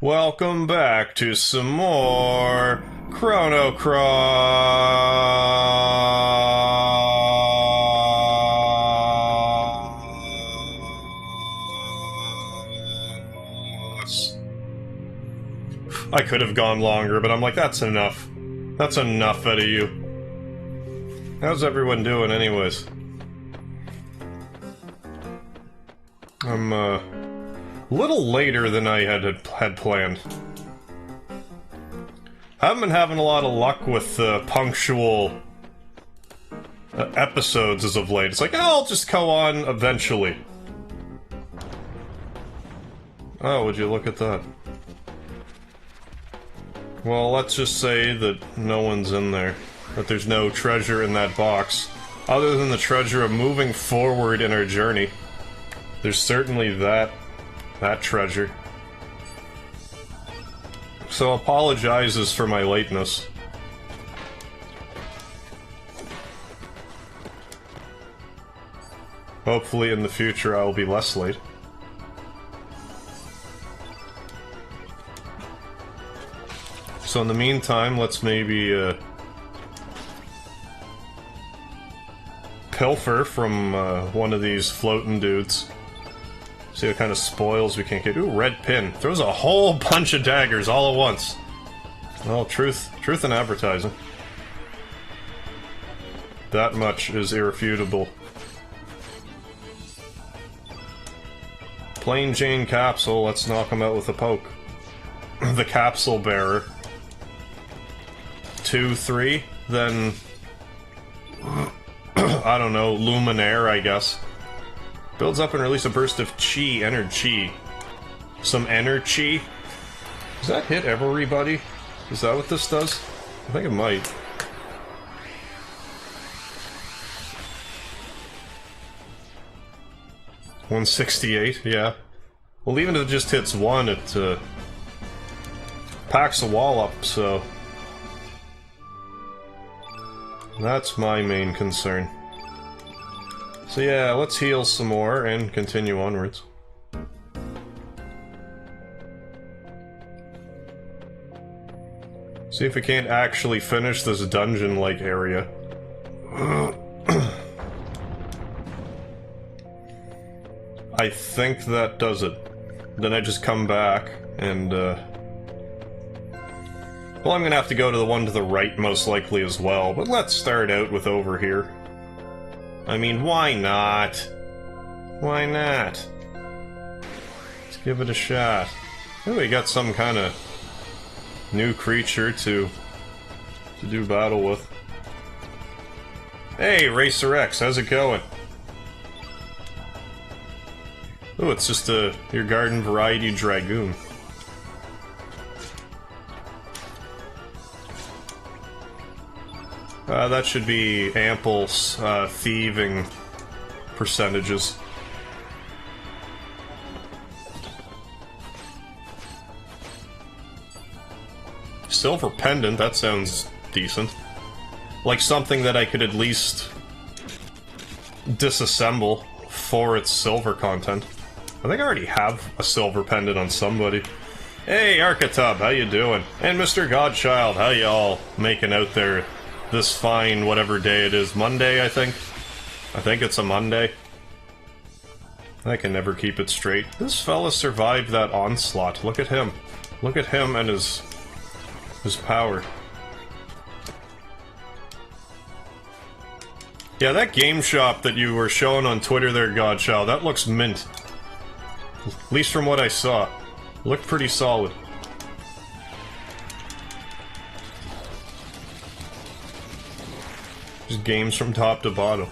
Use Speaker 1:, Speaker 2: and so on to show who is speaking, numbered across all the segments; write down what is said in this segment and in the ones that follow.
Speaker 1: Welcome back to some more Chrono Cross. I could have gone longer, but I'm like, that's enough. That's enough out of you. How's everyone doing anyways? I'm, a little later than I had planned. I haven't been having a lot of luck with punctual episodes as of late. It's like, oh, I'll just go on eventually. Oh, would you look at that? Well, let's just say that no one's in there. That there's no treasure in that box. Other than the treasure of moving forward in our journey. There's certainly that treasure. So apologizes for my lateness. Hopefully in the future I will be less late. So in the meantime, let's maybe pilfer from one of these floating dudes. See what kind of spoils we can get. Ooh, red pin. Throws a whole bunch of daggers all at once. Well, truth in advertising. That much is irrefutable. Plain Jane capsule, let's knock him out with a poke. The capsule bearer. 2, 3, then... I don't know, Luminaire, I guess. Builds up and release a burst of chi, energy. Some energy? Does that hit everybody? Is that what this does? I think it might. $168, yeah. Well, even if it just hits one, it packs the wall up, so... That's my main concern. So yeah, let's heal some more and continue onwards. See if we can't actually finish this dungeon-like area. I think that does it. Then I just come back and, well, I'm gonna have to go to the one to the right most likely as well, but let's start out with over here. I mean, why not? Why not? Let's give it a shot. Oh, we got some kind of new creature to do battle with. Hey, Racer X, how's it going? Oh, it's just your garden variety dragoon. That should be ample thieving percentages. Silver pendant, that sounds decent. Like something that I could at least disassemble for its silver content. I think I already have a silver pendant on somebody. Hey, Architub, how you doing? And Mr. Godchild, how y'all making out there this fine whatever day it is? Monday, I think? I think it's a Monday. I can never keep it straight. This fella survived that onslaught. Look at him. Look at him and his power. Yeah, that game shop that you were showing on Twitter there, Godchild, that looks mint. At least from what I saw. Looked pretty solid. Just games from top to bottom.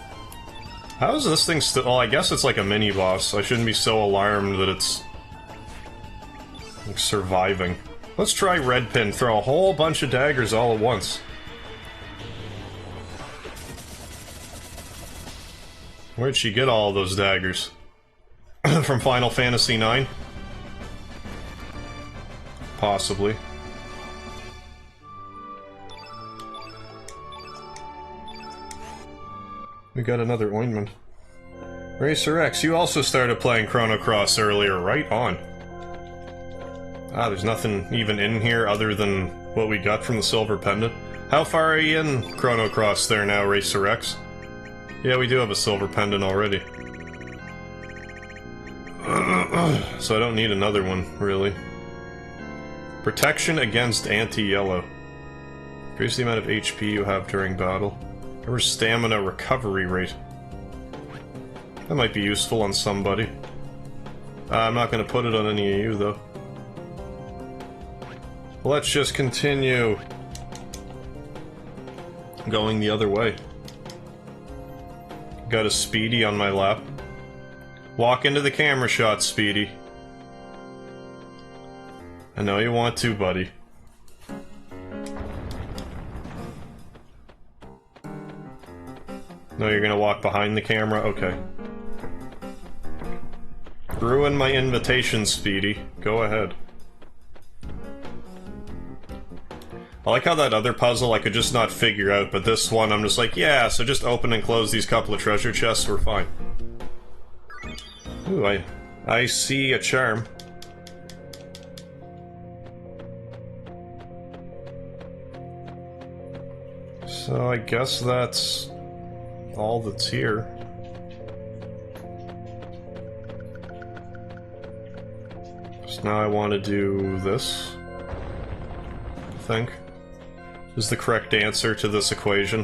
Speaker 1: How is this thing still... Well, I guess it's like a mini-boss. I shouldn't be so alarmed that it's... like, surviving. Let's try Red Pin. Throw a whole bunch of daggers all at once. Where'd she get all those daggers? From Final Fantasy IX? Possibly. We got another ointment. Racer X, you also started playing Chrono Cross earlier, right on. Ah, there's nothing even in here other than what we got from the silver pendant. How far are you in Chrono Cross there now, Racer X? Yeah, we do have a silver pendant already. So I don't need another one, really. Protection against anti-yellow. Increase the amount of HP you have during battle. Or stamina recovery rate. That might be useful on somebody. I'm not going to put it on any of you, though. Let's just continue going the other way. Got a Speedy on my lap. Walk into the camera shot, Speedy. I know you want to, buddy. No, you're gonna walk behind the camera? Okay. Ruin my invitation, Speedy. Go ahead. I like how that other puzzle I could just not figure out, but this one I'm just like, yeah, so just open and close these couple of treasure chests, we're fine. Ooh, I see a charm. So I guess that's all that's here. So now I want to do this, I think. Is the correct answer to this equation.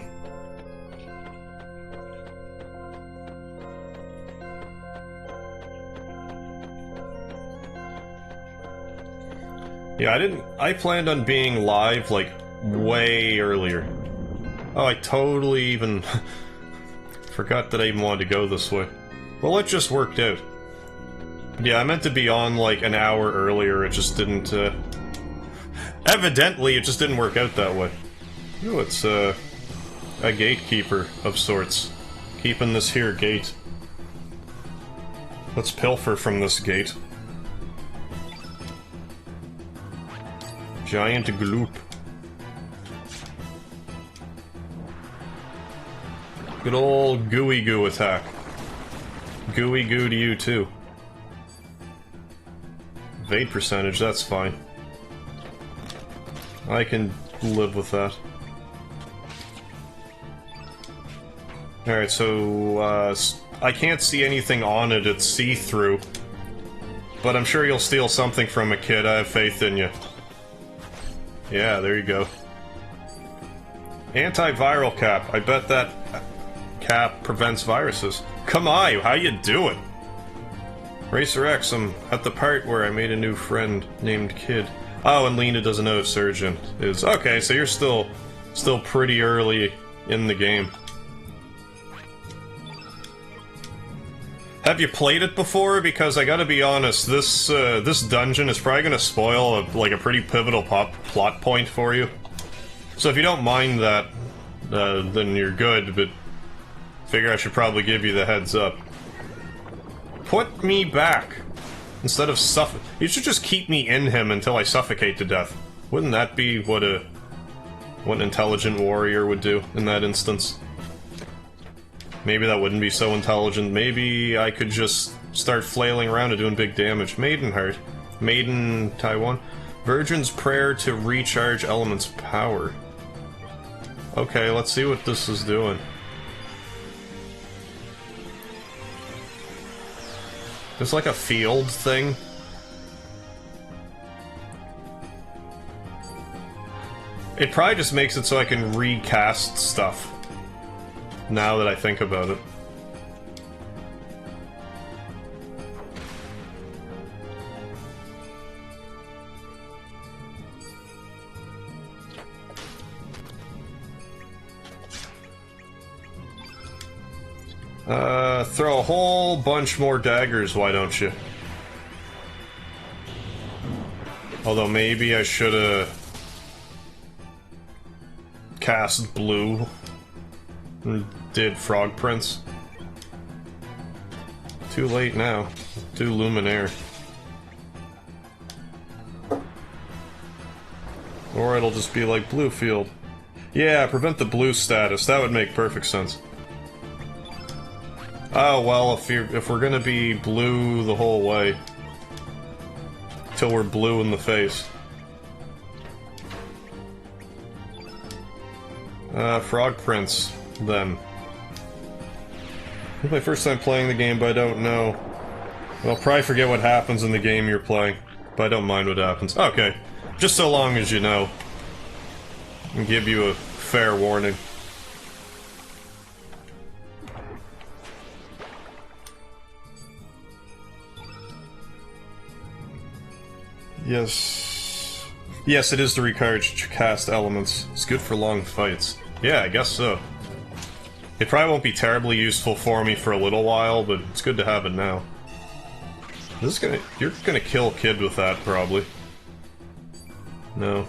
Speaker 1: Yeah, I planned on being live, like, way earlier. Oh, I totally even forgot that I even wanted to go this way. Well, it just worked out. Yeah, I meant to be on, like, an hour earlier, it just didn't, evidently, it just didn't work out that way. Ooh, it's, a gatekeeper of sorts. Keeping this here gate. Let's pilfer from this gate. Giant gloop. Good old gooey goo attack. Gooey goo to you too. Evade percentage, that's fine. I can live with that. Alright, so, I can't see anything on it, it's see-through. But I'm sure you'll steal something from a kid, I have faith in you. Yeah, there you go. Antiviral cap, I bet that cap prevents viruses. Come on, how you doing? Racer X, I'm at the part where I made a new friend named Kid. Oh, and Lena doesn't know if Surgeon is... Okay, so you're still pretty early in the game. Have you played it before? Because I gotta be honest, this dungeon is probably gonna spoil a pretty pivotal plot point for you. So if you don't mind that, then you're good, but figure I should probably give you the heads up. Put me back! Instead of you should just keep me in him until I suffocate to death. Wouldn't that be what an intelligent warrior would do in that instance? Maybe that wouldn't be so intelligent. Maybe I could just start flailing around and doing big damage. Maiden Heart. Maiden Taiwan. Virgin's Prayer to recharge element's power. Okay, let's see what this is doing. There's like a field thing. It probably just makes it so I can recast stuff. Now that I think about it. Throw a whole bunch more daggers, why don't you? Although maybe I should've cast blue and did Frog Prince. Too late now. Too Luminaire. Or it'll just be like Blue Field. Yeah, prevent the blue status. That would make perfect sense. Oh well, if we're gonna be blue the whole way, till we're blue in the face. Frog Prince, then. It's my first time playing the game, but I don't know. I'll probably forget what happens in the game you're playing, but I don't mind what happens. Okay. Just so long as you know. And give you a fair warning. Yes. Yes, it is to recharge cast elements. It's good for long fights. Yeah, I guess so. It probably won't be terribly useful for me for a little while, but it's good to have it now. This is gonna... You're gonna kill Kid with that, probably. No.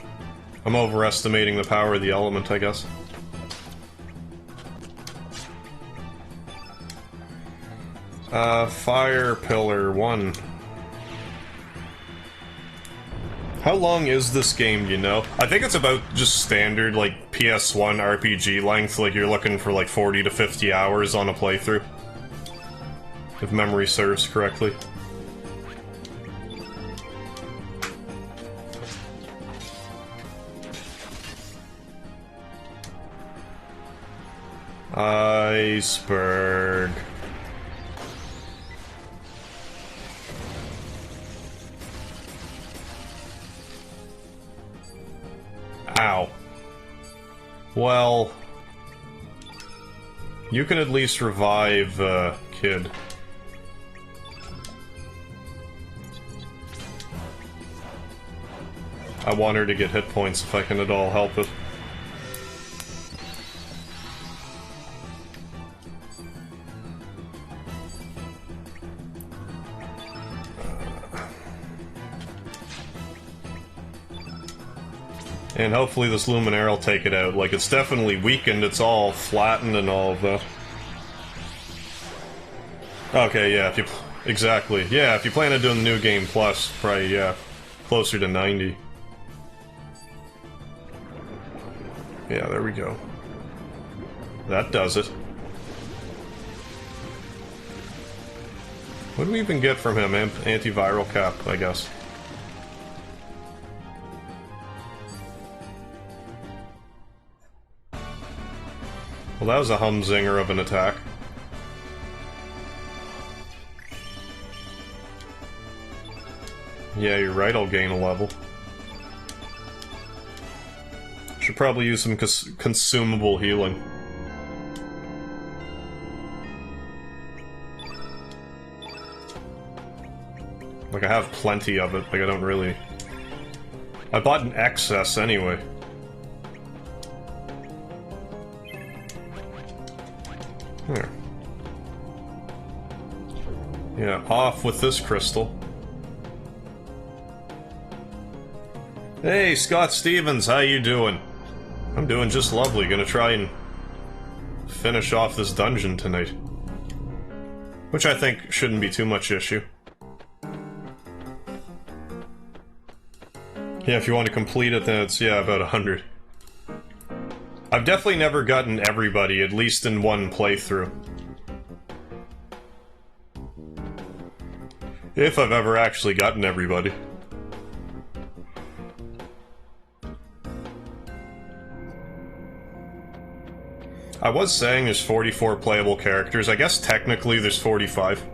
Speaker 1: I'm overestimating the power of the element, I guess. Fire Pillar 1. How long is this game, you know? I think it's about just standard, like, PS1 RPG length, like you're looking for like 40 to 50 hours on a playthrough. If memory serves correctly. Iceberg. Ow. Well... You can at least revive, Kid. I want her to get hit points if I can at all help it. And hopefully this Luminaire will take it out. Like, it's definitely weakened, it's all flattened and all of that. Okay, yeah, if you... Exactly. Yeah, if you plan on doing the New Game Plus, probably, yeah, closer to 90. Yeah, there we go. That does it. What do we even get from him? Antiviral cap, I guess. Well, that was a humzinger of an attack. Yeah, you're right, I'll gain a level. Should probably use some consumable healing. Like, I have plenty of it, like, I don't really... I bought an excess anyway. There. Yeah, off with this crystal. Hey, Scott Stevens, how you doing? I'm doing just lovely. Gonna try and finish off this dungeon tonight. Which I think shouldn't be too much issue. Yeah, if you want to complete it, then it's, yeah, about 100. I've definitely never gotten everybody, at least in one playthrough. If I've ever actually gotten everybody. I was saying there's 44 playable characters. I guess technically there's 45.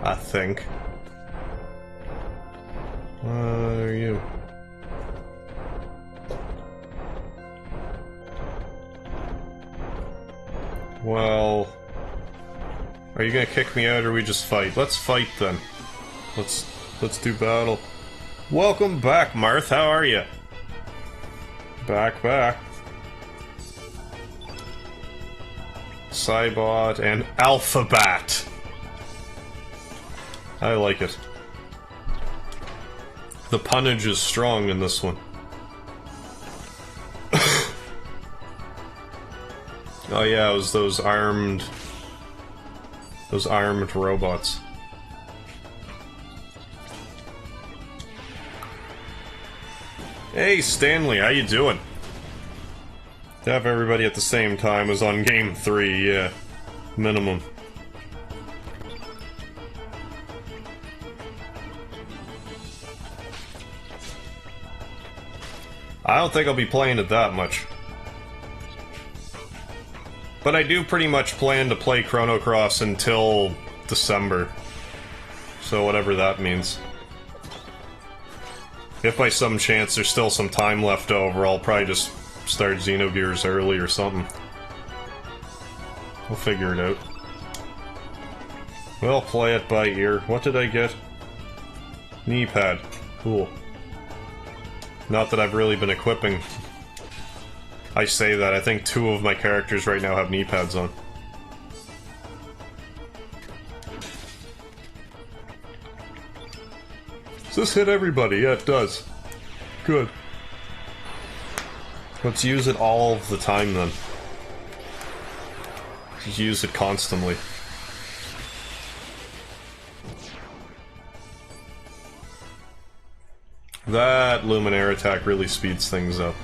Speaker 1: I think. What are you? Well... Are you gonna kick me out or we just fight? Let's fight then. Let's do battle. Welcome back, Marth. How are you? Back. Cybot and Alphabat. I like it. The punnage is strong in this one. Oh yeah, it was those armed robots. Hey, Stanley, how you doing? To have everybody at the same time as on game 3, yeah. Minimum. I don't think I'll be playing it that much. But I do pretty much plan to play Chrono Cross until December. So whatever that means. If by some chance there's still some time left over, I'll probably just start Xenogears early or something. We'll figure it out. We'll play it by ear. What did I get? Knee pad. Cool. Not that I've really been equipping. I say that, I think 2 of my characters right now have knee pads on. Does this hit everybody? Yeah, it does. Good. Let's use it all the time then. Just use it constantly. That Luminaire attack really speeds things up.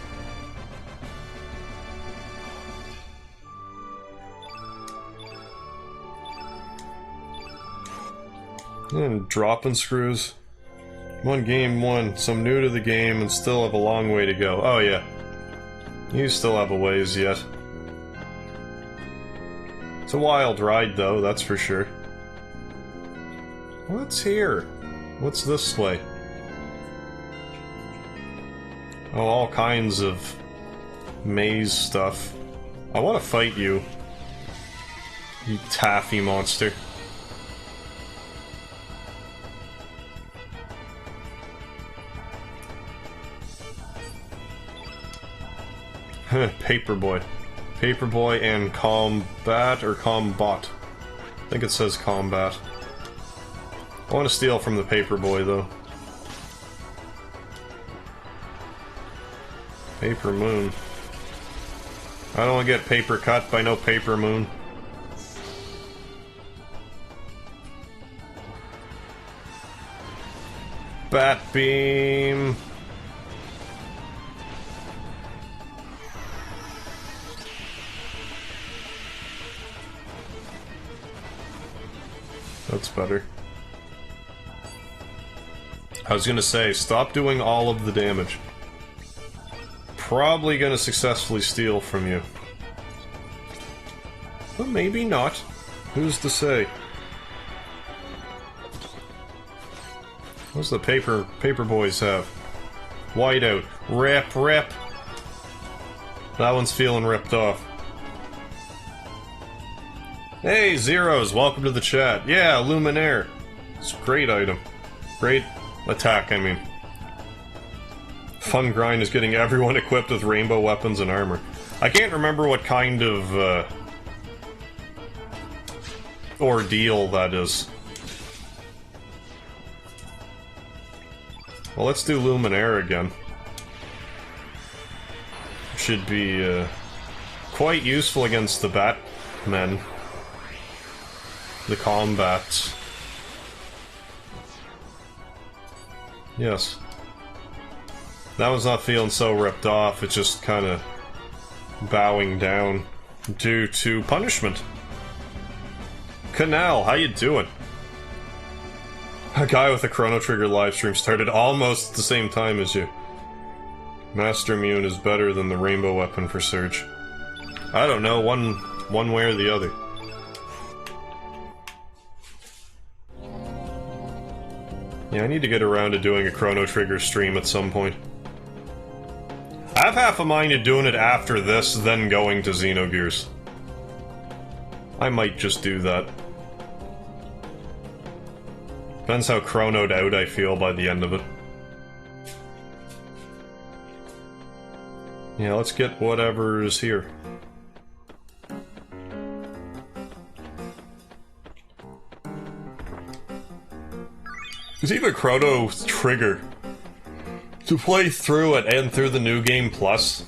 Speaker 1: And dropping screws. I'm on game 1, so I'm new to the game and still have a long way to go. Oh yeah. You still have a ways yet. It's a wild ride though, that's for sure. What's here? What's this way? Oh, all kinds of maze stuff. I want to fight you. You taffy monster. Paperboy. Paperboy and combat or combot. I think it says combat. I want to steal from the Paperboy though. Paper Moon. I don't want to get paper cut by no Paper Moon. Bat Beam. That's better. I was gonna say, stop doing all of the damage. Probably gonna successfully steal from you. But maybe not. Who's to say? What's the paper boys have? Whiteout. Rip. That one's feeling ripped off. Hey, Zeros, welcome to the chat. Yeah, Luminaire. It's a great item. Great attack, I mean. Fun grind is getting everyone equipped with rainbow weapons and armor. I can't remember what kind of, ordeal that is. Well, let's do Luminaire again. Should be, quite useful against the Batmen. The combats. Yes. That one's not feeling so ripped off, it's just kinda bowing down due to punishment. Canal, how you doing? A guy with a Chrono Trigger livestream started almost at the same time as you. Master Immune is better than the rainbow weapon for Surge. I don't know, one way or the other. Yeah, I need to get around to doing a Chrono Trigger stream at some point. I have half a mind to doing it after this, then going to Xenogears. I might just do that. Depends how chronoed out I feel by the end of it. Yeah, let's get whatever is here. There's even Chrono Trigger to play through it and through the New Game Plus.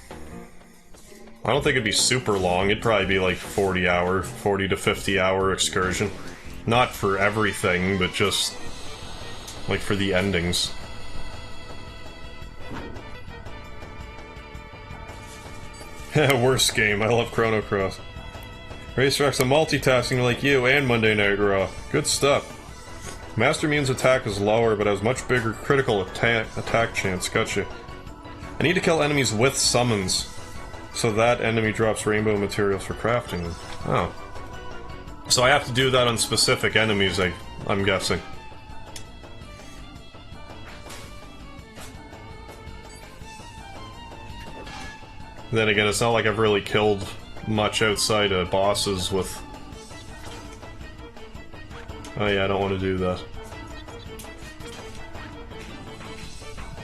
Speaker 1: I don't think it'd be super long, it'd probably be like 40 to 50 hour excursion. Not for everything, but just like for the endings. Worst game, I love Chrono Cross. Racetrack's a multitasking like you and Monday Night Raw. Good stuff. Master Mune's attack is lower, but has much bigger critical attack chance. Gotcha. I need to kill enemies with summons, so that enemy drops rainbow materials for crafting them. Oh. So I have to do that on specific enemies, I'm guessing. Then again, it's not like I've really killed much outside of bosses with... Oh yeah, I don't want to do that.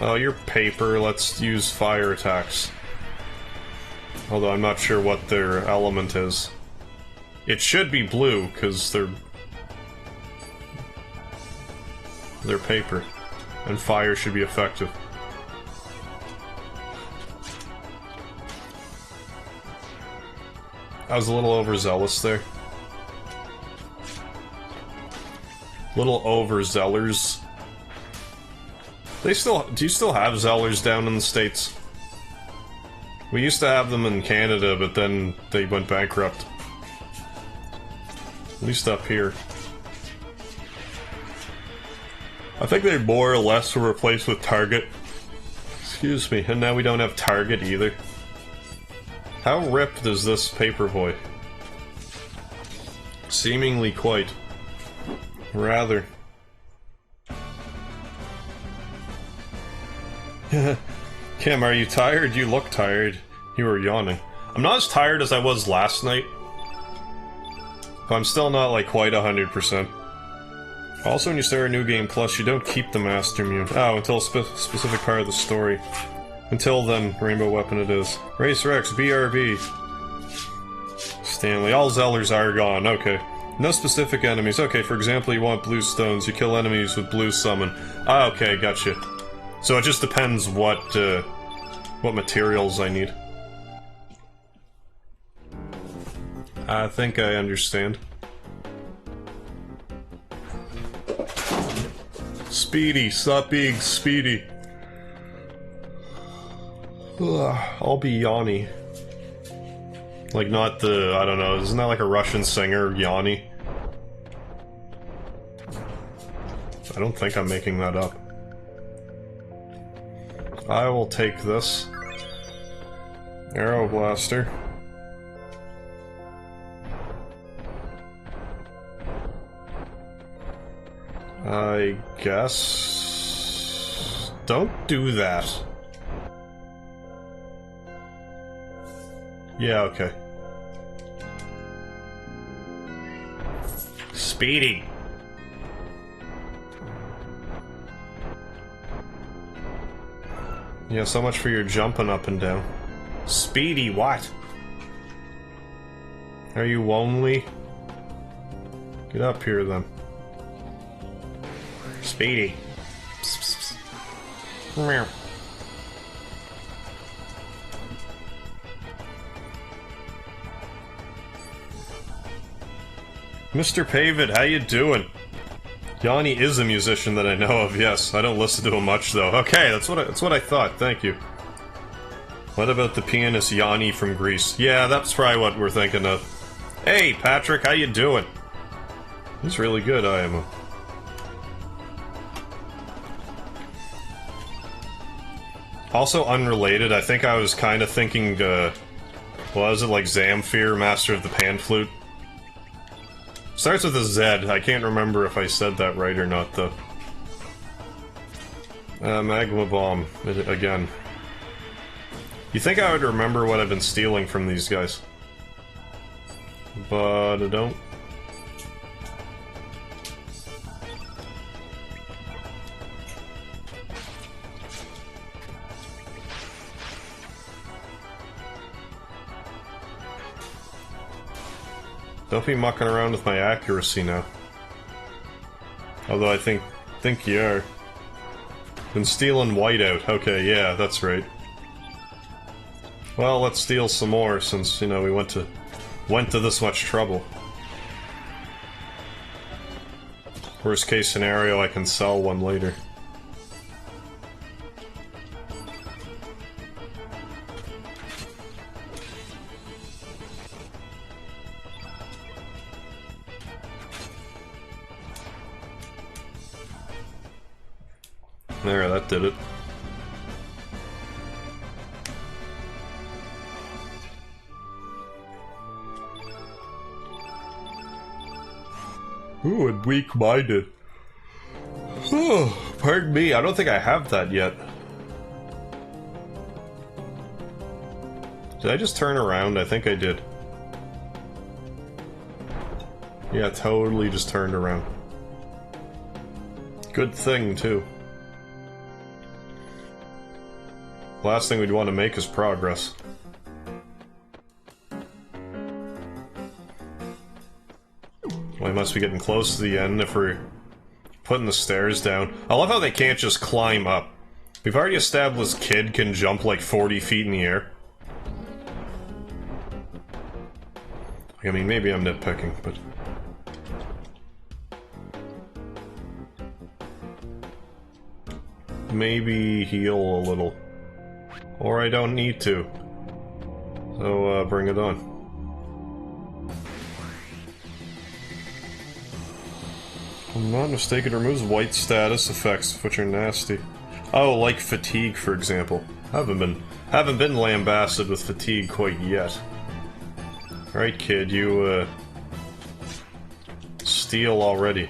Speaker 1: Oh, you're paper, let's use fire attacks. Although I'm not sure what their element is. It should be blue, because they're paper. And fire should be effective. I was a little overzealous there. Little overzealers. Do you still have Zellers down in the States? We used to have them in Canada, but then they went bankrupt. At least up here. I think they more or less were replaced with Target. Excuse me, and now we don't have Target either. How ripped is this paperboy? Seemingly quite. Rather. Kim, are you tired? You look tired. You were yawning. I'm not as tired as I was last night. But I'm still not, like, quite 100%. Also, when you start a new game plus, you don't keep the Master Mune. Oh, until a specific part of the story. Until then, Rainbow Weapon it is. Race Rex, BRB. Stanley, all Zellers are gone, okay. No specific enemies. Okay, for example, you want blue stones, you kill enemies with blue summon. Ah, okay, gotcha. So it just depends what materials I need. I think I understand. Speedy, stop being speedy. Ugh, I'll be Yanni. Like, not the, I don't know, isn't that like a Russian singer, Yanni? I don't think I'm making that up. I will take this. Arrow Blaster. I guess... Don't do that. Yeah, okay. Speedy! Yeah, so much for your jumping up and down. Speedy, what? Are you lonely? Get up here, then. Speedy. Psst, psst, psst. Meow. Mr. Pavid, how you doing? Yanni is a musician that I know of, yes. I don't listen to him much, though. Okay, that's what I thought, thank you. What about the pianist Yanni from Greece? Yeah, that's probably what we're thinking of. Hey, Patrick, how you doing? He's really good, I am. Also unrelated, I think I was kind of thinking, was it like Zamfir, Master of the Pan Flute? Starts with a Z. I can't remember if I said that right or not, though. Magma Bomb, again. You think I would remember what I've been stealing from these guys. But I don't. Don't be mucking around with my accuracy now. Although I think you are. Been stealing whiteout. Okay, yeah, that's right. Well, let's steal some more since, you know, we went to this much trouble. Worst case scenario, I can sell one later. There, that did it. Ooh, and weak-minded. Oh, pardon me, I don't think I have that yet. Did I just turn around? I think I did. Yeah, totally just turned around. Good thing, too. Last thing we'd want to make is progress. Well, we must be getting close to the end if we're putting the stairs down. I love how they can't just climb up. We've already established Kid can jump like 40 feet in the air. I mean, maybe I'm nitpicking, but... maybe heal a little. Or I don't need to. So, bring it on. If I'm not mistaken, it removes white status effects, which are nasty. Oh, like fatigue, for example. Haven't been lambasted with fatigue quite yet. Right, kid, you, steal already.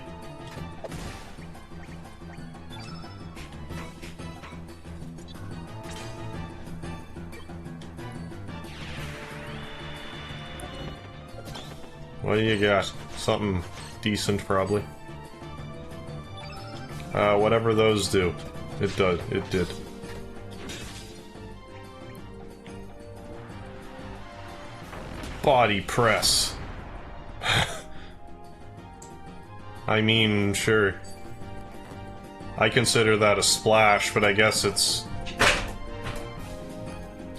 Speaker 1: What do you got? Something decent, probably. Whatever those do. It did. Body press. I mean, sure. I consider that a splash, but I guess it's...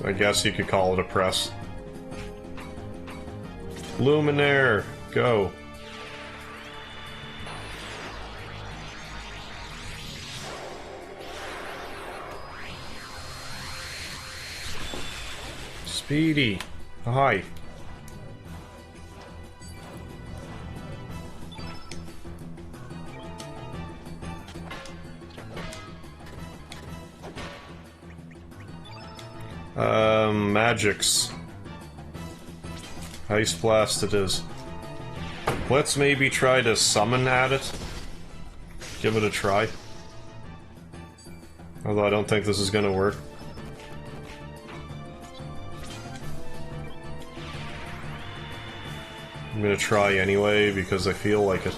Speaker 1: I guess you could call it a press. Luminaire, go. Speedy. Hi. Magics. Ice Blast it is. Let's maybe try to summon at it. Give it a try. Although I don't think this is gonna work. I'm gonna try anyway because I feel like it.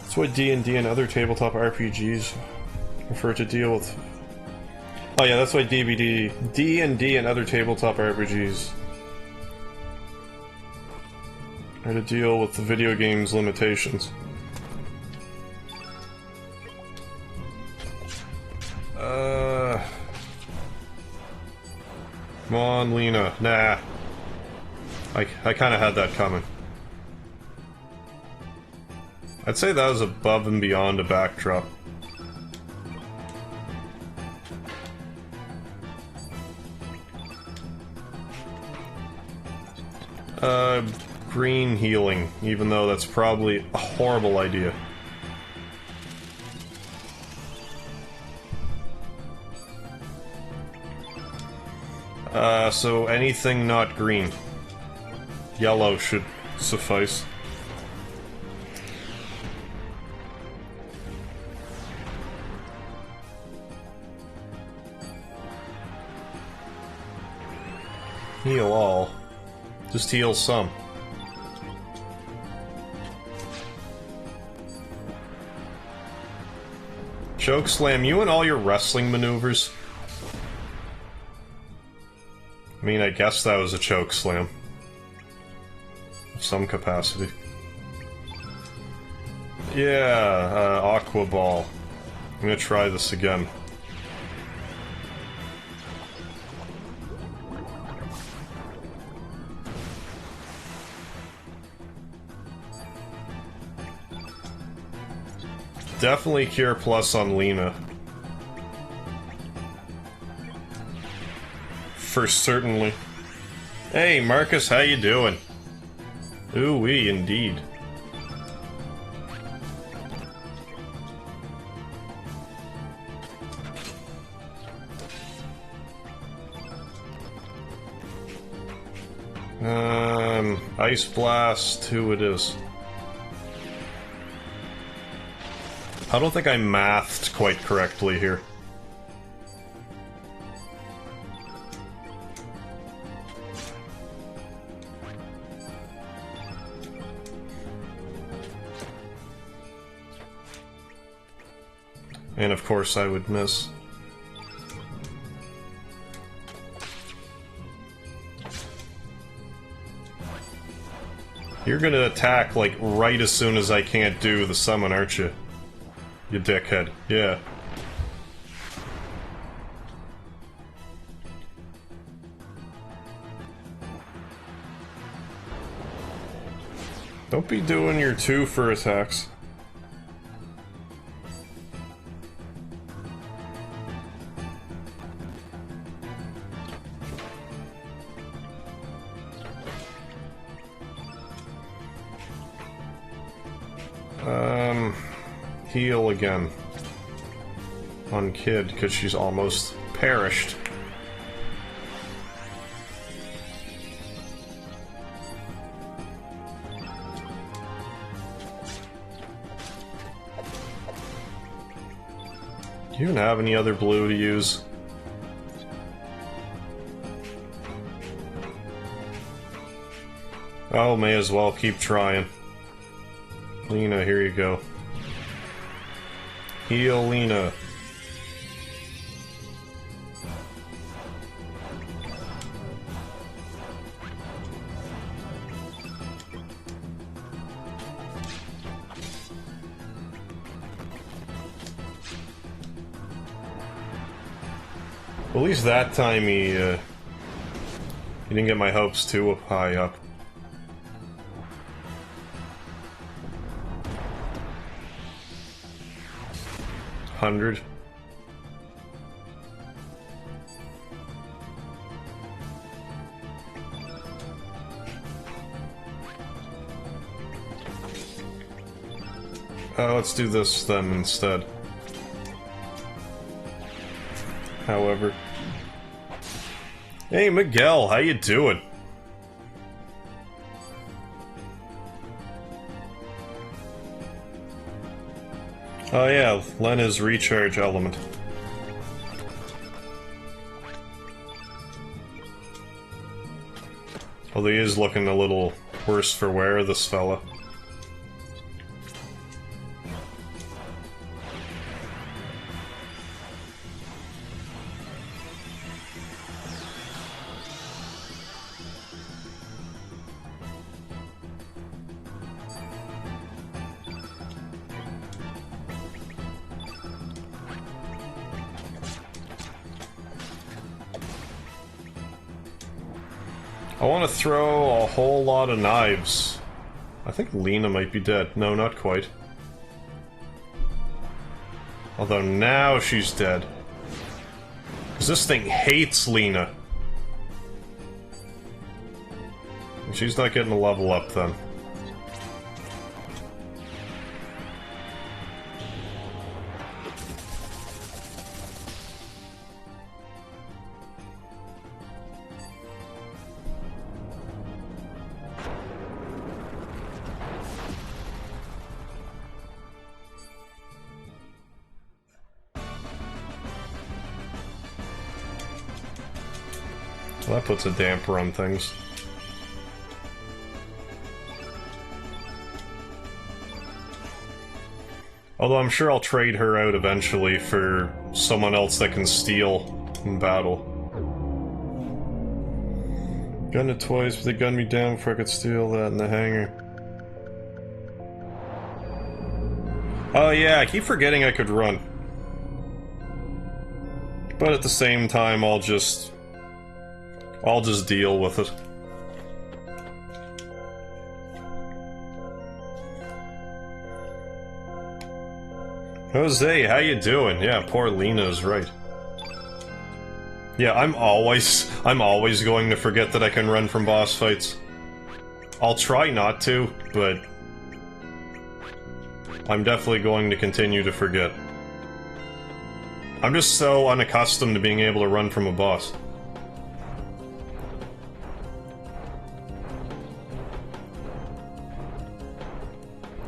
Speaker 1: That's what D&D and other tabletop RPGs refer to deal with. Oh yeah, that's why D&D and other tabletop RPGs are to deal with the video game's limitations. Come on, Lena. Nah. I kinda had that coming. I'd say that was above and beyond a backdrop. Green healing, even though that's probably a horrible idea. So anything not green. Yellow should suffice. Heal all. Just heal some. Chokeslam, you and all your wrestling maneuvers. I mean, I guess that was a chokeslam. Of some capacity. Yeah, Aqua Ball. I'm gonna try this again. Definitely Cure Plus on Lena. for certainly. Hey, Marcus, how you doing? Ooh-wee, indeed. Ice Blast, who it is. I don't think I mathed quite correctly here. And of course I would miss. You're gonna attack, like, right as soon as I can't do the summon, aren't you? You dickhead. Yeah. Don't be doing your 2 for attacks. Heal again on Kid, because she's almost perished. Do you even have any other blue to use? Oh, may as well keep trying. Lena, here you go. Heal Lena. At least that time he didn't get my hopes too high up. $100. Let's do this then instead. However. Hey Miguel, how you doing? Oh yeah, Lena's recharge element. Although he is looking a little worse for wear, this fella. I want to throw a whole lot of knives. I think Lena might be dead. No, not quite. Although now she's dead. Because this thing hates Lena. And she's not getting a level up then. Well, that puts a damper on things. Although I'm sure I'll trade her out eventually for someone else that can steal in battle. Gunned it twice, but they gunned me down before I could steal that in the hangar. Oh yeah, I keep forgetting I could run. But at the same time, I'll just deal with it. Jose, how you doing? Yeah, poor Lena is right. Yeah, I'm always going to forget that I can run from boss fights. I'll try not to, but I'm definitely going to continue to forget. I'm just so unaccustomed to being able to run from a boss.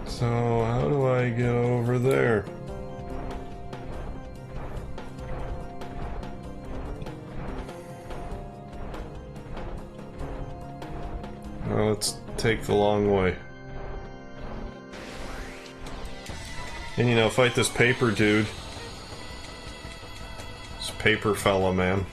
Speaker 1: So, how do I get over there? Well, let's take the long way. And you know, fight this paper dude. This paper fella, man.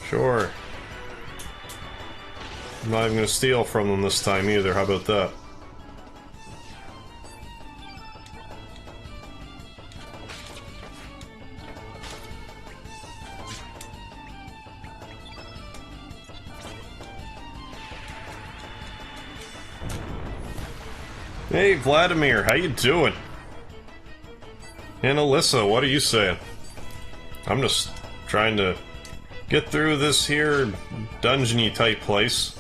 Speaker 1: Sure. I'm not even gonna steal from them this time either, how about that? Hey Vladimir, how you doing? And Alyssa, what are you saying? I'm just trying to get through this here dungeon-y type place.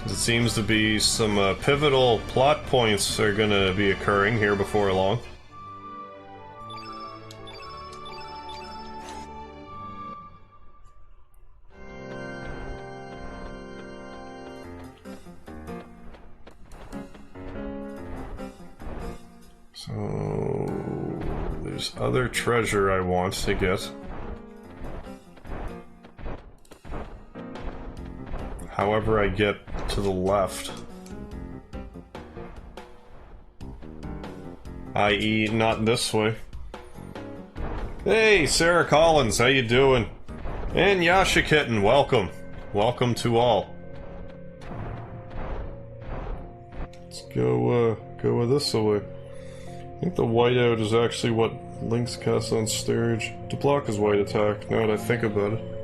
Speaker 1: It seems to be some pivotal plot points are gonna be occurring here before long. So there's other treasure I want to get. However I get to the left. I.e. not this way. Hey, Sarah Collins, how you doing? And Yasha Kitten, welcome. Welcome to all. Let's go with this way. I think the whiteout is actually what Link's casts on stage to block his white attack, now that I think about it.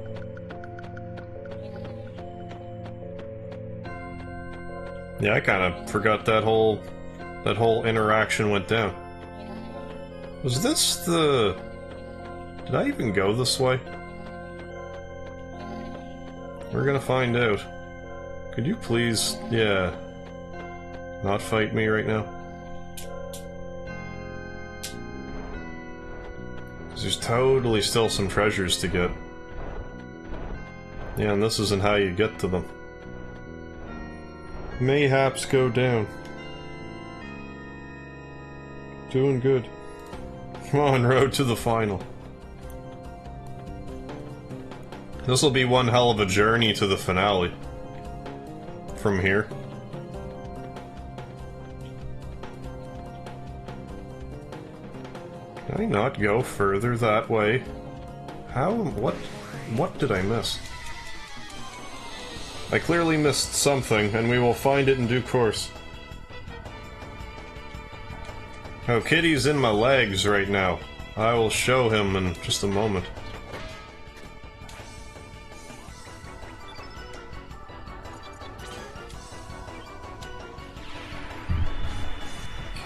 Speaker 1: Yeah, I kind of forgot that whole interaction went down. Was this the... Did I even go this way? We're gonna find out. Could you please, yeah, not fight me right now? There's totally still some treasures to get. Yeah, and this isn't how you get to them. Mayhaps go down. Doing good. Come on, road to the final. This'll be one hell of a journey to the finale. From here. Did I not go further that way? How? What did I miss? I clearly missed something, and we will find it in due course. Oh, Kitty's in my legs right now. I will show him in just a moment.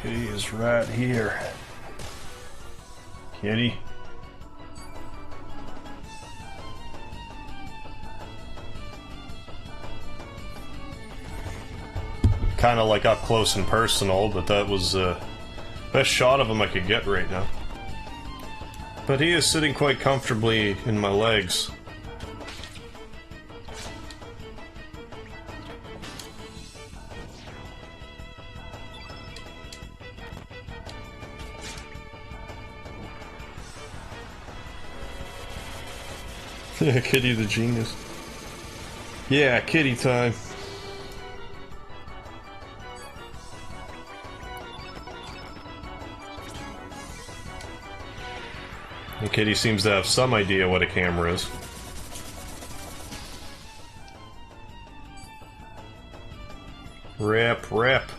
Speaker 1: Kitty is right here. Kitty. Kinda like up close and personal, but that was best shot of him I could get right now. But he is sitting quite comfortably in my legs. Yeah, Kitty the genius. Yeah, kitty time. And Kitty seems to have some idea what a camera is. Rip, rip.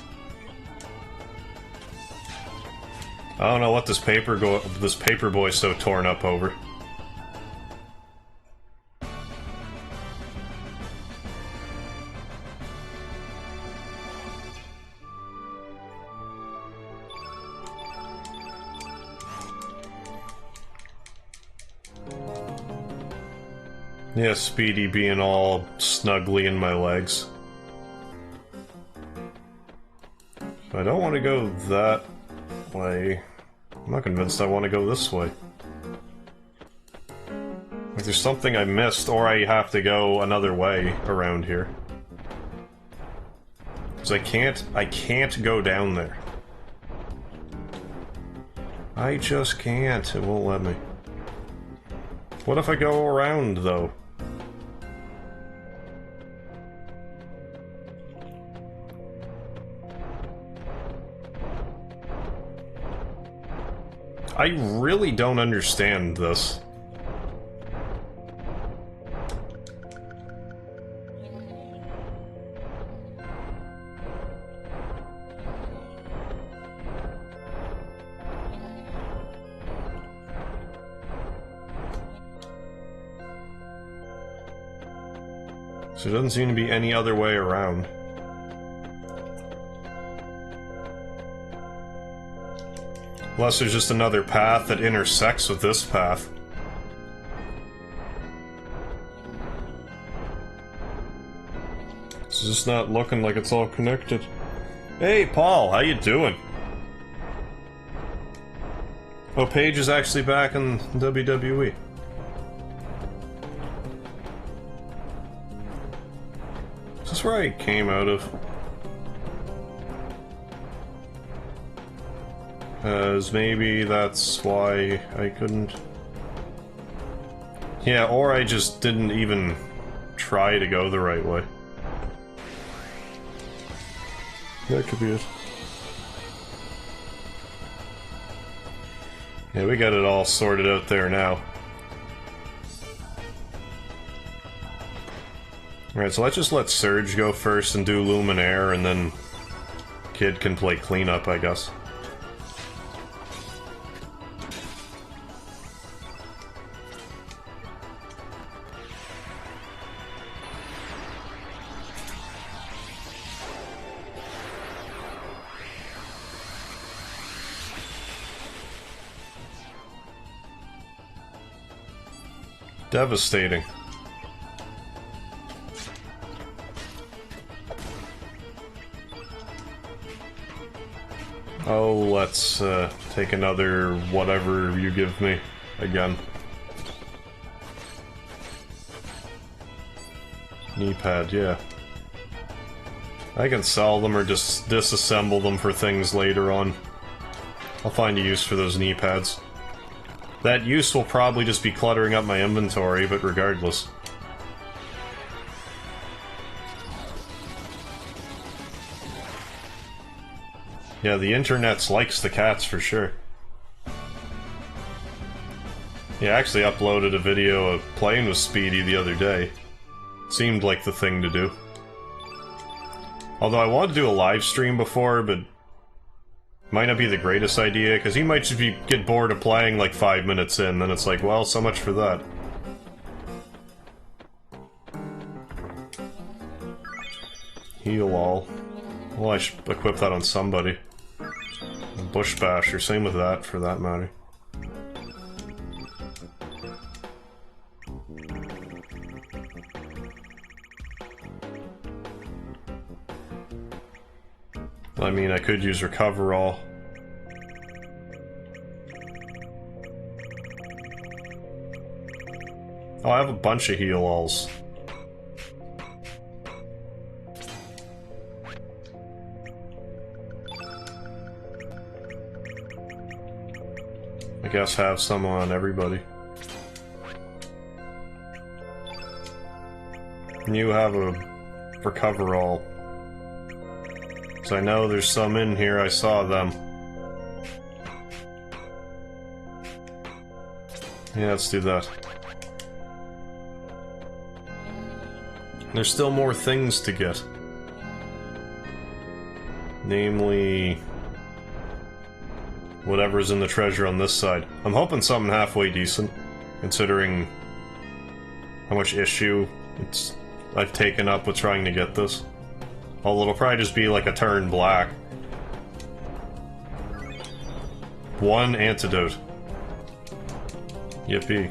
Speaker 1: I don't know what this paper boy's so torn up over. Yeah, Speedy being all snuggly in my legs. I don't want to go that way. I'm not convinced I want to go this way. Like there's something I missed, or I have to go another way around here. Because I can't go down there. I just can't, it won't let me. What if I go around, though? I really don't understand this. So there doesn't seem to be any other way around. Unless there's just another path that intersects with this path. It's just not looking like it's all connected. Hey, Paul, how you doing? Oh, Paige is actually back in WWE. Is this where I came out of? Because maybe that's why I couldn't... Yeah, or I just didn't even try to go the right way. That could be it. Yeah, we got it all sorted out there now. Alright, so let's just let Surge go first and do Luminaire, and then Kid can play cleanup, I guess. Devastating. Oh, let's take another whatever you give me again. Knee pad, yeah. I can sell them or just disassemble them for things later on. I'll find a use for those knee pads. That use will probably just be cluttering up my inventory, but regardless. Yeah, the internets likes the cats for sure. Yeah, I actually uploaded a video of playing with Speedy the other day. Seemed like the thing to do. Although I wanted to do a live stream before, but might not be the greatest idea, because he might just get bored of playing like 5 minutes in, then it's like, well, so much for that. Heal all. Well, I should equip that on somebody. Bush Basher, same with that, for that matter. I mean, I could use Recover All. Oh, I have a bunch of heal alls. I guess have some on everybody. And you have a Recover All. So I know there's some in here, I saw them. Yeah, let's do that. There's still more things to get. Namely... whatever's in the treasure on this side. I'm hoping something halfway decent, considering how much issue I've taken up with trying to get this. Although it'll probably just be like a turn black. One antidote. Yippee.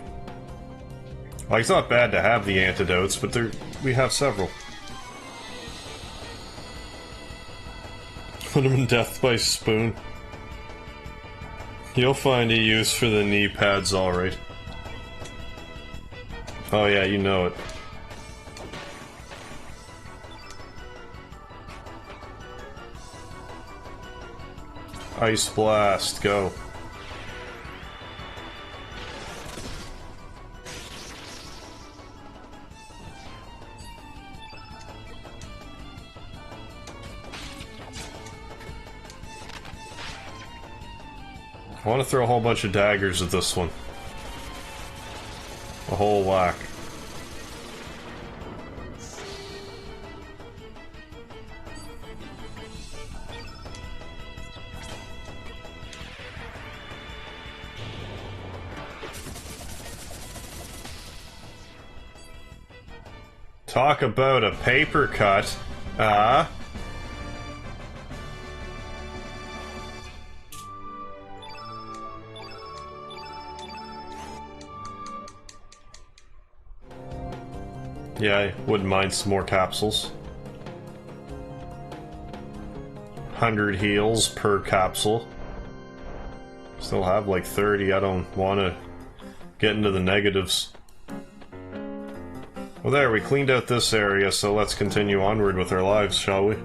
Speaker 1: Like, it's not bad to have the antidotes, but we have several. Put him in death by spoon. You'll find a use for the knee pads, alright. Oh yeah, you know it. Ice Blast, go. I want to throw a whole bunch of daggers at this one. A whole whack. Talk about a paper cut. Yeah, I wouldn't mind some more capsules. 100 heals per capsule. Still have like 30, I don't want to get into the negatives. Well there, we cleaned out this area, so let's continue onward with our lives, shall we?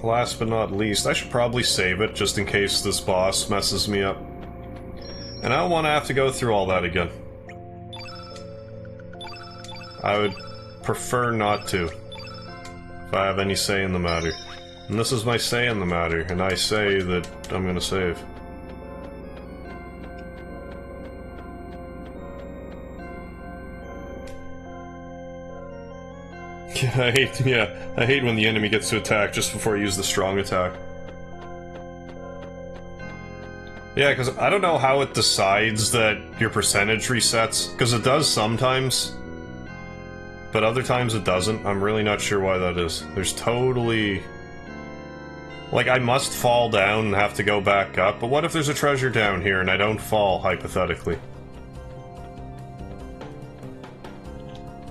Speaker 1: Last but not least, I should probably save it just in case this boss messes me up. And I don't want to have to go through all that again. I would prefer not to, if I have any say in the matter. And this is my say in the matter, and I say that I'm gonna save. I hate when the enemy gets to attack just before I use the strong attack. Yeah, because I don't know how it decides that your percentage resets, because it does sometimes, but other times it doesn't. I'm really not sure why that is. There's totally... Like, I must fall down and have to go back up, but what if there's a treasure down here and I don't fall, hypothetically?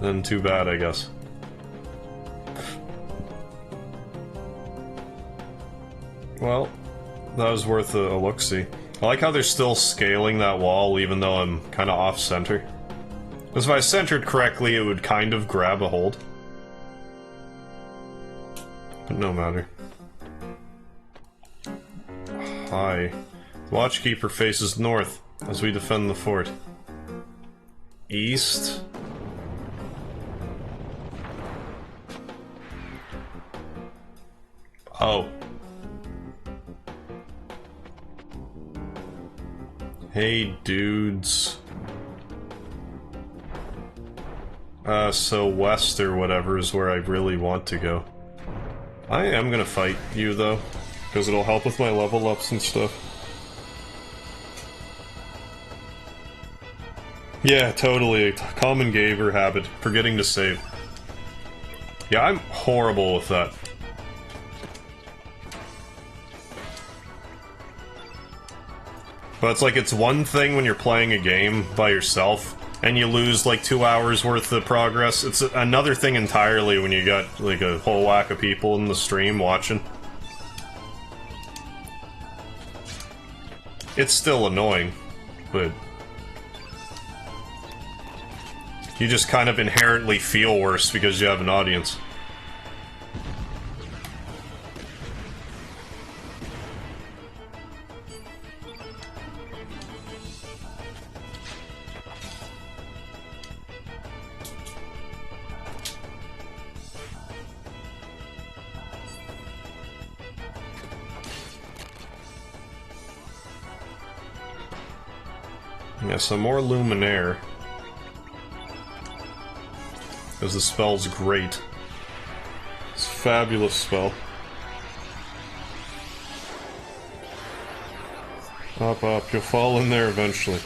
Speaker 1: Then too bad, I guess. Well, that was worth a look-see. I like how they're still scaling that wall even though I'm kind of off-center. Because if I centered correctly, it would kind of grab a hold. But no matter. Hi. The Watchkeeper faces north as we defend the fort. East? Oh. Hey, dudes. So west or whatever is where I really want to go. I am gonna fight you, though, because it'll help with my level ups and stuff. Yeah, totally. A common gamer habit. Forgetting to save. Yeah, I'm horrible with that. But it's like, it's one thing when you're playing a game by yourself, and you lose like 2 hours worth of progress. It's another thing entirely when you got like a whole whack of people in the stream watching. It's still annoying, but... you just kind of inherently feel worse because you have an audience. Yeah, some more Luminaire. Because the spell's great. It's a fabulous spell. Up, up, you'll fall in there eventually.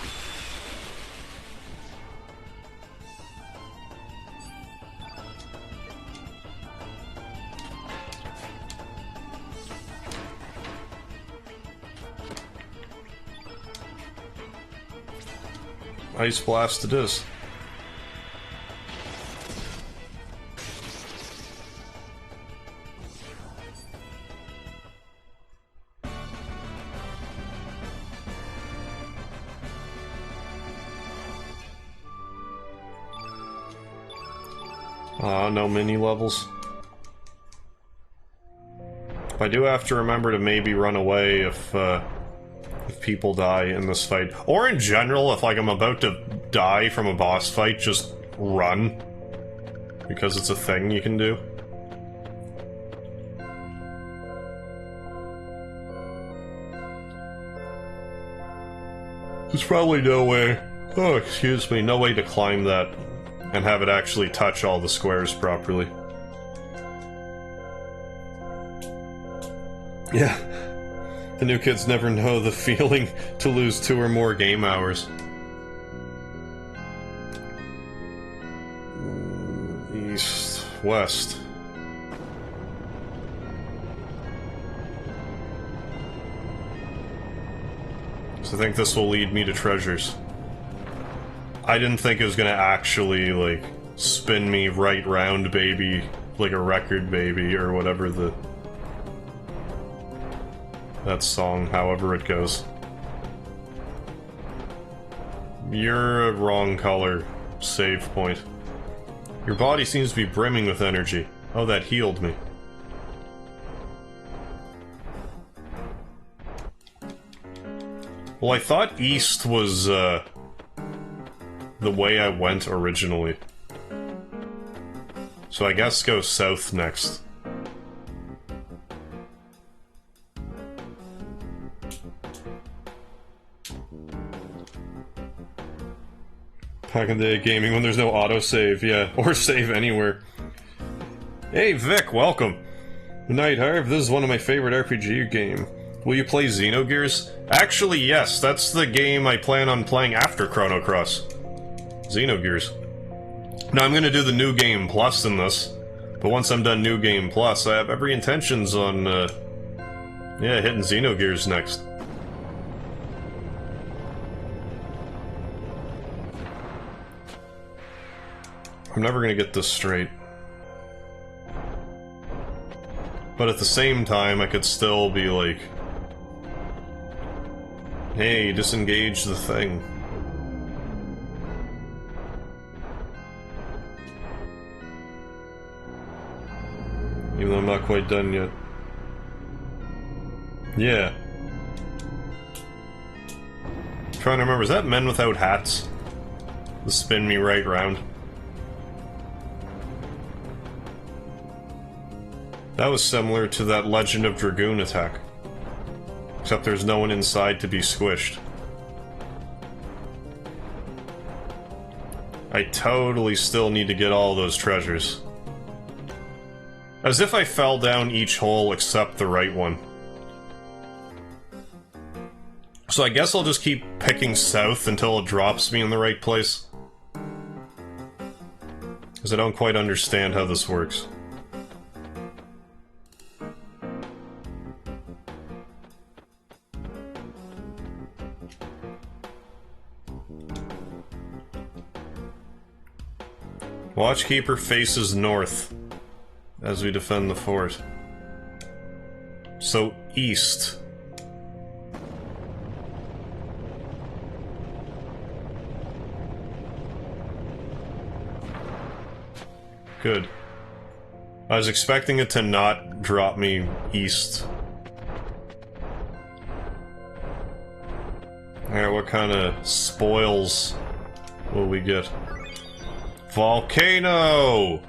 Speaker 1: Ice Blast it is. No mini levels. I do have to remember to maybe run away if people die in this fight. Or in general, if like I'm about to die from a boss fight, just run. Because it's a thing you can do. There's probably no way... Oh, excuse me, no way to climb that and have it actually touch all the squares properly. Yeah. The new kids never know the feeling to lose 2 or more game hours. East, west. So I think this will lead me to treasures. I didn't think it was gonna actually, like, spin me right round, baby, like a record, baby, or whatever the... that song, however it goes. You're a wrong color. Save point. Your body seems to be brimming with energy. Oh, that healed me. Well, I thought east was, the way I went originally. So I guess go south next. Back in the day gaming when there's no autosave, yeah. Or save anywhere. Hey Vic, welcome! Good night, Harv. This is one of my favorite RPG game. Will you play Xenogears? Actually, yes. That's the game I plan on playing after Chrono Cross. Xenogears. Now I'm gonna do the New Game Plus in this, but once I'm done New Game Plus, I have every intentions on, yeah, hitting Xenogears next. I'm never gonna get this straight. But at the same time, I could still be like, hey, disengage the thing. Even though I'm not quite done yet. Yeah. I'm trying to remember, is that Men Without Hats? The spin me right round. That was similar to that Legend of Dragoon attack. Except there's no one inside to be squished. I totally still need to get all those treasures. As if I fell down each hole except the right one. So I guess I'll just keep picking south until it drops me in the right place. Because I don't quite understand how this works. Watchkeeper faces north as we defend the fort. So, east. Good. I was expecting it to not drop me east. Alright, what kind of spoils will we get? Volcano!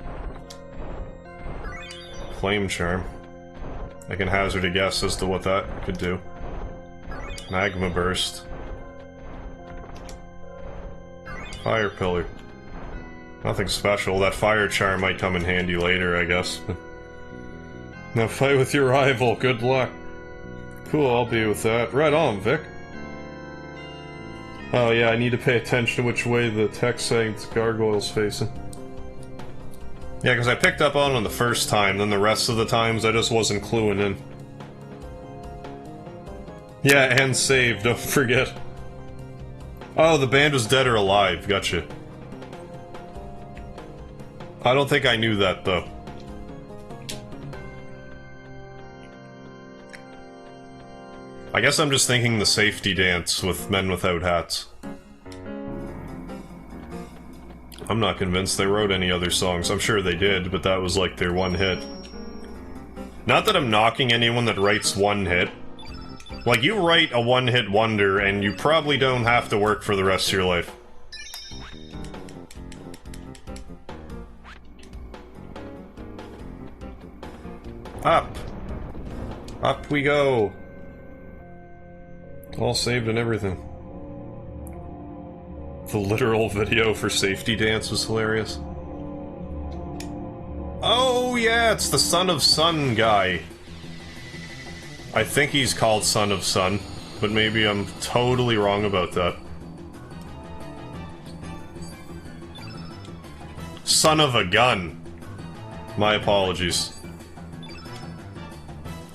Speaker 1: Flame Charm. I can hazard a guess as to what that could do. Magma Burst. Fire pillar. Nothing special. That fire charm might come in handy later, I guess. Now fight with your rival. Good luck. Cool, I'll be with that. Right on, Vic. Oh yeah, I need to pay attention to which way the text saying gargoyle's facing. Yeah, because I picked up on it the first time, then the rest of the times I just wasn't cluing in. Yeah, and save, don't forget. Oh, the band was dead or alive, gotcha. I don't think I knew that, though. I guess I'm just thinking the safety dance with Men Without Hats. I'm not convinced they wrote any other songs. I'm sure they did, but that was like their one hit. Not that I'm knocking anyone that writes one hit. Like, you write a one-hit wonder, and you probably don't have to work for the rest of your life. Up! Up we go! All saved and everything. The literal video for Safety Dance was hilarious. Oh yeah, it's the Son of Sun guy. I think he's called Son of Sun, but maybe I'm totally wrong about that. Son of a gun. My apologies.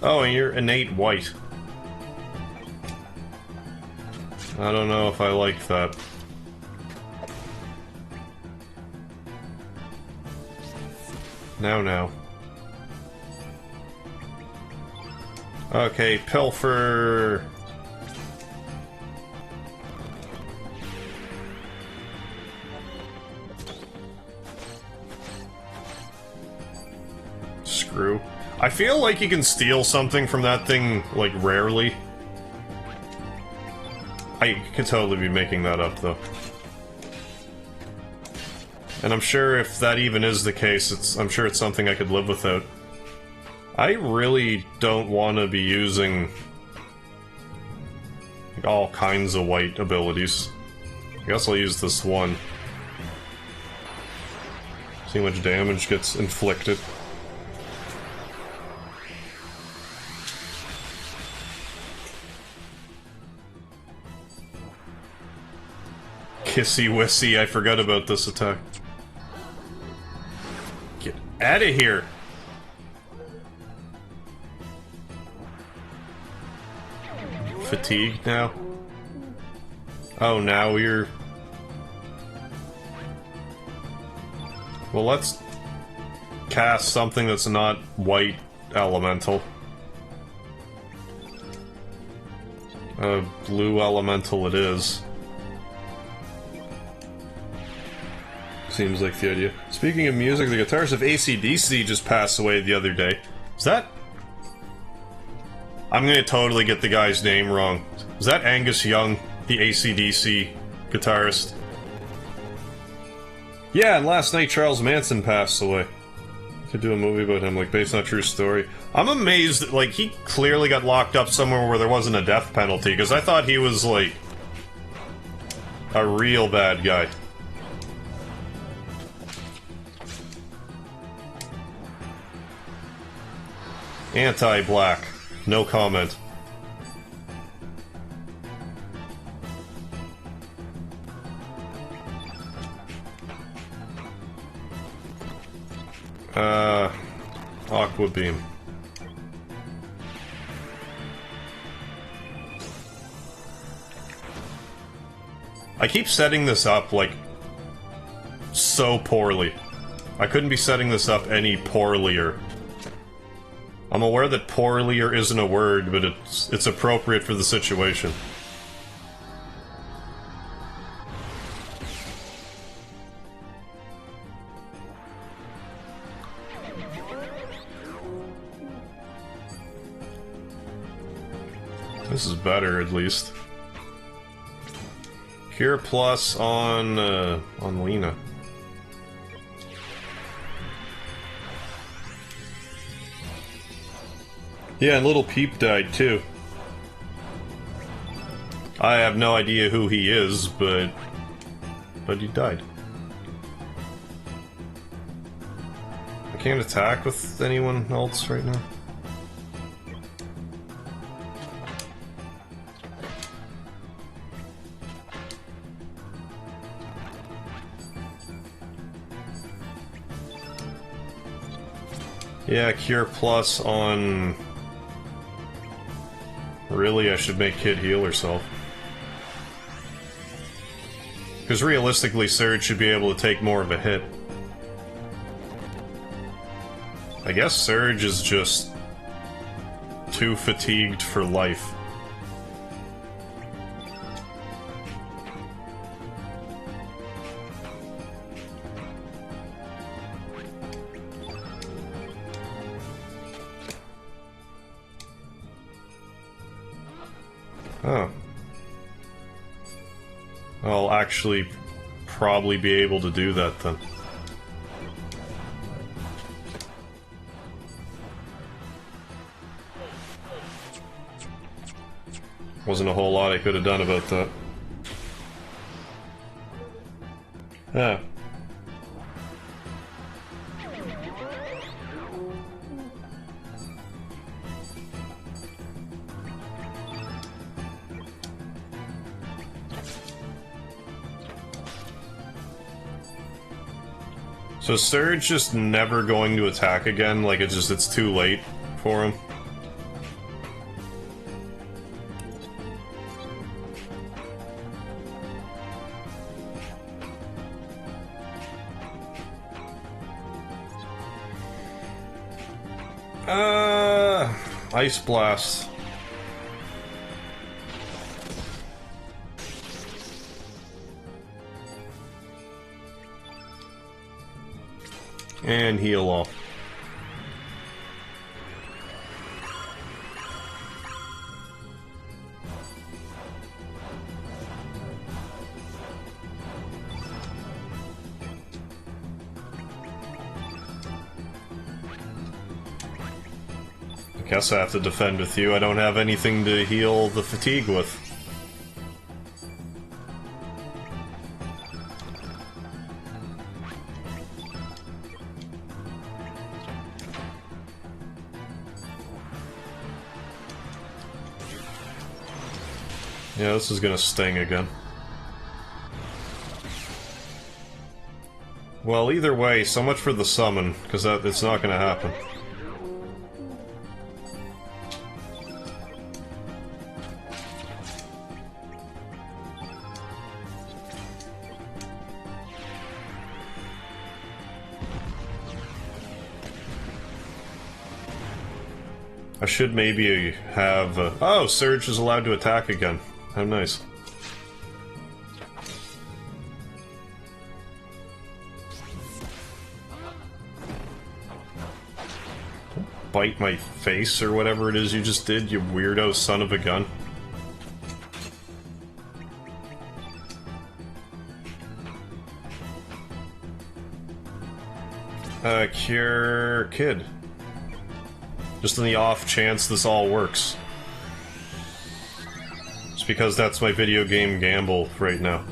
Speaker 1: Oh, and you're innate white. I don't know if I like that. Now. Okay, pilfer. Screw. I feel like you can steal something from that thing, like, rarely. I could totally be making that up, though. And I'm sure if that even is the case, I'm sure it's something I could live without. I really don't want to be using like, all kinds of white abilities. I guess I'll use this one. See how much damage gets inflicted. Kissy Wissy, I forgot about this attack. Get out of here! Fatigued now? Oh, now you're... Well, let's cast something that's not white elemental. Blue elemental it is. Seems like the idea. Speaking of music, the guitarist of AC/DC just passed away the other day. Is that... I'm gonna totally get the guy's name wrong. Is that Angus Young, the AC/DC guitarist? Yeah, and last night Charles Manson passed away. Could do a movie about him, like, based on a true story. I'm amazed that, like, he clearly got locked up somewhere where there wasn't a death penalty, because I thought he was, like, a real bad guy. Anti-black. No comment. Aqua beam. I keep setting this up, like, so poorly. I couldn't be setting this up any poorlier. I'm aware that poorlier isn't a word, but it's appropriate for the situation. This is better, at least. Cure plus on Lena. Yeah, and Little Peep died, too. I have no idea who he is, but... but he died. I can't attack with anyone else right now. Yeah, Cure Plus on... Really, I should make Kid heal herself. Because realistically, Surge should be able to take more of a hit. I guess Surge is just... too fatigued for life. Oh. I'll actually probably be able to do that then. Wasn't a whole lot I could have done about that. Yeah. So Surge just never going to attack again, like it's too late for him. Ice Blast. And heal off. I guess I have to defend with you. I don't have anything to heal the fatigue with. Yeah, this is gonna sting again. Well, either way, so much for the summon, because it's not gonna happen. I should maybe have... oh, Surge is allowed to attack again. How nice. Don't bite my face or whatever it is you just did, you weirdo son of a gun. Cure Kid. Just in the off chance this all works. Just because that's my video game gamble right now.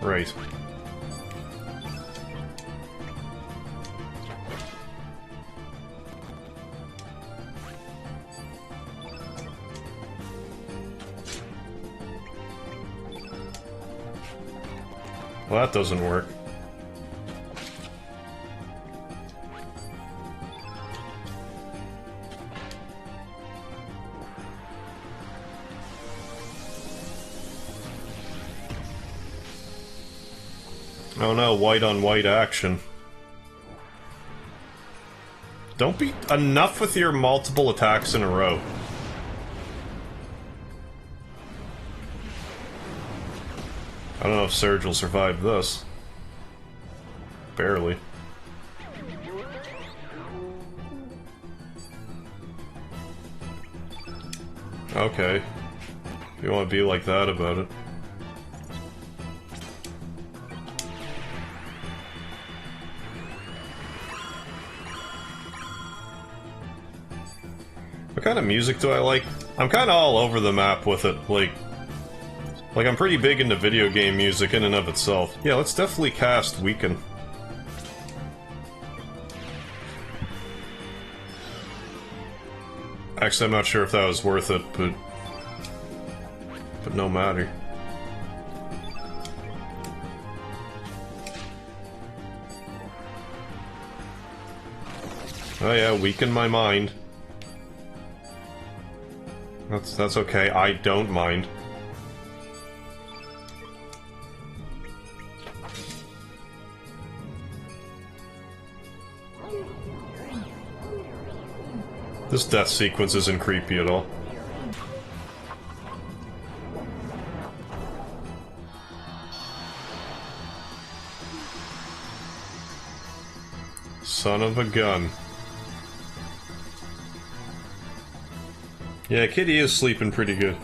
Speaker 1: Right. Well, that doesn't work. Oh no, white on white action. Don't be enough with your multiple attacks in a row. I don't know if Surge will survive this. Barely. Okay. If you want to be like that about it. What kind of music do I like? I'm kind of all over the map with it. Like, Like, I'm pretty big into video game music in and of itself. Yeah, let's definitely cast Weaken. Actually, I'm not sure if that was worth it, but no matter. Oh yeah, weaken my mind. That's okay, I don't mind. This death sequence isn't creepy at all. Son of a gun. Yeah, Kitty is sleeping pretty good.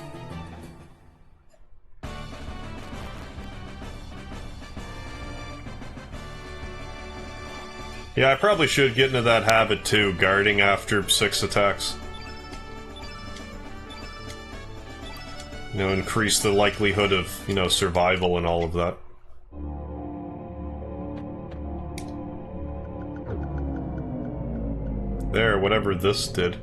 Speaker 1: Yeah, I probably should get into that habit too, guarding after 6 attacks. You know, increase the likelihood of, you know, survival and all of that. There, whatever this did.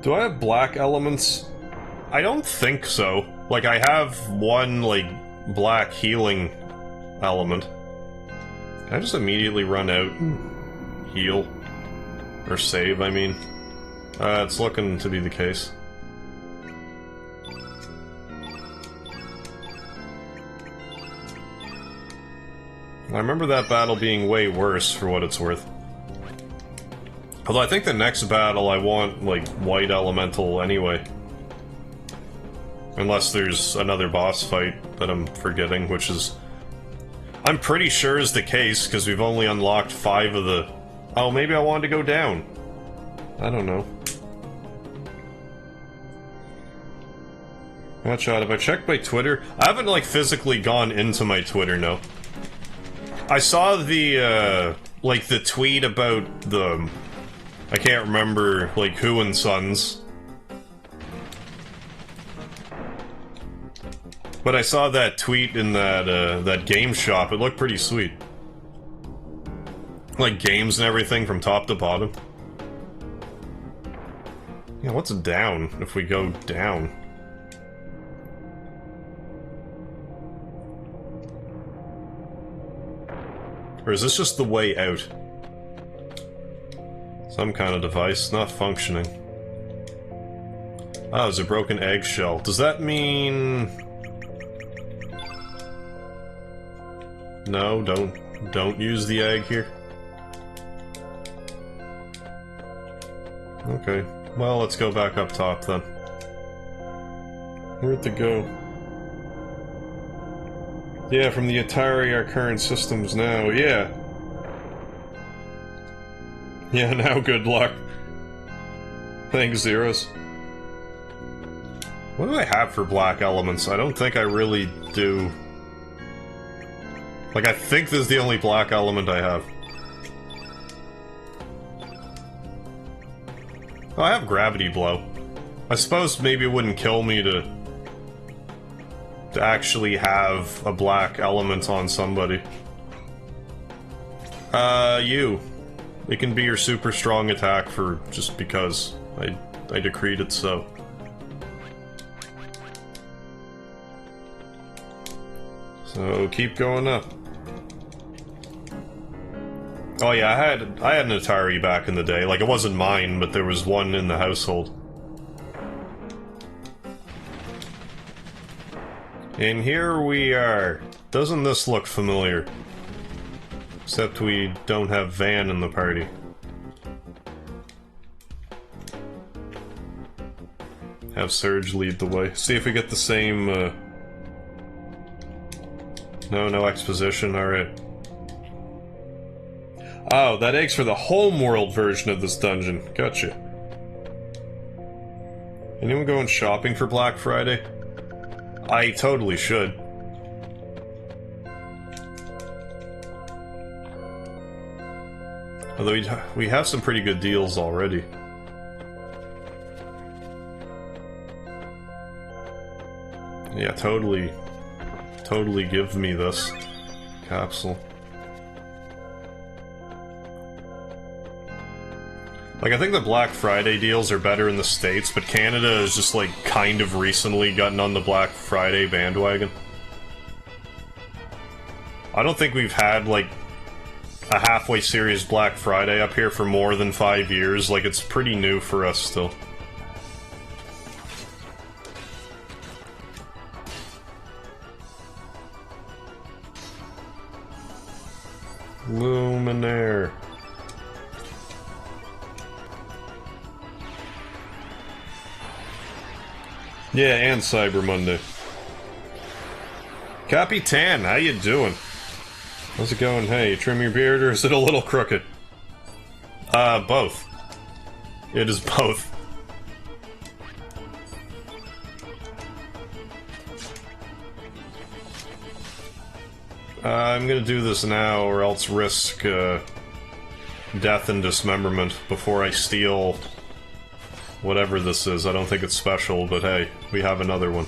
Speaker 1: Do I have black elements? I don't think so. Like, I have one, like, black healing element. Can I just immediately run out and heal? Or save, I mean. It's looking to be the case. I remember that battle being way worse, for what it's worth. Although I think the next battle I want, like, white elemental anyway. Unless there's another boss fight that I'm forgetting, which is... I'm pretty sure is the case, because we've only unlocked 5 of the... Oh, maybe I wanted to go down. I don't know. Gotcha, have I checked my Twitter? I haven't, like, physically gone into my Twitter, no. I saw the, like, the tweet about the... I can't remember, like, who and Sons. But I saw that tweet in that, that game shop. It looked pretty sweet. Like, games and everything from top to bottom. Yeah, what's down if we go down? Or is this just the way out? Some kind of device, not functioning. Oh, there's a broken eggshell. Does that mean... No, don't use the egg here. Okay, well, let's go back up top then. Where'd it go? Yeah, from the Atari, our current systems now, yeah. Yeah, now good luck. Thanks, Zeros. What do I have for black elements? I don't think I really do. Like, I think this is the only black element I have. Oh, I have Gravity Blow. I suppose maybe it wouldn't kill me to actually have a black element on somebody. You. It can be your super strong attack for just because I decreed it so. So keep going up. Oh yeah, I had an Atari back in the day. Like, it wasn't mine, but there was one in the household. And here we are. Doesn't this look familiar? Except we don't have Van in the party. Have Surge lead the way. See if we get the same, No exposition, alright. Oh, that egg's for the homeworld version of this dungeon. Gotcha. Anyone going shopping for Black Friday? I totally should. Although we have some pretty good deals already. Yeah, totally give me this capsule. Like, I think the Black Friday deals are better in the States, but Canada has just, like, kind of recently gotten on the Black Friday bandwagon. I don't think we've had, like, a halfway serious Black Friday up here for more than 5 years. Like, it's pretty new for us still. Luminaire. Yeah, and Cyber Monday. Capitan, how you doing? How's it going? Hey, you trim your beard or is it a little crooked? Both. It is both. I'm gonna do this now or else risk, death and dismemberment before I steal whatever this is. I don't think it's special, but hey, we have another one.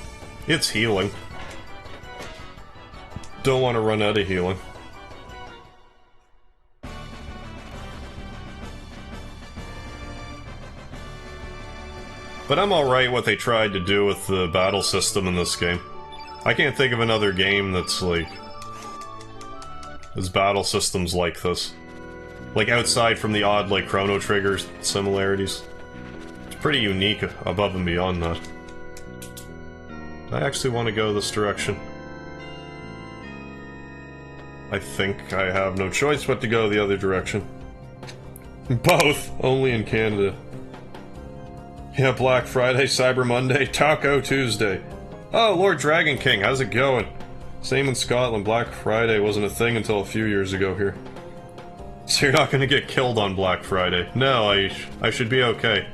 Speaker 1: It's healing. Don't want to run out of healing. But I'm alright what they tried to do with the battle system in this game. I can't think of another game that's like... there's battle systems like this. Like outside from the odd, like, Chrono Trigger similarities. It's pretty unique above and beyond that. I actually want to go this direction. I think I have no choice but to go the other direction. Both! Only in Canada. Yeah, Black Friday, Cyber Monday, Taco Tuesday. Oh, Lord Dragon King, how's it going? Same in Scotland, Black Friday wasn't a thing until a few years ago here. So you're not gonna get killed on Black Friday. No, I should be okay.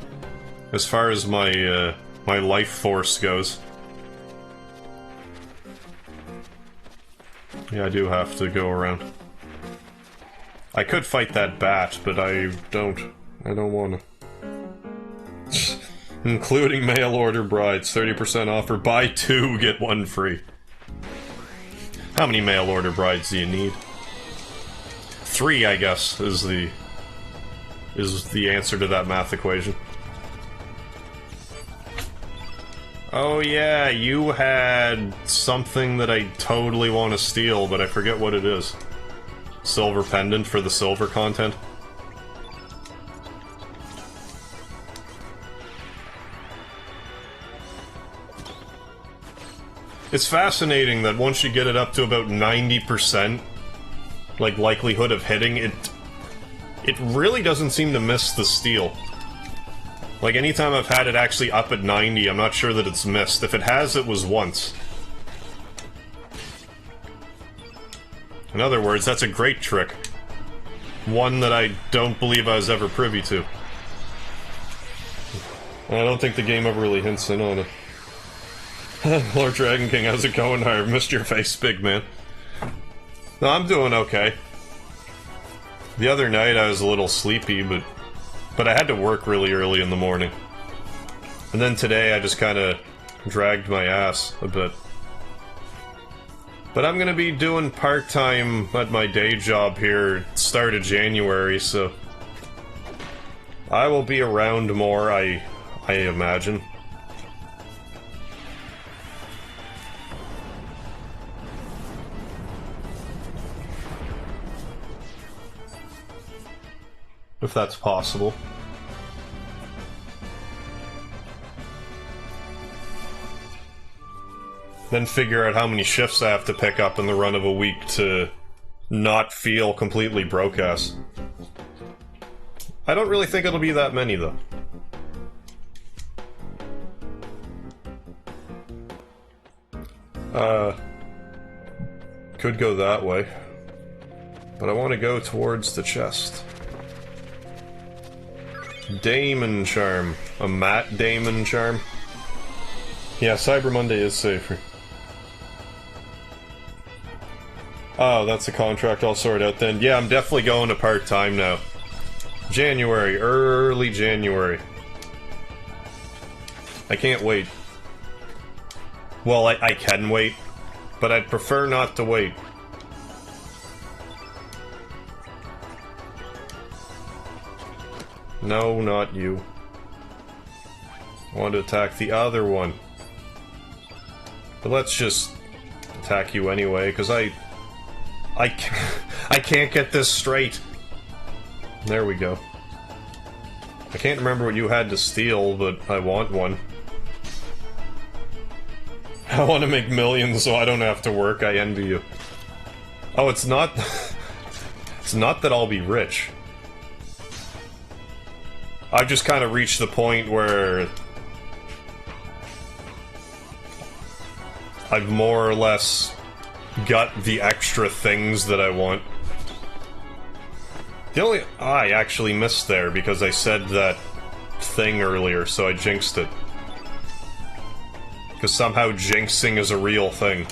Speaker 1: As far as my, my life force goes. Yeah, I do have to go around. I could fight that bat, but I don't. I don't wanna. Including mail order brides, 30% off or buy 2, get 1 free. How many mail order brides do you need? 3, I guess, is the answer to that math equation. Oh yeah, you had something that I totally want to steal, but I forget what it is. Silver pendant for the silver content. It's fascinating that once you get it up to about 90%, like, likelihood of hitting, it really doesn't seem to miss the steal. Like, anytime I've had it actually up at 90, I'm not sure that it's missed. If it has, it was once. In other words, that's a great trick. One that I don't believe I was ever privy to. I don't think the game ever really hints in on it. Lord Dragon King, how's it going? I missed your face, big man. No, I'm doing okay. The other night I was a little sleepy, but I had to work really early in the morning. And then today I just kinda dragged my ass a bit. But I'm gonna be doing part-time at my day job here start of January, so... I will be around more, I imagine. If that's possible. Then figure out how many shifts I have to pick up in the run of a week to not feel completely broke-ass. I don't really think it'll be that many, though. Could go that way. But I want to go towards the chest. Damon Charm. A matte Damon Charm. Yeah, Cyber Monday is safer. Oh, that's a contract I'll sort out then. Yeah, I'm definitely going to part-time now. January, early January. I can't wait. Well, I can wait, but I'd prefer not to wait. No, not you. I want to attack the other one. But let's just attack you anyway, because I can't get this straight. There we go. I can't remember what you had to steal, but I want one. I want to make millions so I don't have to work. I envy you. Oh, it's not... it's not that I'll be rich. I've just kind of reached the point where... I've more or less got the extra things that I want. The only... I actually missed there because I said that thing earlier, so I jinxed it. Because somehow jinxing is a real thing.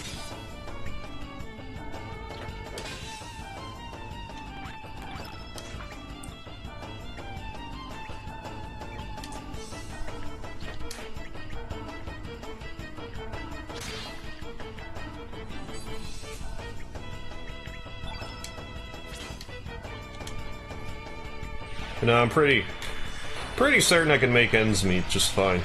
Speaker 1: No, I'm pretty certain I can make ends meet just fine.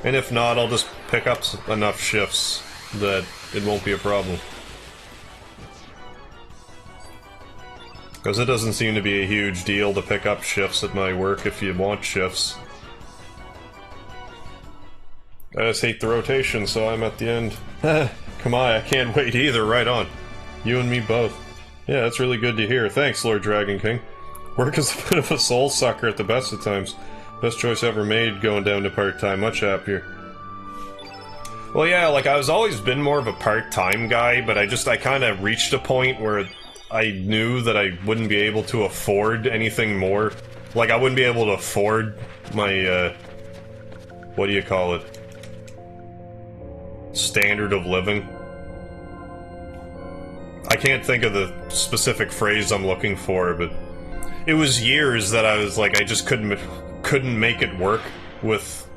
Speaker 1: And if not, I'll just pick up enough shifts that it won't be a problem. Because it doesn't seem to be a huge deal to pick up shifts at my work if you want shifts. I just hate the rotation, so I'm at the end. Come on, I can't wait either, right on. You and me both. Yeah, that's really good to hear. Thanks, Lord Dragon King. Work is a bit of a soul sucker at the best of times. Best choice ever made, going down to part-time. Much happier. Well, yeah, like, I was always been more of a part-time guy, but I kind of reached a point where I knew that I wouldn't be able to afford anything more. Like, I wouldn't be able to afford my, what do you call it? Standard of living. I can't think of the specific phrase I'm looking for, but it was years that I was like, I just couldn't make it work with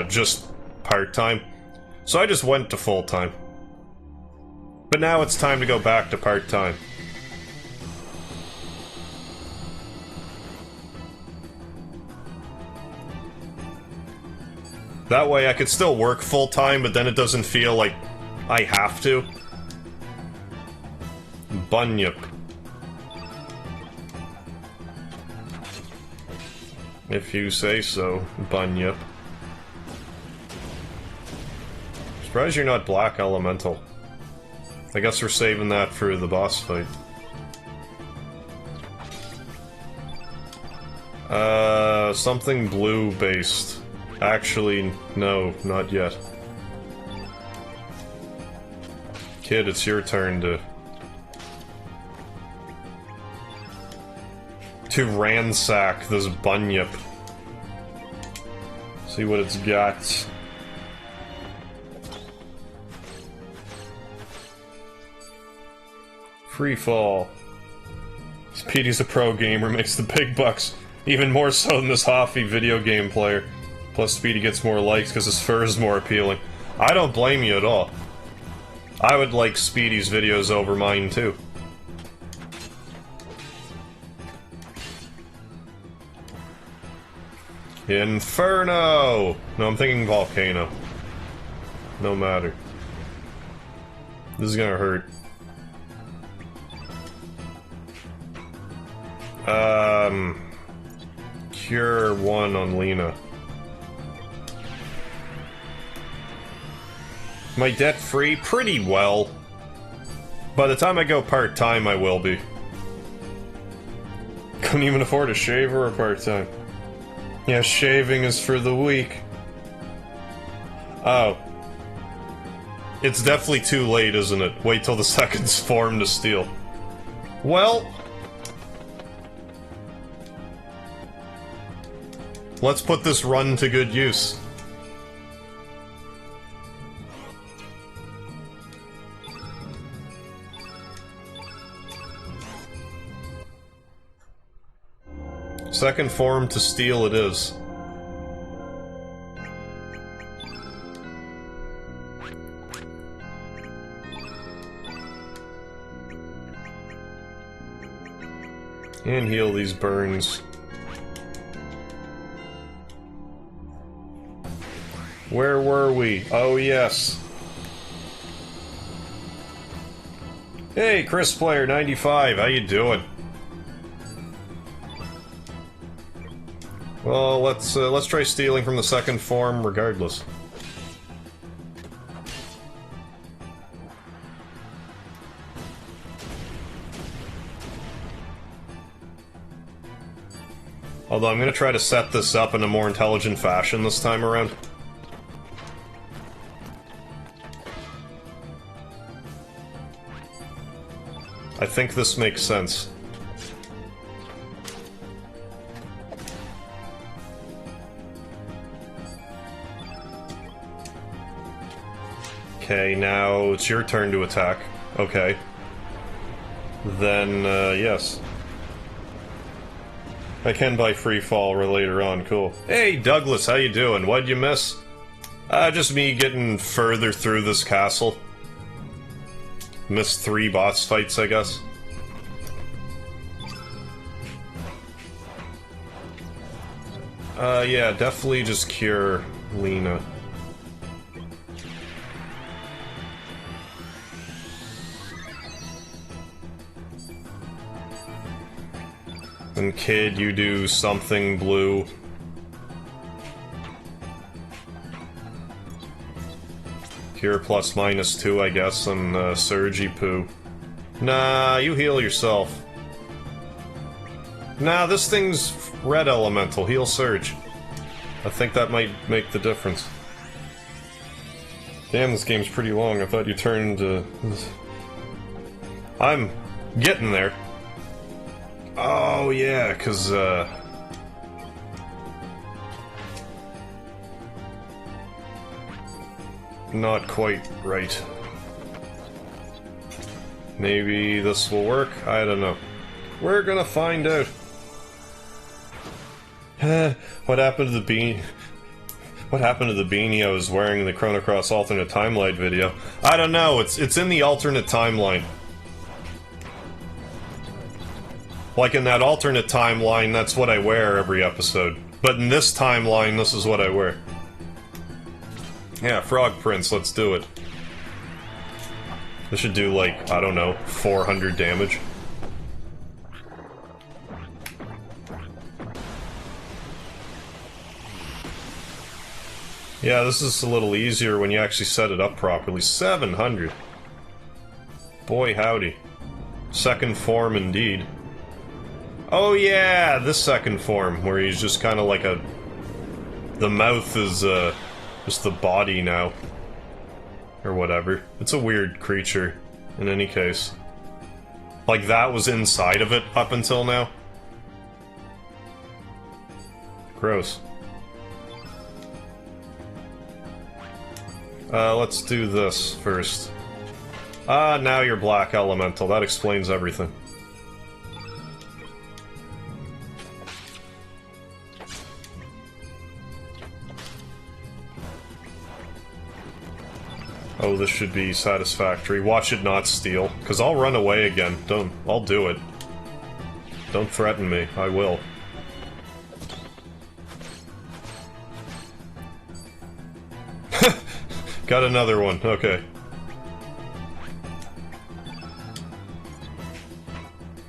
Speaker 1: just part-time. So I just went to full-time. But now it's time to go back to part-time. That way I could still work full-time, but then it doesn't feel like I have to. Bunyip. If you say so, Bunyip. Surprised you're not Black Elemental. I guess we're saving that for the boss fight. Something blue-based. Actually, no, not yet. Kid, it's your turn to ransack this Bunyip. See what it's got. Free fall. Speedy's a pro gamer, makes the big bucks. Even more so than this Hoffy video game player. Plus Speedy gets more likes because his fur is more appealing. I don't blame you at all. I would like Speedy's videos over mine too. Inferno! No, I'm thinking volcano. No matter. This is gonna hurt. Cure 1 on Lena. Am I debt-free? Pretty well. By the time I go part-time, I will be. Couldn't even afford a shaver or part-time. Yeah, shaving is for the weak. Oh. It's definitely too late, isn't it? Wait till the seconds form to steal. Well... let's put this run to good use. Second form to steal it is. And heal these burns. Where were we? Oh, yes. Hey, Chris Player 95, how you doing? Well, let's try stealing from the second form regardless. Although I'm gonna try to set this up in a more intelligent fashion this time around. I think this makes sense. Okay, now it's your turn to attack. Okay. Then, yes. I can buy free fall later on, cool. Hey, Douglas, how you doing? What'd you miss? Just me getting further through this castle. Missed 3 boss fights, I guess. Yeah, definitely just cure Lena. And Kid, you do something blue. Cure plus -2, I guess, and Surgy Poo. Nah, you heal yourself. Nah, this thing's red elemental. Heal Surge. I think that might make the difference. Damn, this game's pretty long. I thought you turned I'm getting there. Oh, yeah, 'cause, not quite right. Maybe this will work? I don't know. We're gonna find out. What happened to the beanie? What happened to the beanie I was wearing in the Chrono Cross alternate timeline video? I don't know, it's in the alternate timeline. Like in that alternate timeline, that's what I wear every episode. But in this timeline, this is what I wear. Yeah, Frog Prince, let's do it. This should do, like, I don't know, 400 damage. Yeah, this is a little easier when you actually set it up properly. 700! Boy howdy. Second form indeed. Oh yeah, this second form, where he's just kind of like a... The mouth is, just the body now. Or whatever. It's a weird creature, in any case. Like, that was inside of it up until now. Gross. Let's do this first. Now you're Black Elemental. That explains everything. Oh, this should be satisfactory. Watch it not steal, because I'll run away again. I'll do it. Don't threaten me. I will. Got another one. Okay.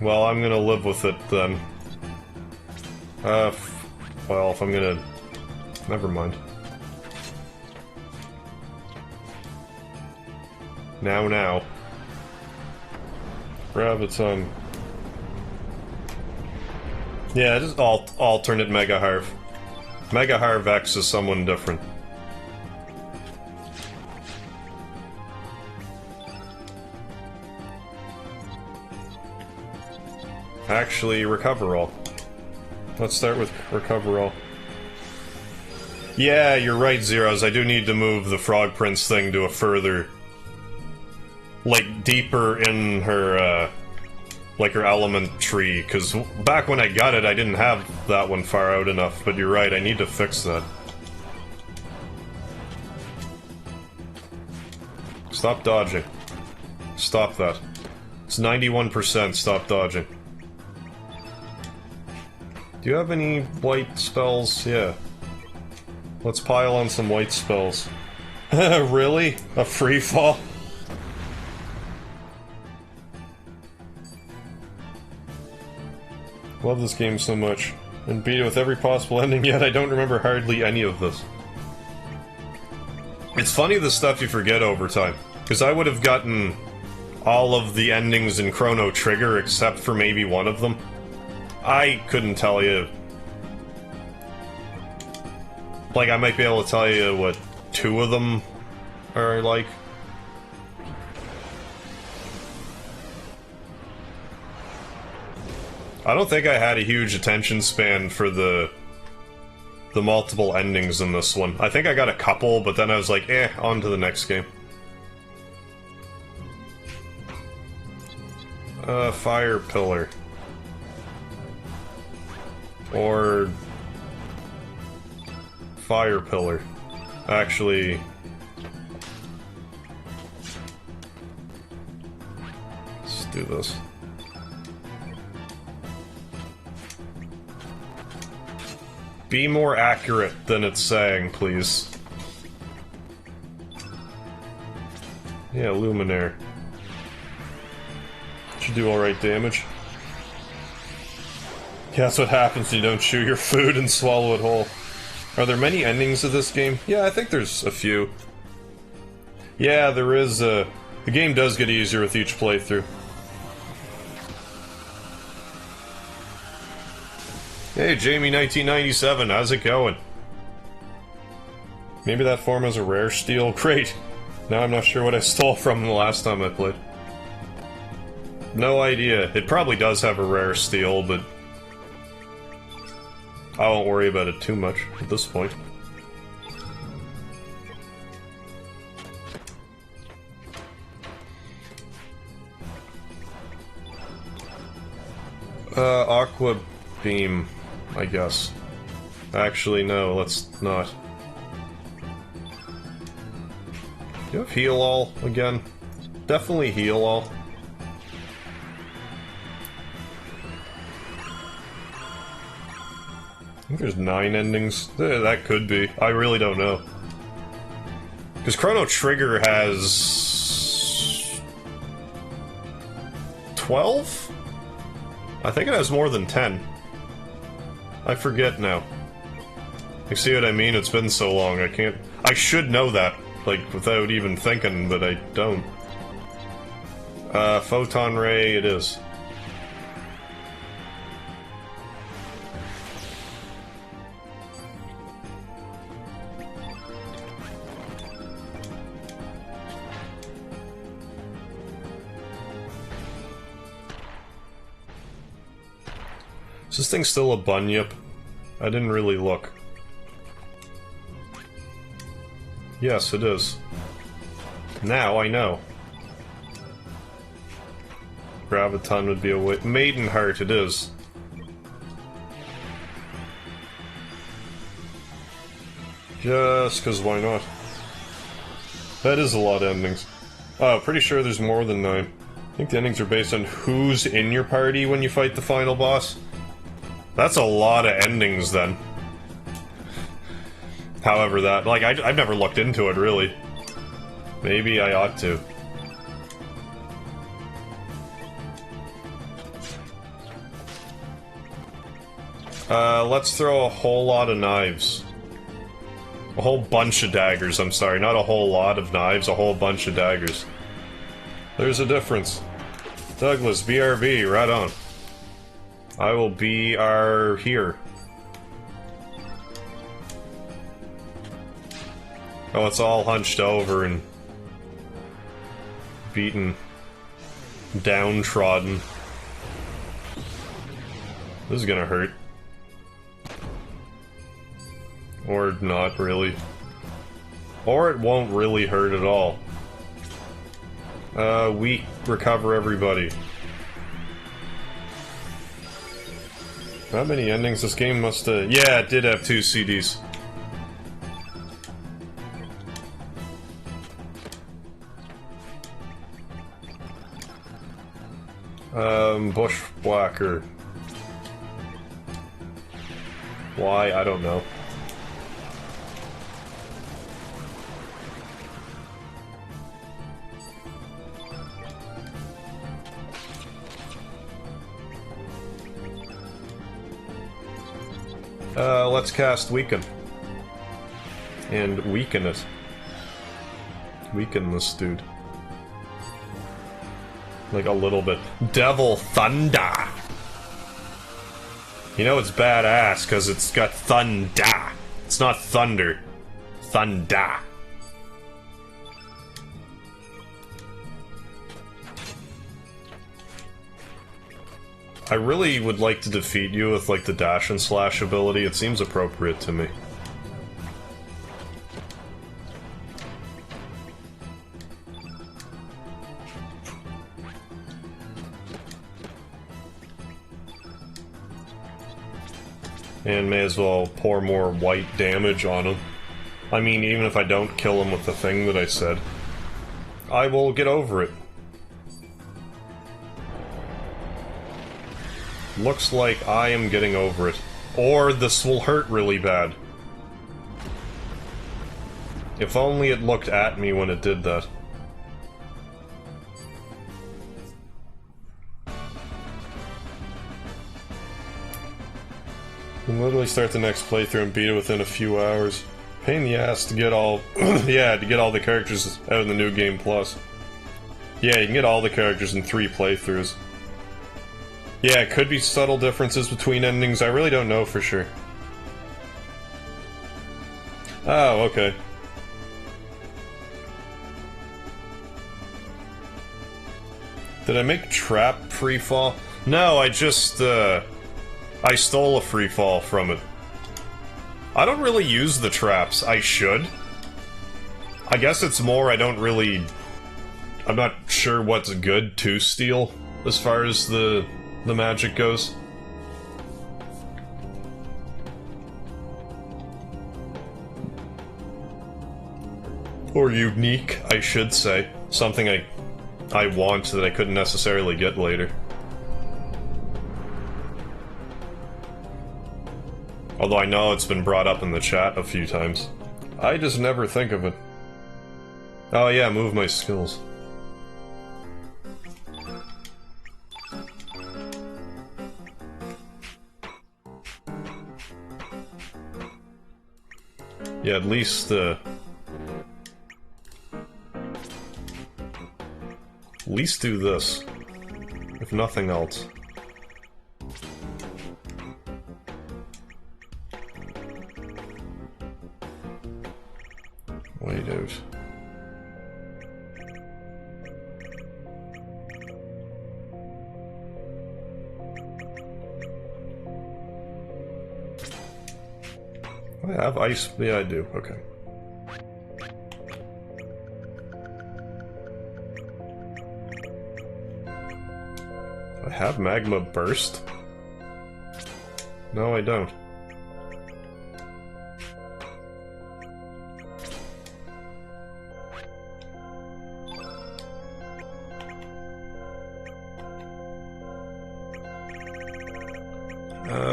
Speaker 1: Well, I'm gonna live with it then. Well, if I'm gonna... Never mind. Now. Graviton. Yeah, just alternate MegaHarv. MegaHarv X is someone different. Actually, Recover All. Let's start with Recover All. Yeah, you're right, Zeros. I do need to move the Frog Prince thing to a further... like, deeper in her, Like her element tree, because back when I got it, I didn't have that one far out enough, but you're right, I need to fix that. Stop dodging. Stop that. It's 91%, stop dodging. Do you have any white spells? Yeah. Let's pile on some white spells. Really? A free fall? Love this game so much. And beat it with every possible ending, yet I don't remember hardly any of this. It's funny the stuff you forget over time. Because I would have gotten all of the endings in Chrono Trigger except for maybe one of them. I couldn't tell you. Like, I might be able to tell you what 2 of them are like. I don't think I had a huge attention span for the multiple endings in this one. I think I got a couple, but then I was like, eh, on to the next game. Fire pillar. Or... fire pillar. Actually... let's do this. Be more accurate than it's saying, please. Yeah, Luminaire. Should do alright damage. Yeah, that's what happens when you don't chew your food and swallow it whole. Are there many endings of this game? Yeah, I think there's a few. Yeah, there is the game does get easier with each playthrough. Hey, Jamie1997, how's it going? Maybe that form has a rare steel? Great! Now I'm not sure what I stole from the last time I played. No idea. It probably does have a rare steel, but... I won't worry about it too much at this point. Aqua Beam, I guess. Actually, no, let's not. Do you have Heal All again? Definitely Heal All. I think there's 9 endings. That could be. I really don't know. Because Chrono Trigger has... 12? I think it has more than 10. I forget now. You see what I mean? It's been so long, I can't... I should know that, like, without even thinking, but I don't. Photon Ray it is. Is this thing still a bunyip? I didn't really look. Yes, it is. Now I know. Graviton would be a way. Maiden Heart it is. Just cause why not? That is a lot of endings. Oh, pretty sure there's more than 9. I think the endings are based on who's in your party when you fight the final boss. That's a lot of endings, then. However, that... like, I've never looked into it, really. Maybe I ought to. Let's throw a whole lot of knives. A whole bunch of daggers, I'm sorry. Not a whole lot of knives, a whole bunch of daggers. There's a difference. Douglas, BRB, right on. I will be our here. Oh, it's all hunched over and beaten, downtrodden. This is gonna hurt. Or not really. Or it won't really hurt at all. We recover everybody. How many endings? This game must have... Yeah, it did have 2 CDs. Bushwhacker. Why? I don't know. Let's cast Weaken. And weaken it. Weaken this dude. Like a little bit. Devil Thunder! You know it's badass because it's got thunder. It's not thunder. Thunder. I really would like to defeat you with, like, the dash and slash ability. It seems appropriate to me. And may as well pour more white damage on him. I mean, even if I don't kill him with the thing that I said, I will get over it. Looks like I am getting over it. Or this will hurt really bad. If only it looked at me when it did that. We'll literally start the next playthrough and beat it within a few hours. Pain in the ass to get all... yeah, to get all the characters out of the New Game Plus. Yeah, you can get all the characters in 3 playthroughs. Yeah, it could be subtle differences between endings, I really don't know for sure. Oh, okay. Did I make Trap free fall? No, I just, I stole a free fall from it. I don't really use the traps. I should. I guess it's more I don't really... I'm not sure what's good to steal, as far as the magic goes. Or unique, I should say. Something I want that I couldn't necessarily get later. Although I know it's been brought up in the chat a few times. I just never think of it. Oh yeah, move my skills. Yeah, at least do this, if nothing else. Wait out. I have ice. Yeah, I do. Okay. I have magma burst? No, I don't.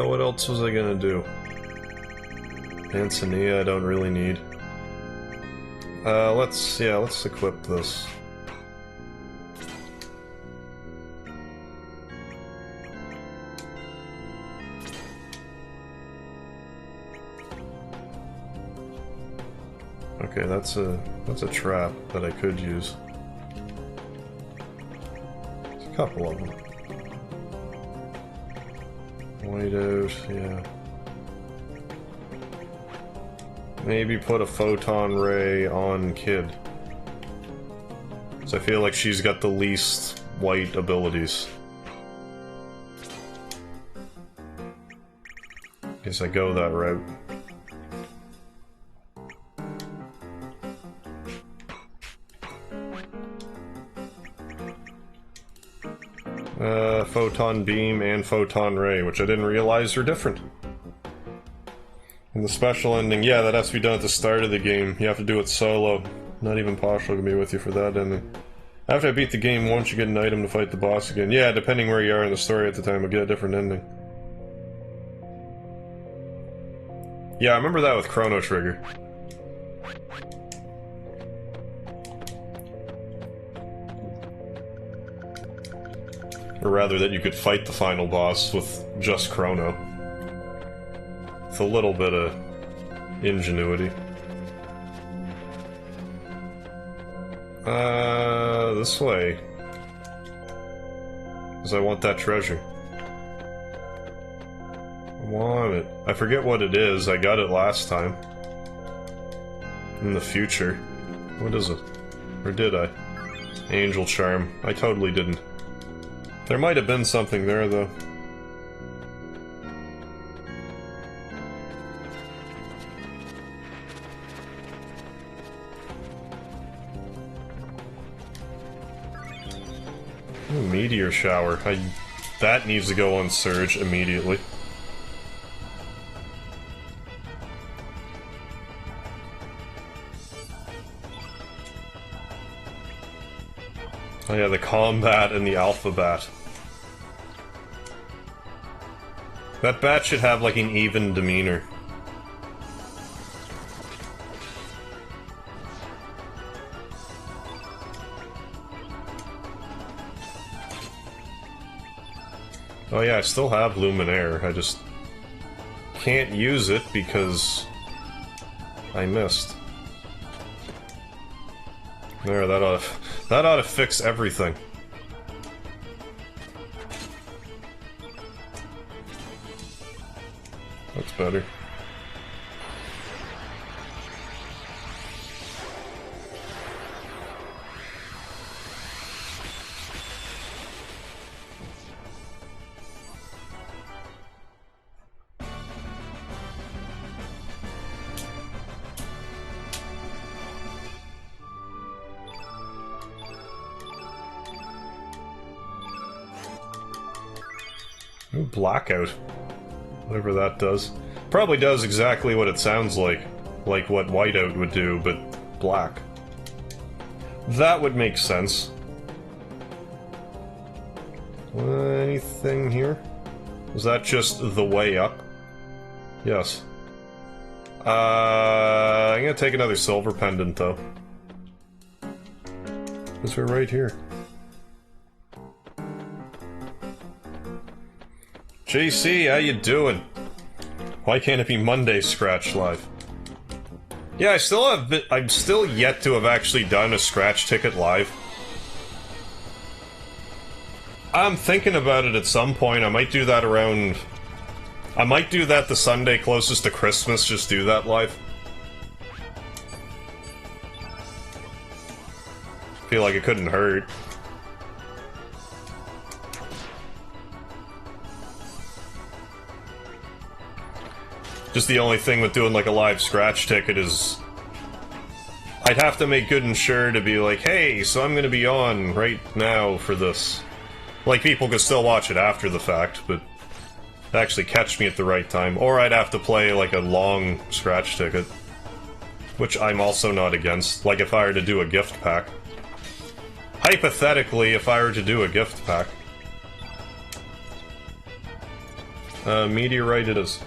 Speaker 1: What else was I gonna do? Ansonia I don't really need. Let's equip this. Okay, that's a trap that I could use. There's a couple of them. Whiteout, yeah. Maybe put a photon ray on Kid. So I feel like she's got the least white abilities. Guess I go that route. Photon Beam and Photon Ray, which I didn't realize are different. And the special ending, yeah, that has to be done at the start of the game. You have to do it solo. Not even Partial can be with you for that ending. After I beat the game once, you get an item to fight the boss again. Yeah, depending where you are in the story at the time, you'll get a different ending. Yeah, I remember that with Chrono Trigger. Or rather, that you could fight the final boss with just Chrono. With a little bit of ingenuity. This way. Because I want that treasure. I want it. I forget what it is, I got it last time. In the future. What is it? Or did I? Angel Charm. I totally didn't. There might have been something there, though. Ooh, meteor shower. That needs to go on Surge immediately. Oh yeah, the combat and the alpha bat. That bat should have like an even demeanor. Oh yeah, I still have Luminaire, I just can't use it because I missed. There, that ought to fix everything. That's better. Ooh, blackout. Whatever that does. Probably does exactly what it sounds like what whiteout would do, but black. That would make sense. Anything here? Was that just the way up? Yes. I'm gonna take another silver pendant, though. Because we're right here. JC, how you doing? Why can't it be Monday Scratch Live? Yeah, I'm still yet to have actually done a Scratch Ticket live. I'm thinking about it at some point. I might do that around... I might do that the Sunday closest to Christmas, just do that live. Feel like it couldn't hurt. Just the only thing with doing like a live Scratch Ticket is I'd have to make good and sure to be like, hey, so I'm gonna be on right now for this. Like, people could still watch it after the fact, but actually catch me at the right time. Or I'd have to play like a long Scratch Ticket, which I'm also not against. Like if I were to do a gift pack. Hypothetically, if I were to do a gift pack. Meteorite it is.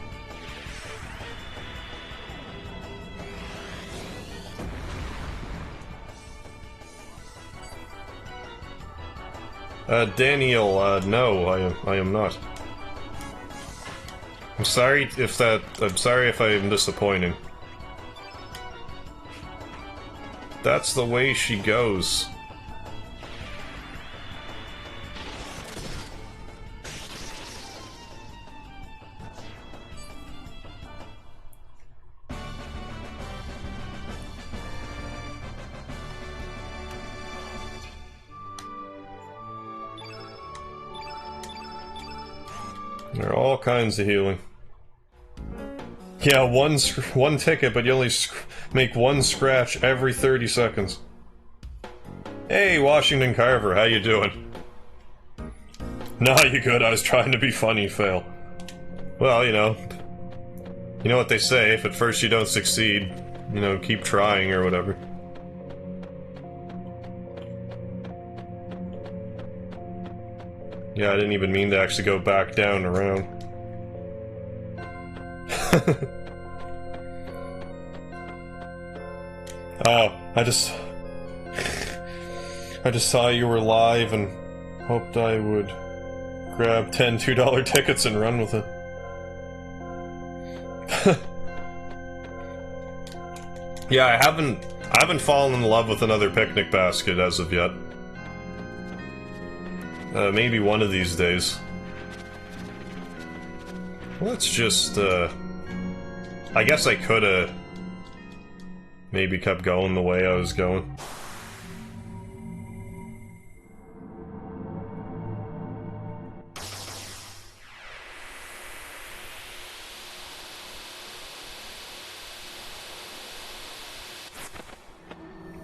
Speaker 1: Daniel, no, I am not. I'm sorry if I'm disappointing. That's the way she goes. There are all kinds of healing. Yeah, one ticket, but you only make one scratch every 30 seconds. Hey, Washington Carver, how you doing? No, you good. I was trying to be funny, fail. Well, you know what they say, if at first you don't succeed, you know, keep trying or whatever. Yeah, I didn't even mean to actually go back down around. Oh, I just saw you were live and hoped I would grab 10 $2 tickets and run with it. Yeah, I haven't fallen in love with another picnic basket as of yet. Maybe one of these days. Let's just, I guess I could've maybe kept going the way I was going.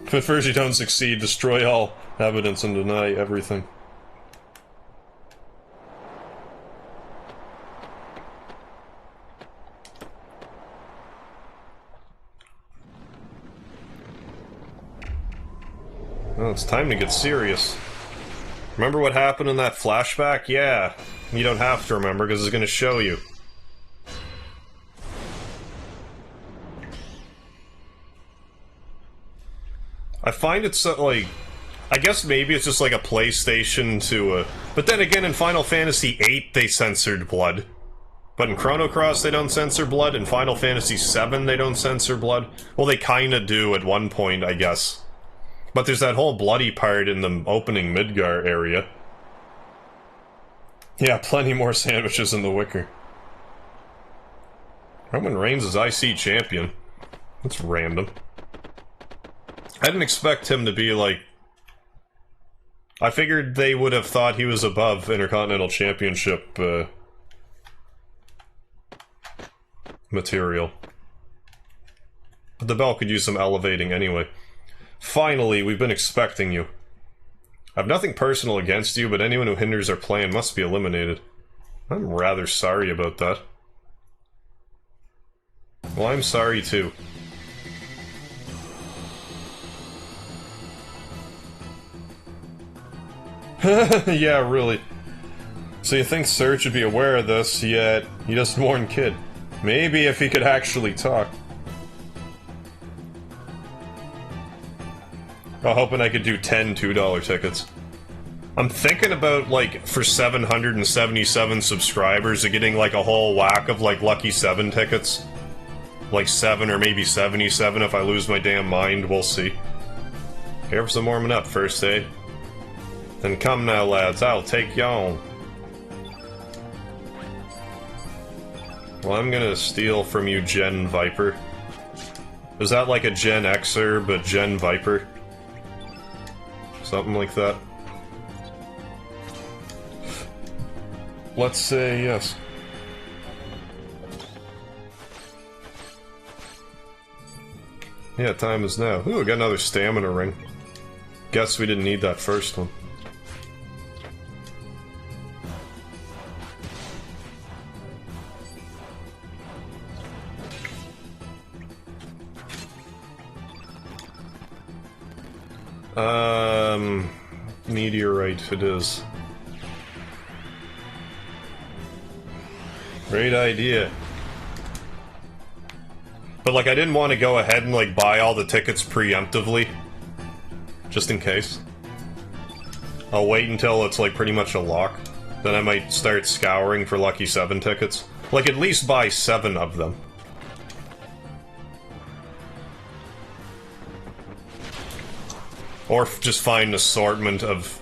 Speaker 1: If at first you don't succeed, destroy all evidence and deny everything. Well, it's time to get serious. Remember what happened in that flashback? Yeah. You don't have to remember, because it's gonna show you. I find it so, like... I guess maybe it's just like a PlayStation to, but then again, in Final Fantasy VIII, they censored blood. But in Chrono Cross, they don't censor blood. In Final Fantasy VII, they don't censor blood. Well, they kinda do at one point, I guess. But there's that whole bloody part in the opening Midgar area. Yeah, plenty more sandwiches in the Wicker. Roman Reigns is IC champion. That's random. I didn't expect him to be, like... I figured they would have thought he was above Intercontinental Championship, material. But the belt could use some elevating anyway. Finally, we've been expecting you. I've nothing personal against you, but anyone who hinders our plan must be eliminated. I'm rather sorry about that. Well, I'm sorry too. Yeah, really. So you think Serge should be aware of this, yet he doesn't warn Kid. Maybe if he could actually talk. I'm hoping I could do 10 $2 tickets. I'm thinking about, like, for 777 subscribers, of getting, like, a whole whack of, like, Lucky 7 tickets. Like 7 or maybe 77 if I lose my damn mind, we'll see. Here for some warming up first, eh? Then come now, lads, I'll take you on. Well, I'm gonna steal from you, Gen Viper. Is that like a Gen Xer, but Gen Viper? Something like that. Let's say yes. Yeah, time is now. Ooh, I got another stamina ring. Guess we didn't need that first one. Meteorite it is. Great idea. But, like, I didn't want to go ahead and, like, buy all the tickets preemptively. Just in case. I'll wait until it's, like, pretty much a lock. Then I might start scouring for Lucky 7 tickets. Like, at least buy 7 of them. Or just find an assortment of...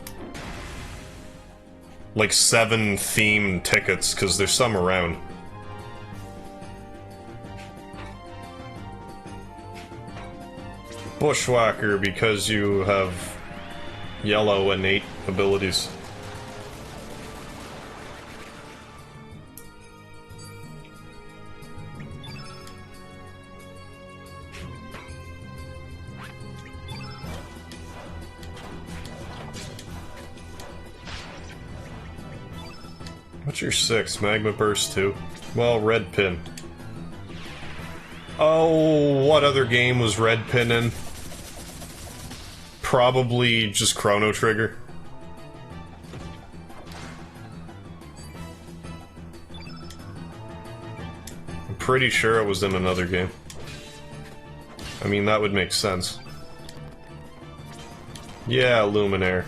Speaker 1: like 7 themed tickets, because there's some around. Bushwhacker, because you have yellow innate abilities. What's your 6? Magma Burst 2? Well, Red Pin. Oh, what other game was Red Pin in? Probably just Chrono Trigger. I'm pretty sure it was in another game. I mean, that would make sense. Yeah, Luminaire.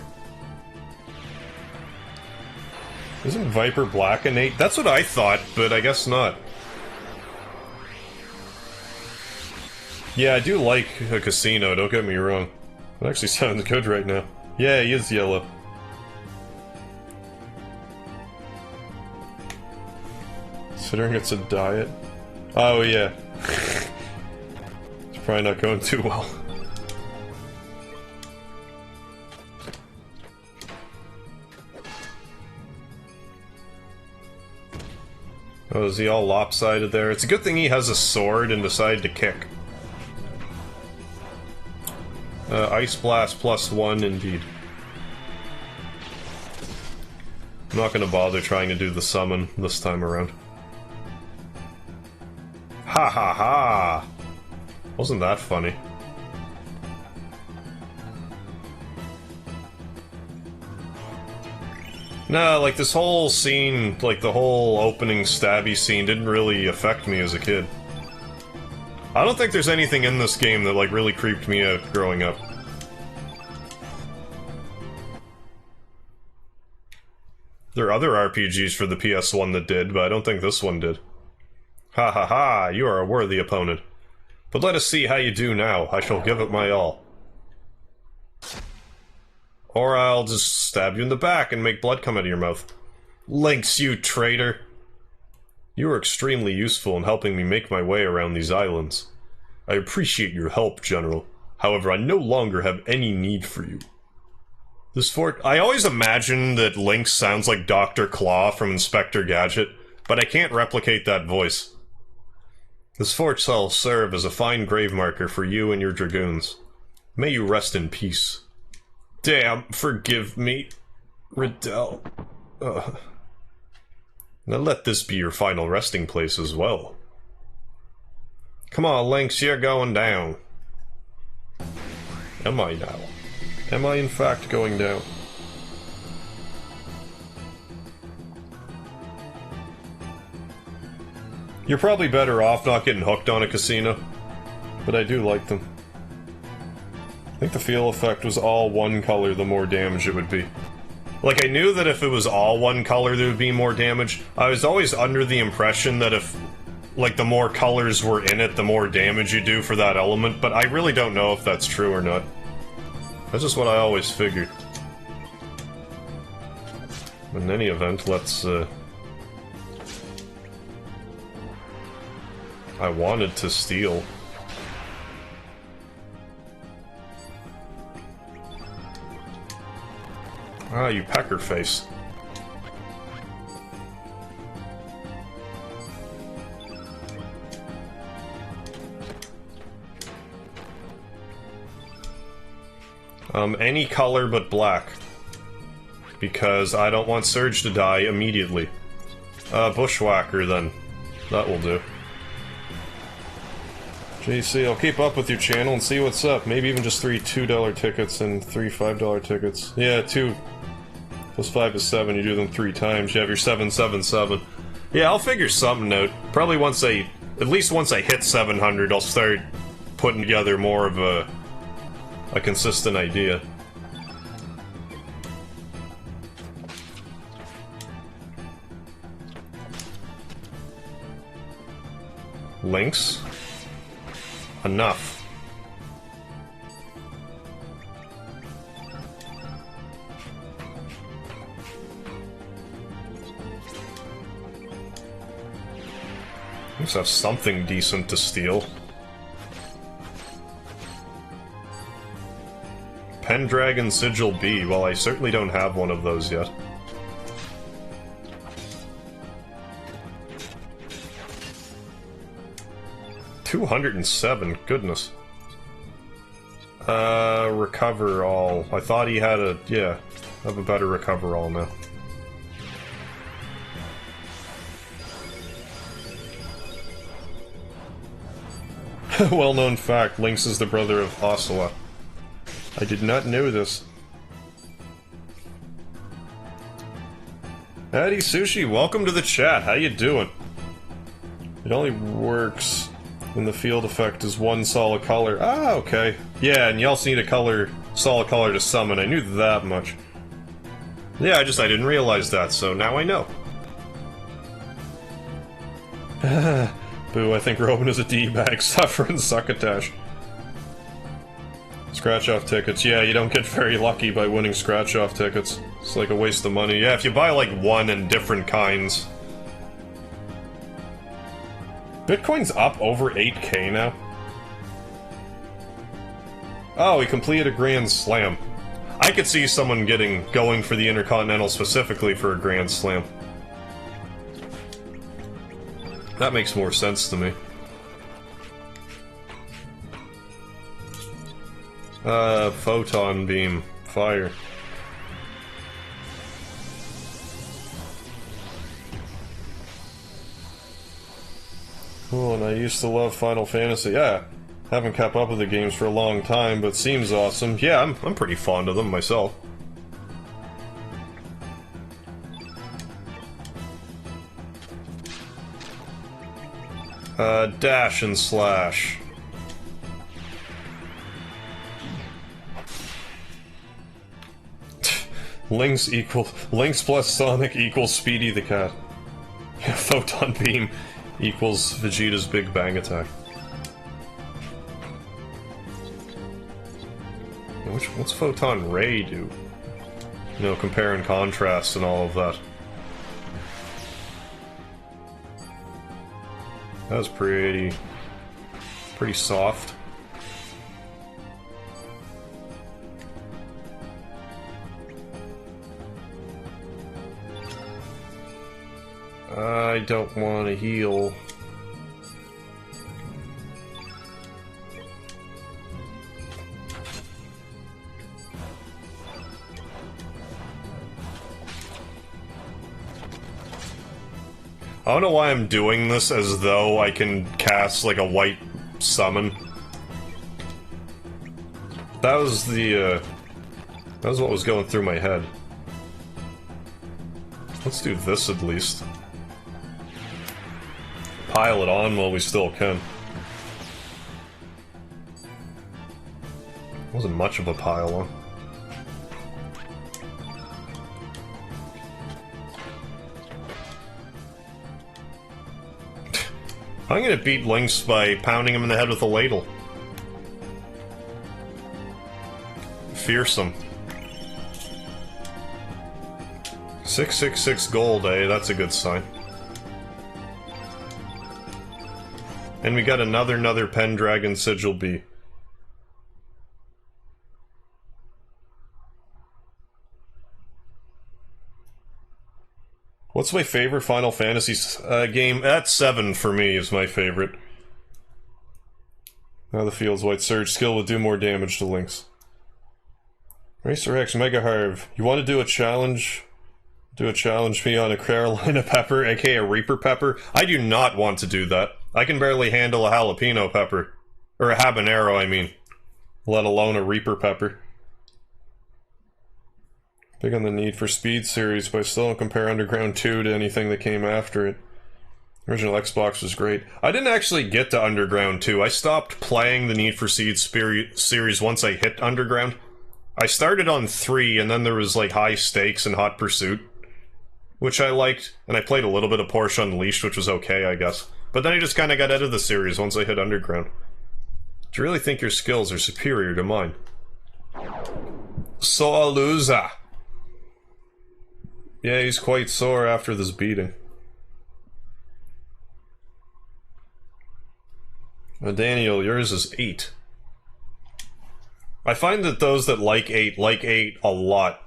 Speaker 1: Isn't Viper Black innate? That's what I thought, but I guess not. Yeah, I do like a casino, don't get me wrong. It actually sounds good right now. Yeah, he is yellow. Considering it's a diet. Oh, yeah. It's probably not going too well. Oh, is he all lopsided there? It's a good thing he has a sword and decided to kick. Ice Blast +1, indeed. I'm not gonna bother trying to do the summon this time around. Ha ha ha! Wasn't that funny? No, like this whole scene, like the whole opening stabby scene didn't really affect me as a kid. I don't think there's anything in this game that like really creeped me out growing up. There are other RPGs for the PS1 that did, but I don't think this one did. Ha ha ha, you are a worthy opponent. But let us see how you do now. I shall give it my all. Or I'll just stab you in the back and make blood come out of your mouth. Lynx, you traitor! You are extremely useful in helping me make my way around these islands. I appreciate your help, General. However, I no longer have any need for you. This fort... I always imagine that Lynx sounds like Dr. Claw from Inspector Gadget, but I can't replicate that voice. This fort shall serve as a fine grave marker for you and your dragoons. May you rest in peace. Damn, forgive me, Riddell. Now let this be your final resting place as well. Come on, Lynx, you're going down. Am I now? Am I in fact going down? You're probably better off not getting hooked on a casino, but I do like them. I think the feel effect was all one color, the more damage it would be. Like, I knew that if it was all one color, there would be more damage. I was always under the impression that if, like, the more colors were in it, the more damage you do for that element, but I really don't know if that's true or not. That's just what I always figured. In any event, let's, I wanted to steal. Ah, you pecker face. Any color but black. Because I don't want Surge to die immediately. Bushwhacker then. That will do. JC, I'll keep up with your channel and see what's up. Maybe even just 3 $2 tickets and 3 $5 tickets. Yeah, 2 plus 5 is 7. You do them 3 times. You have your 777. Yeah, I'll figure something out. Probably once I... At least once I hit 700, I'll start putting together more of a consistent idea. Links? Enough. Let's have something decent to steal. Pendragon Sigil B. Well, I certainly don't have one of those yet. $207, goodness. Recover all. I thought he had a... yeah, I have a better recover all now. Well-known fact, Lynx is the brother of Ocelot. I did not know this. Hattie Sushi, welcome to the chat. How you doing? It only works when the field effect is one solid color. Ah, okay. Yeah, and you also need a solid color to summon. I knew that much. Yeah, I didn't realize that, so now I know. Boo, I think Rowan is a D-bag, suffering succotash. Scratch-off tickets. Yeah, you don't get very lucky by winning scratch-off tickets. It's like a waste of money. Yeah, if you buy like one in different kinds. Bitcoin's up over 8K now. Oh, he completed a Grand Slam. I could see someone going for the Intercontinental specifically for a Grand Slam. That makes more sense to me. Photon beam. Fire. Cool, and I used to love Final Fantasy. Yeah, haven't kept up with the games for a long time, but seems awesome. Yeah, I'm pretty fond of them myself. Dash and slash. Lynx plus Sonic equals Speedy the Cat. Yeah, Photon Beam equals Vegeta's Big Bang Attack. What's Photon Ray do? You know, compare and contrast and all of that. That was pretty soft. I don't want to heal. I don't know why I'm doing this as though I can cast, like, a white summon. That was what was going through my head. Let's do this at least. Pile it on while we still can. Wasn't much of a pile on. I'm gonna beat Lynx by pounding him in the head with a ladle. Fearsome. 666 gold, eh? That's a good sign. And we got another Pendragon Sigil Bee. What's my favorite Final Fantasy game? At 7 for me is my favorite. Now the field's white surge skill will do more damage to Lynx. Racer X MegaHarv, you want to do a challenge? Do a challenge me on a Carolina pepper, aka a Reaper pepper? I do not want to do that. I can barely handle a jalapeno pepper. Or a habanero, I mean. Let alone a Reaper pepper. Big on the Need for Speed series, but I still don't compare Underground 2 to anything that came after it. Original Xbox was great. I didn't actually get to Underground 2. I stopped playing the Need for Speed series once I hit Underground. I started on 3, and then there was, like, High Stakes and Hot Pursuit, which I liked, and I played a little bit of Porsche Unleashed, which was okay, I guess. But then I just kind of got out of the series once I hit Underground. Do you really think your skills are superior to mine? Soaluza! Yeah, he's quite sore after this beating. Daniel, yours is 8. I find that those that like 8 a lot.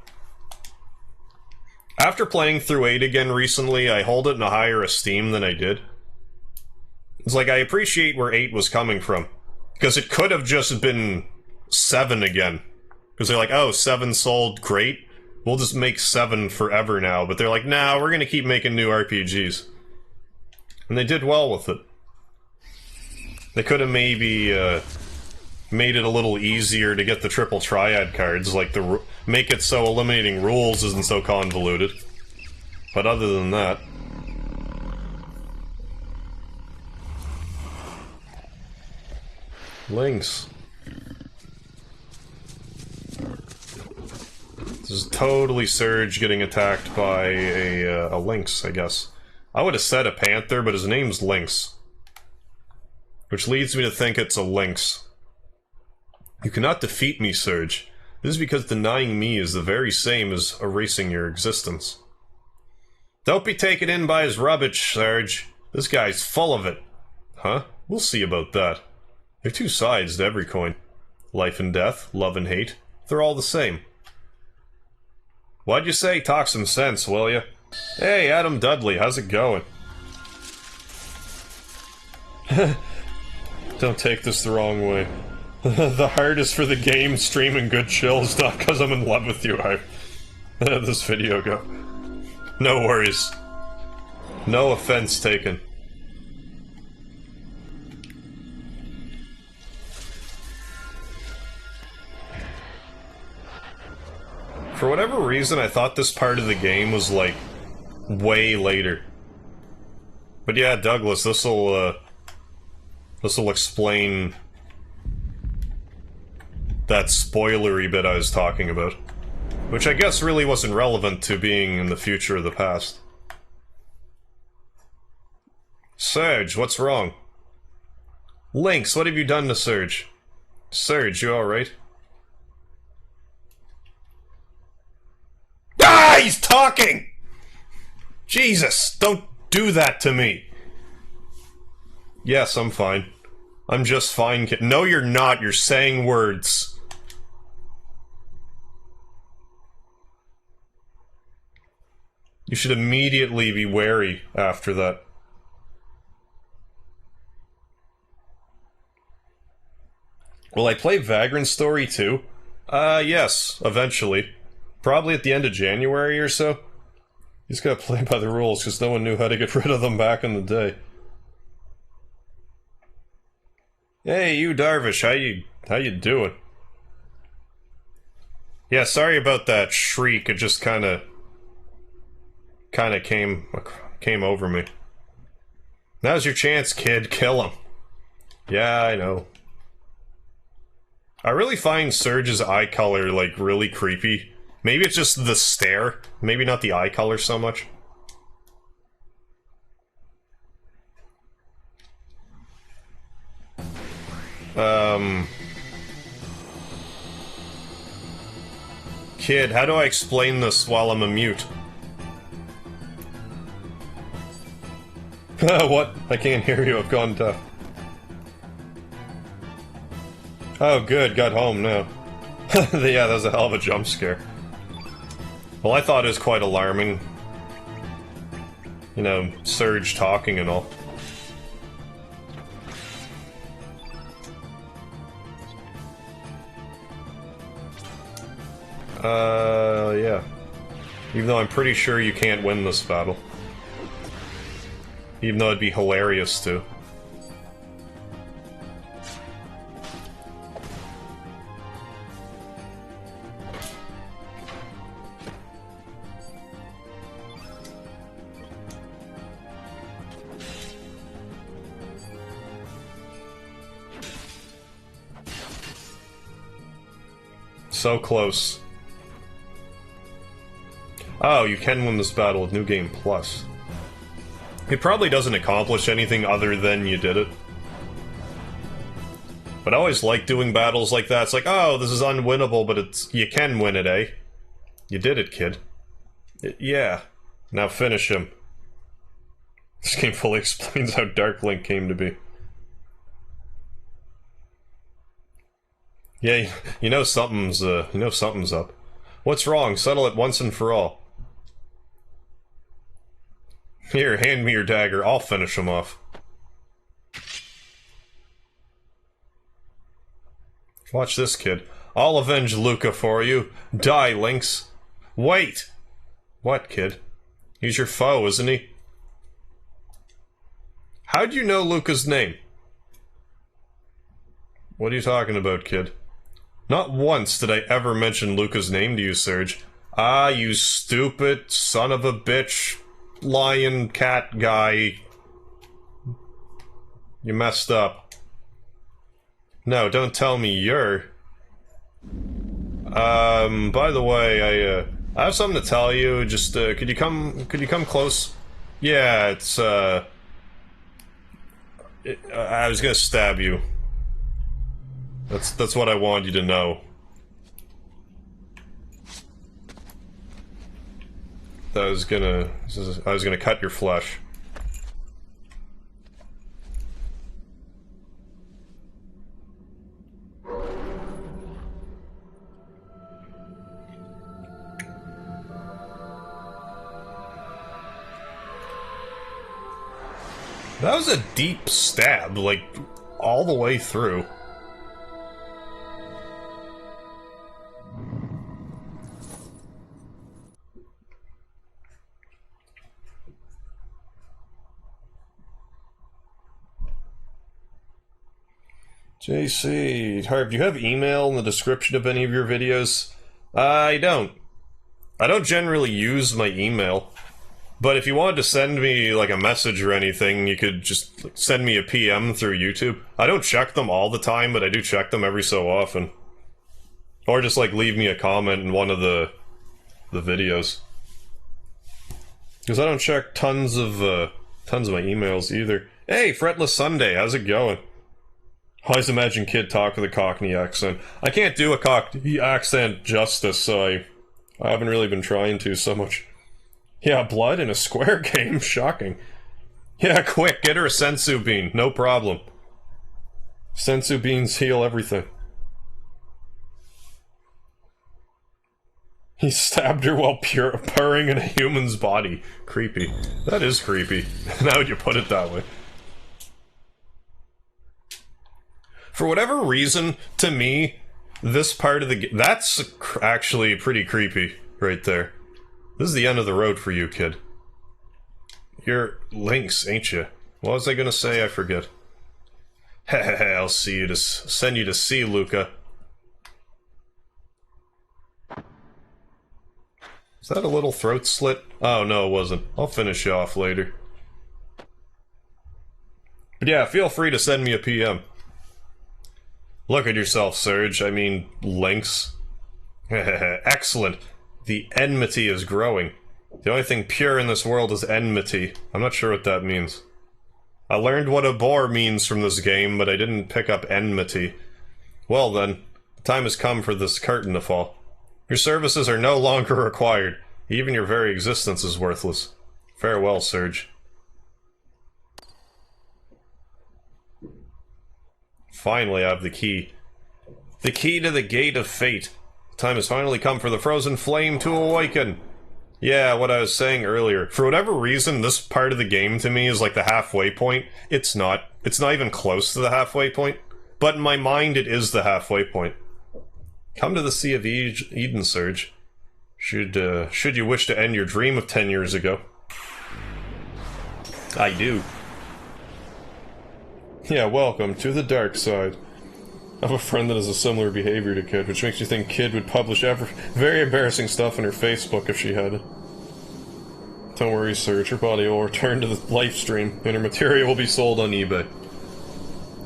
Speaker 1: After playing through 8 again recently, I hold it in a higher esteem than I did. It's like, I appreciate where 8 was coming from. Because it could have just been 7 again. Because they're like, oh, 7 sold, great. We'll just make 7 forever now. But they're like, nah, we're gonna keep making new RPGs. And they did well with it. They could have maybe, made it a little easier to get the triple triad cards, like make it so eliminating rules isn't so convoluted. But other than that... Lynx. This is totally Surge getting attacked by a lynx, I guess. I would have said a panther, but his name's Lynx. Which leads me to think it's a lynx. You cannot defeat me, Surge. This is because denying me is the very same as erasing your existence. Don't be taken in by his rubbish, Surge. This guy's full of it. Huh? We'll see about that. There are two sides to every coin. Life and death, love and hate. They're all the same. What'd you say? Talk some sense, will ya? Hey, Adam Dudley, how's it going? Don't take this the wrong way. The hardest for the game, streaming good chills, not because I'm in love with you. I this video go. No worries. No offense taken. For whatever reason, I thought this part of the game was, like, way later. But yeah, Douglas, this'll explain that spoilery bit I was talking about. Which I guess really wasn't relevant to being in the future or the past. Surge, what's wrong? Lynx, what have you done to Surge? Surge, you alright? Ah, he's talking! Jesus, don't do that to me. Yes, I'm fine. I'm just fine, kid. No, you're not. You're saying words. You should immediately be wary after that. Will I play Vagrant Story 2? Yes, eventually. Probably at the end of January or so. You just gotta play by the rules, because no one knew how to get rid of them back in the day. Hey, you Darvish, how you doing? Yeah, sorry about that shriek, it just kinda came over me. Now's your chance, kid, kill him. Yeah, I know. I really find Surge's eye color, like, really creepy. Maybe it's just the stare. Maybe not the eye color so much. Kid, how do I explain this while I'm a mute? What? I can't hear you, I've gone deaf. Oh good, got home now. Yeah, that was a hell of a jump scare. Well, I thought it was quite alarming. You know, Surge talking and all. Yeah. Even though I'm pretty sure you can't win this battle. Even though it'd be hilarious to. So close. Oh, you can win this battle with New Game Plus. It probably doesn't accomplish anything other than you did it. But I always like doing battles like that. It's like, oh, this is unwinnable, but you can win it, eh? You did it, kid. Yeah. Now finish him. This game fully explains how Dark Link came to be. Yeah, you know something's up. What's wrong? Settle it once and for all. Here, hand me your dagger. I'll finish him off. Watch this, kid. I'll avenge Luca for you. Die, Lynx. Wait! What, kid? He's your foe, isn't he? How'd you know Luca's name? What are you talking about, kid? Not once did I ever mention Luca's name to you, Serge. Ah, you stupid son of a bitch, lion cat guy. You messed up. No, don't tell me you're... by the way, I have something to tell you. Just, could you come close? Yeah, it's, I was gonna stab you. That's what I wanted you to know. I was gonna cut your flesh. That was a deep stab, like, all the way through. JC, Harv, do you have email in the description of any of your videos? I don't. I don't generally use my email. But if you wanted to send me, like, a message or anything, you could just send me a PM through YouTube. I don't check them all the time, but I do check them every so often. Or just, like, leave me a comment in one of the videos. Because I don't check tons of my emails either. Hey, Fretless Sunday, how's it going? I always imagine Kid talk with a Cockney accent. I can't do a Cockney accent justice, so I haven't really been trying to so much. Yeah, blood in a Square game? Shocking. Yeah, quick, get her a sensu bean, no problem. Sensu beans heal everything. He stabbed her while purring in a human's body. Creepy. That is creepy, now that you put it that way. For whatever reason, to me, this part of the game... That's actually pretty creepy, right there. This is the end of the road for you, kid. You're Lynx, ain't you? What was I gonna say? I forget. Hehehe, I'll see you to send you to see Luca. Is that a little throat slit? Oh, no, it wasn't. I'll finish you off later. But yeah, feel free to send me a PM. Look at yourself, Serge. I mean, Lynx. Excellent. The enmity is growing. The only thing pure in this world is enmity. I'm not sure what that means. I learned what a bore means from this game, but I didn't pick up enmity. Well then, the time has come for this curtain to fall. Your services are no longer required. Even your very existence is worthless. Farewell, Serge. Finally, I have the key. The key to the gate of fate. The time has finally come for the frozen flame to awaken. Yeah, what I was saying earlier. For whatever reason, this part of the game to me is like the halfway point. It's not. It's not even close to the halfway point. But in my mind, it is the halfway point. Come to the Sea of Eden, Serge. Should you wish to end your dream of 10 years ago. I do. Yeah, welcome to the dark side. I have a friend that has a similar behavior to Kid, which makes you think Kid would publish very embarrassing stuff on her Facebook if she had it. Don't worry, Serge, her body will return to the live stream, and her material will be sold on eBay.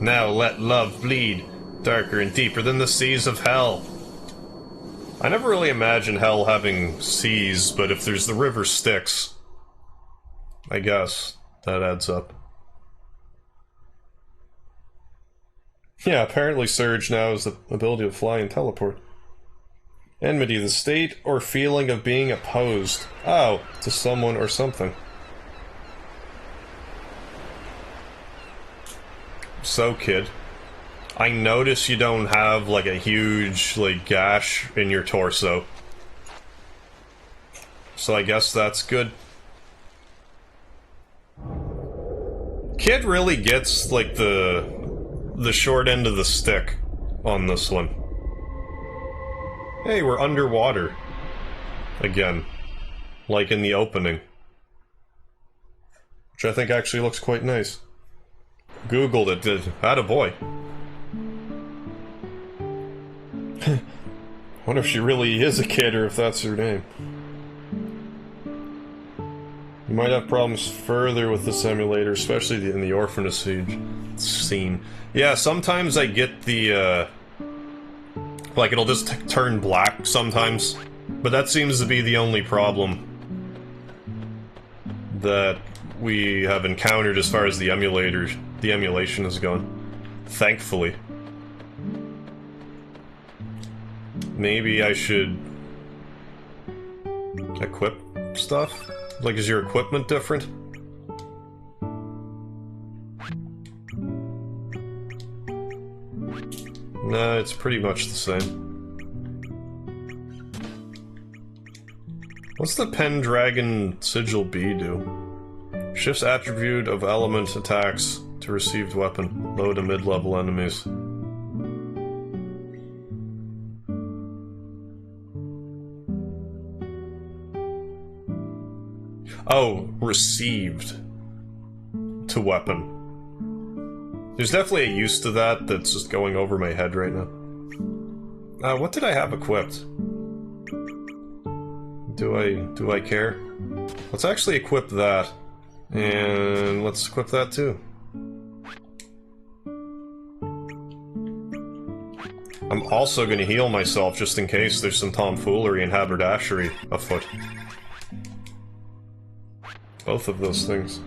Speaker 1: Now let love bleed, darker and deeper than the seas of hell. I never really imagined hell having seas, but if there's the river Styx, I guess that adds up. Yeah, apparently Surge now has the ability to fly and teleport. Enmity, the state or feeling of being opposed. Oh, to someone or something. So, Kid, I notice you don't have, like, a huge, like, gash in your torso. So I guess that's good. Kid really gets, like, the short end of the stick on this one. Hey, we're underwater. Again. Like in the opening. Which I think actually looks quite nice. Googled it, did. Attaboy. Wonder if she really is a kid or if that's her name. You might have problems further with this emulator, especially in the orphanage scene. Yeah, sometimes I get the, like, it'll just turn black sometimes. But that seems to be the only problem that we have encountered as far as the emulation has gone. Thankfully. Maybe I should equip stuff? Like, is your equipment different? No, it's pretty much the same. What's the Pendragon Sigil B do? Shifts attribute of element attacks to received weapon. Low to mid-level enemies. Oh, received to weapon. There's definitely a use to that that's just going over my head right now. What did I have equipped? Do I care? Let's actually equip that. And let's equip that too. I'm also gonna heal myself just in case there's some tomfoolery and haberdashery afoot. Both of those things.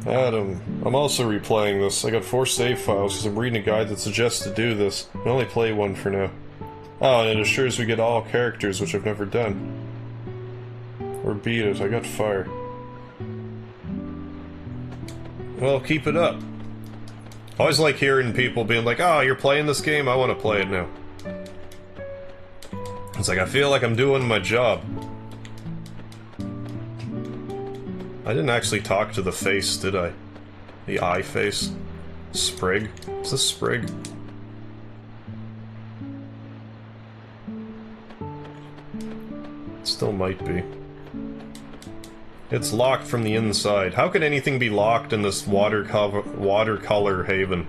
Speaker 1: Adam, I'm also replaying this. I got 4 save files because I'm reading a guide that suggests to do this. I only play one for now. Oh, and it assures we get all characters, which I've never done. Or beat it. I got fire. Well, keep it up. I always like hearing people being like, oh, you're playing this game? I want to play it now. It's like, I feel like I'm doing my job. I didn't actually talk to the face, did I? The eye face? Sprig? Is this Sprig? It still might be. It's locked from the inside. How could anything be locked in this watercolor haven?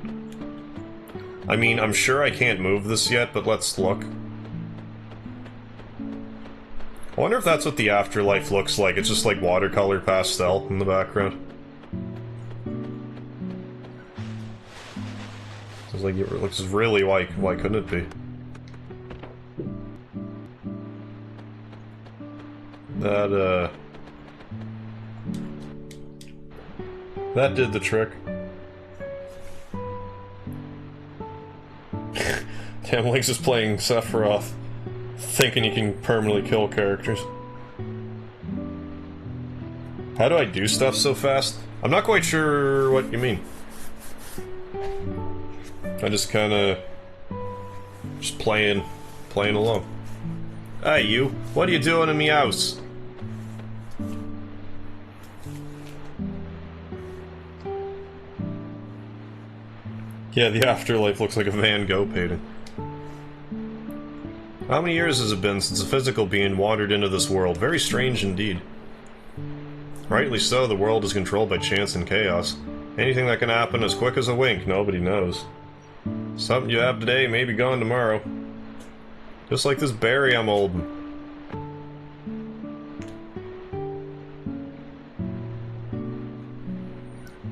Speaker 1: I mean, I'm sure I can't move this yet, but let's look. I wonder if that's what the afterlife looks like. It's just like watercolor pastel in the background. It's like it looks really like, why couldn't it be? That did the trick. Damn, Link's just playing Sephiroth, thinking he can permanently kill characters. How do I do stuff so fast? I'm not quite sure what you mean. I just kinda... just playing along. Hey you, what are you doing in me house? Yeah, the afterlife looks like a Van Gogh painting. How many years has it been since a physical being wandered into this world? Very strange indeed. Rightly so, the world is controlled by chance and chaos. Anything that can happen as quick as a wink, nobody knows. Something you have today may be gone tomorrow. Just like this berry I'm holding.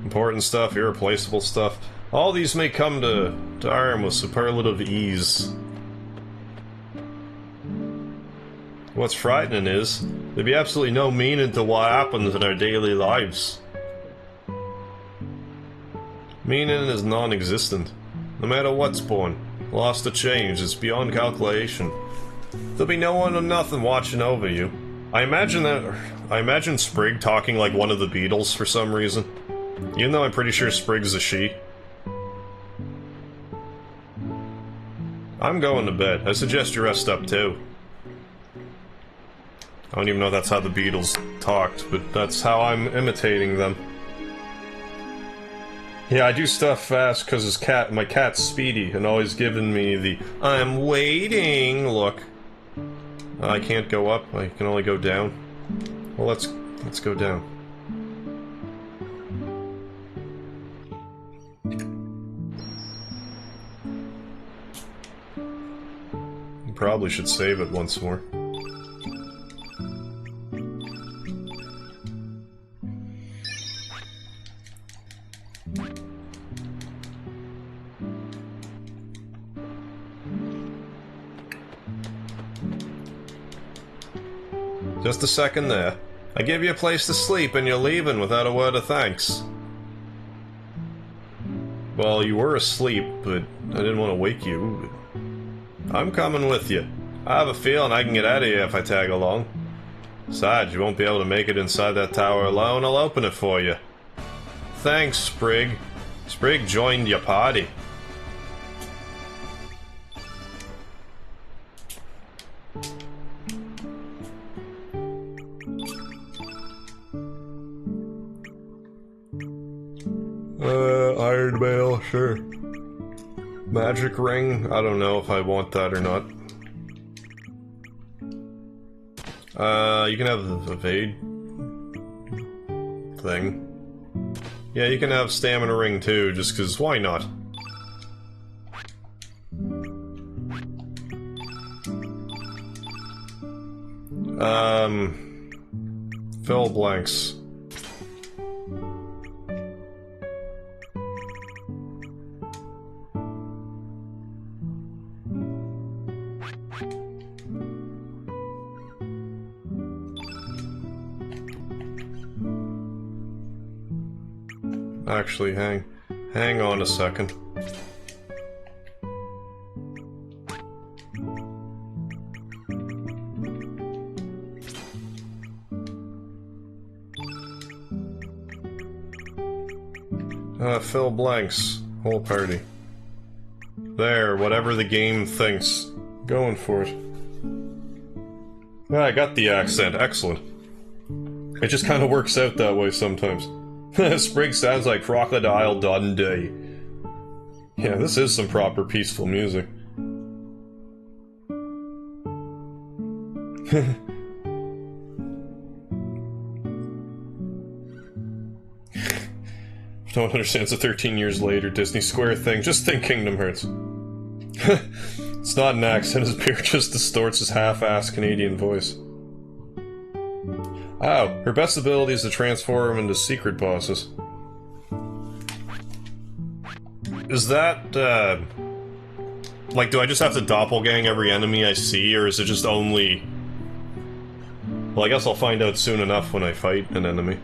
Speaker 1: Important stuff, irreplaceable stuff. All these may come to arm with superlative ease. What's frightening is, there'd be absolutely no meaning to what happens in our daily lives. Meaning is non-existent. No matter what's born, lost or changed, it's beyond calculation. There'll be no one or nothing watching over you. I imagine Sprig talking like one of the Beatles for some reason. Even though I'm pretty sure Sprig's a she. I'm going to bed. I suggest you rest up too. I don't even know if that's how the Beatles talked, but that's how I'm imitating them. Yeah, I do stuff fast because my cat's speedy and always giving me the "I'm waiting" look. I can't go up. I can only go down. Well, let's go down. Probably should save it once more. Just a second there. I gave you a place to sleep and you're leaving without a word of thanks. Well, you were asleep, but I didn't want to wake you. I'm coming with you. I have a feeling I can get out of here if I tag along. Besides, you won't be able to make it inside that tower alone. I'll open it for you. Thanks, Sprig. Sprig joined your party. Iron Mail, sure. Magic ring? I don't know if I want that or not. You can have the evade thing. Yeah, you can have stamina ring too, just cause why not? Fill blanks. Actually, hang on a second. Fill blanks. Whole party. There, whatever the game thinks. Going for it. Yeah, I got the accent. Excellent. It just kind of works out that way sometimes. Sprig sounds like Crocodile Dundee. Yeah, this is some proper peaceful music. Don't understand, it's a 13 years later Disney Square thing. Just think Kingdom Hearts. It's not an accent, his beard just distorts his half-assed Canadian voice. Oh, her best ability is to transform into secret bosses. Is that, like, do I just have to doppelgang every enemy I see, or is it just only... Well, I guess I'll find out soon enough when I fight an enemy.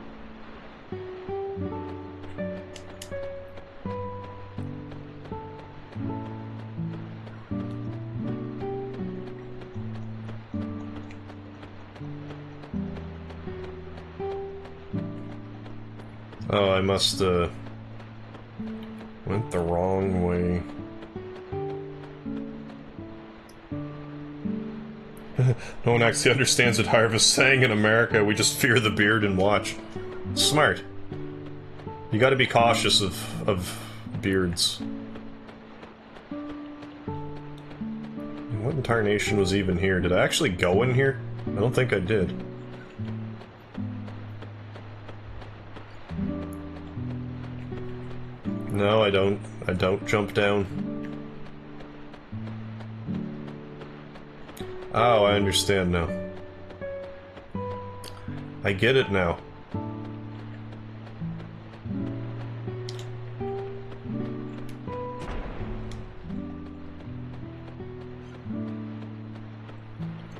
Speaker 1: Oh, I must, went the wrong way. No one actually understands what Harv is saying in America, we just fear the beard and watch. Smart. You gotta be cautious of beards. What in tarnation was even here? Did I actually go in here? I don't think I did. No, I don't jump down. Oh, I understand now. I get it now.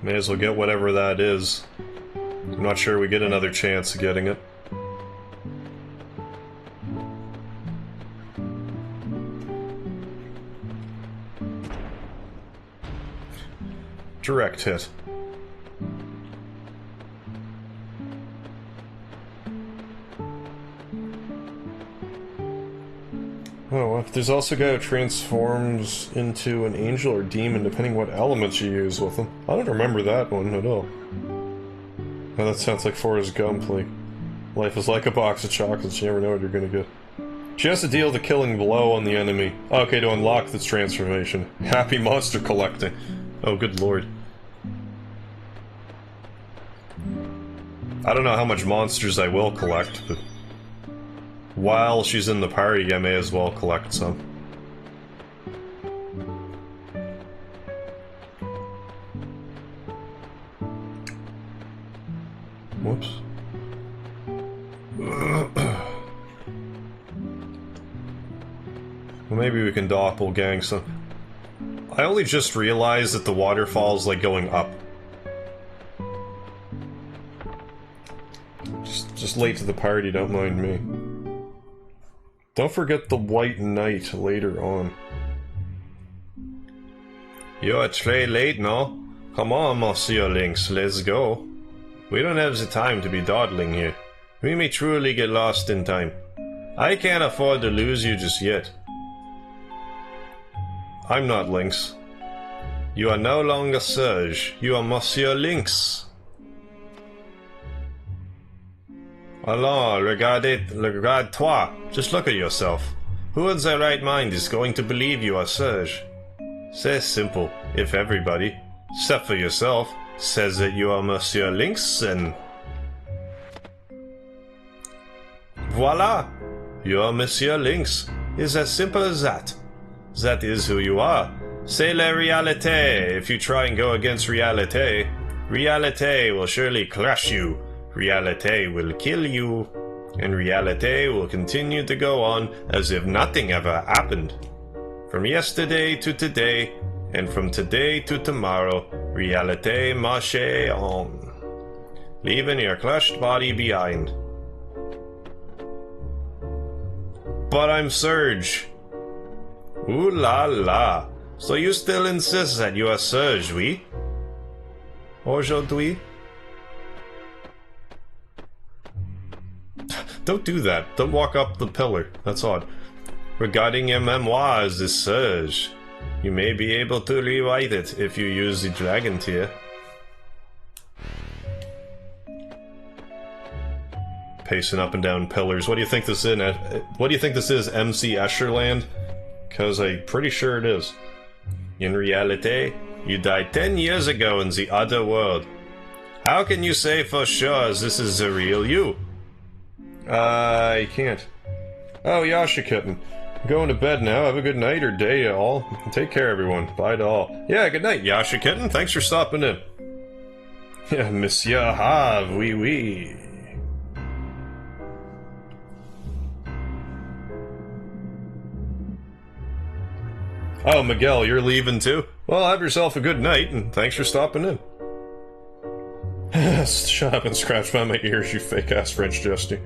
Speaker 1: May as well get whatever that is. I'm not sure we get another chance of getting it. Direct hit. Oh, well, there's also a guy who transforms into an angel or demon depending what elements you use with him. I don't remember that one at all. Oh, that sounds like Forrest Gump, like, life is like a box of chocolates, you never know what you're gonna get. She has to deal the killing blow on the enemy. Okay, to unlock this transformation. Happy monster collecting. Oh, good lord. I don't know how much monsters I will collect, but while she's in the party, I may as well collect some. Whoops. Well, maybe we can doppelgang some. I only just realized that the waterfall's like going up. Just late to the party, don't mind me. Don't forget the White Knight later on. You're très late, no? Come on, Monsieur Lynx, let's go. We don't have the time to be dawdling here. We may truly get lost in time. I can't afford to lose you just yet. I'm not Lynx. You are no longer Serge. You are Monsieur Lynx. Allons, regarde-toi. Just look at yourself. Who in their right mind is going to believe you are Serge? C'est simple. If everybody, except for yourself, says that you are Monsieur Lynx, then... Voila! You are Monsieur Lynx. It's as simple as that. That is who you are. C'est la réalité. If you try and go against reality, reality will surely crush you. Reality will kill you. And reality will continue to go on as if nothing ever happened. From yesterday to today, and from today to tomorrow, reality marche on, leaving your crushed body behind. But I'm Serge. Ooh la la. So you still insist that you are Serge, oui? Aujourd'hui? Don't do that. Don't walk up the pillar. That's odd. Regarding your memoirs, this Serge, you may be able to rewrite it if you use the dragon tier. Pacing up and down pillars. What do you think this is? What do you think this is, MC Escherland? Because I'm pretty sure it is. In reality, you died 10 years ago in the other world. How can you say for sure this is the real you? I can't. Oh, Yasha Kitten. I'm going to bed now. Have a good night or day, all. Take care, everyone. Bye to all. Yeah, good night, Yasha Kitten. Thanks for stopping in. Yeah, Monsieur Harv, oui, oui. Oh, Miguel, you're leaving too? Well, have yourself a good night, and thanks for stopping in. Shut up and scratch by my ears, you fake-ass French jester.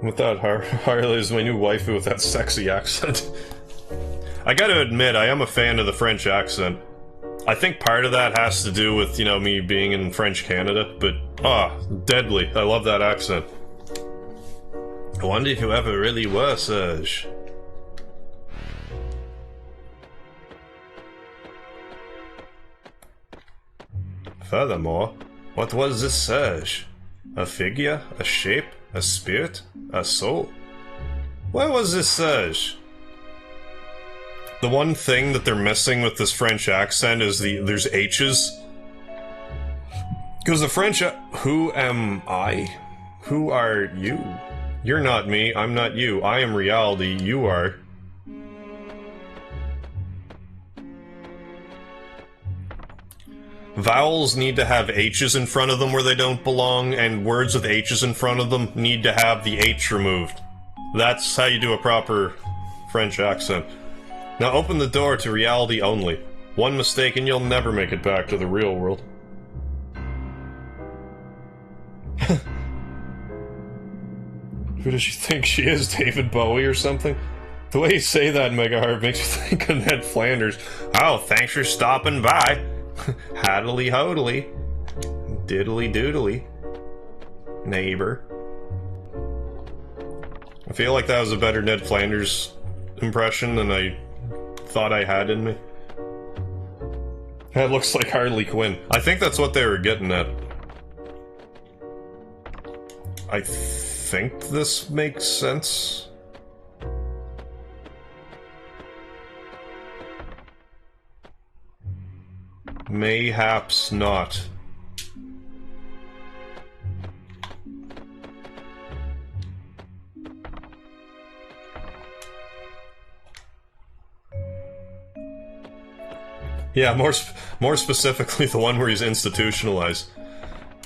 Speaker 1: Without Harley is my new waifu with that sexy accent. I gotta admit, I am a fan of the French accent. I think part of that has to do with, you know, me being in French Canada, but, deadly. I love that accent. I wonder if you ever really were Serge. Furthermore, what was this Serge? A figure? A shape? A spirit? A soul? Where was this Serge? The one thing that they're missing with this French accent is there's H's. Because the French... Who am I? Who are you? You're not me, I'm not you. I am reality, you are... Vowels need to have H's in front of them where they don't belong, and words with H's in front of them need to have the H removed. That's how you do a proper French accent. Now open the door to reality only. One mistake and you'll never make it back to the real world. Who does she think she is, David Bowie or something? The way you say that, MegaHarv, makes you think of Ned Flanders. Oh, thanks for stopping by. Haddily hodily. Diddly doodly. Neighbor. I feel like that was a better Ned Flanders impression than I thought I had in me. That looks like Harley Quinn. I think that's what they were getting at. I think this makes sense. Mayhaps not. Yeah, more specifically the one where he's institutionalized.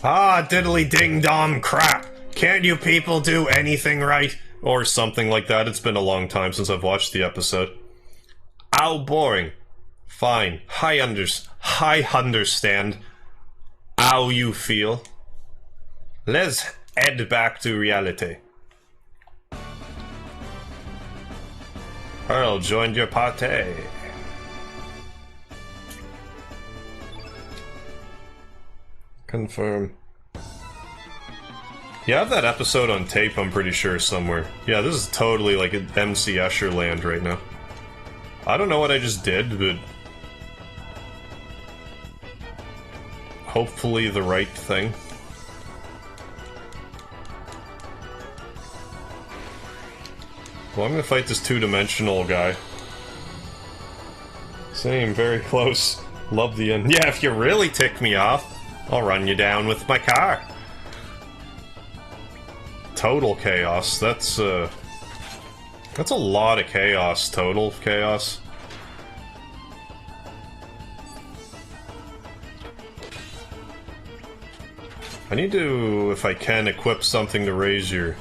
Speaker 1: Ah, diddly ding dong crap! Can't you people do anything right? Or something like that. It's been a long time since I've watched the episode. Ow, boring. Fine. I understand how you feel. Let's head back to reality. Earl joined your party. Confirm. You have that episode on tape, I'm pretty sure, somewhere. Yeah, this is totally like an MC Escher land right now. I don't know what I just did, but... hopefully the right thing. Well, I'm gonna fight this two-dimensional guy. Same, very close. Love the end. Yeah, if you really tick me off, I'll run you down with my car. Total chaos. That's a lot of chaos. Total chaos. I need to, if I can, equip something to raise your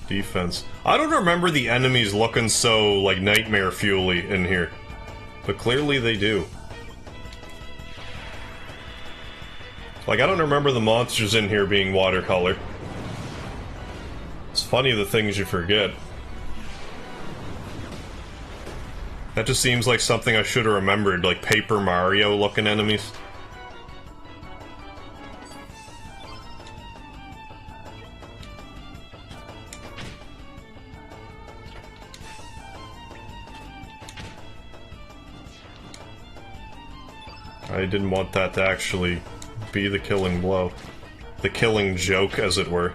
Speaker 1: defense. I don't remember the enemies looking so, like, nightmare fuel-y in here. But clearly they do. Like, I don't remember the monsters in here being watercolor. It's funny the things you forget. That just seems like something I should have remembered, like Paper Mario looking enemies. I didn't want that to actually be the killing blow. The killing joke, as it were.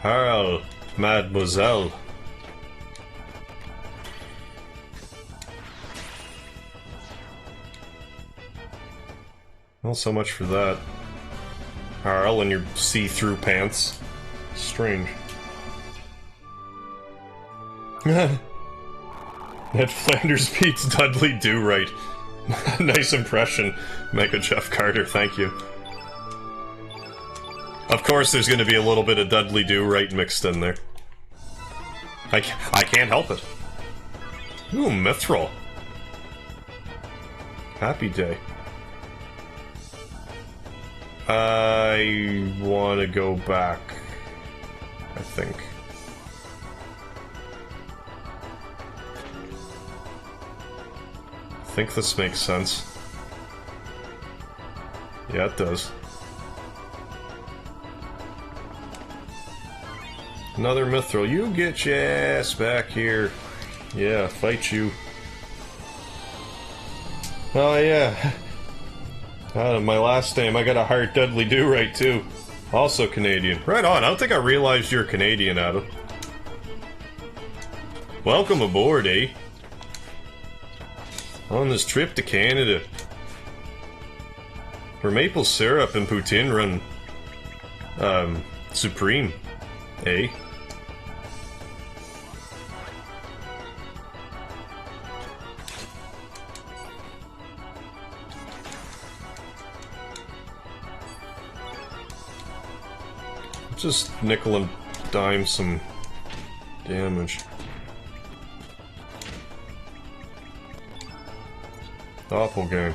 Speaker 1: Harl, mademoiselle. Well, so much for that. Harl and your see-through pants. Strange. Ned Flanders beats Dudley Do-Right. Nice impression, Mega Jeff Carter, thank you. Of course there's gonna be a little bit of Dudley Do-Right mixed in there. I can't help it. Ooh, Mithril. Happy day. I wanna go back, I think. I think this makes sense. Yeah, it does. Another mithril. You get your ass back here. Yeah, fight you. Oh yeah. My last name, I got a heart Dudley Do-Right too. Also Canadian. Right on, I don't think I realized you're Canadian, Adam. Welcome aboard, eh? On this trip to Canada, where maple syrup and poutine run, supreme, eh? Just nickel and dime some damage. Doppelgang.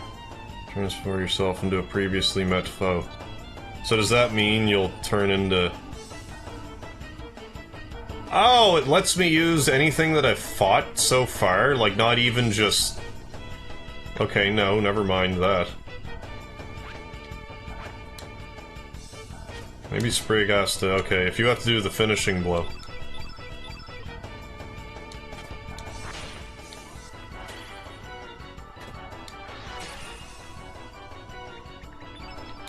Speaker 1: Transfer yourself into a previously met foe. So does that mean you'll turn into... Oh, it lets me use anything that I've fought so far? Like, not even just... Okay, no, never mind that. Maybe Sprig has to... Okay, if you have to do the finishing blow.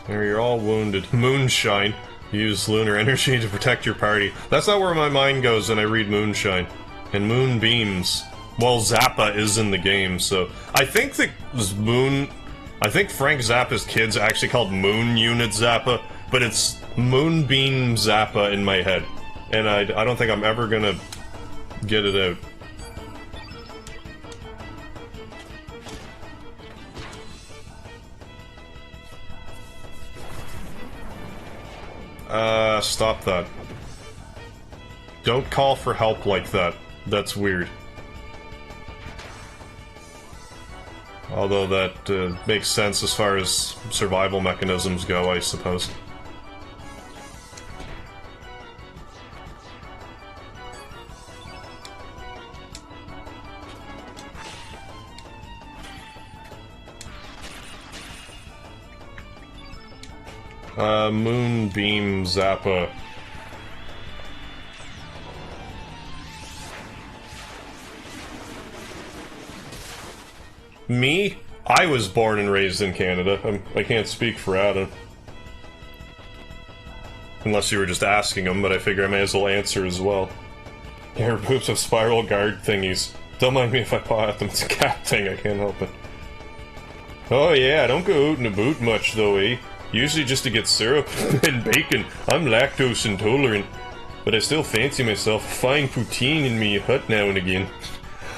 Speaker 1: There, you're all wounded. Moonshine. Use lunar energy to protect your party. That's not where my mind goes when I read Moonshine. And Moonbeams. Well, Zappa is in the game, so... I think that Moon... I think Frank Zappa's kid's actually called Moon Unit Zappa, but it's Moonbeam Zappa in my head. And I don't think I'm ever gonna get it out. Stop that. Don't call for help like that. That's weird. Although that makes sense as far as survival mechanisms go, I suppose. Moonbeam Zappa. Me? I was born and raised in Canada. I can't speak for Adam. Unless you were just asking him, but I figure I may as well answer as well. Your boobs have spiral guard thingies. Don't mind me if I paw at them. It's a cat thing, I can't help it. Oh yeah, I don't go out in the boot much though, eh? Usually just to get syrup and bacon. I'm lactose intolerant. But I still fancy myself a fine poutine in me hut now and again.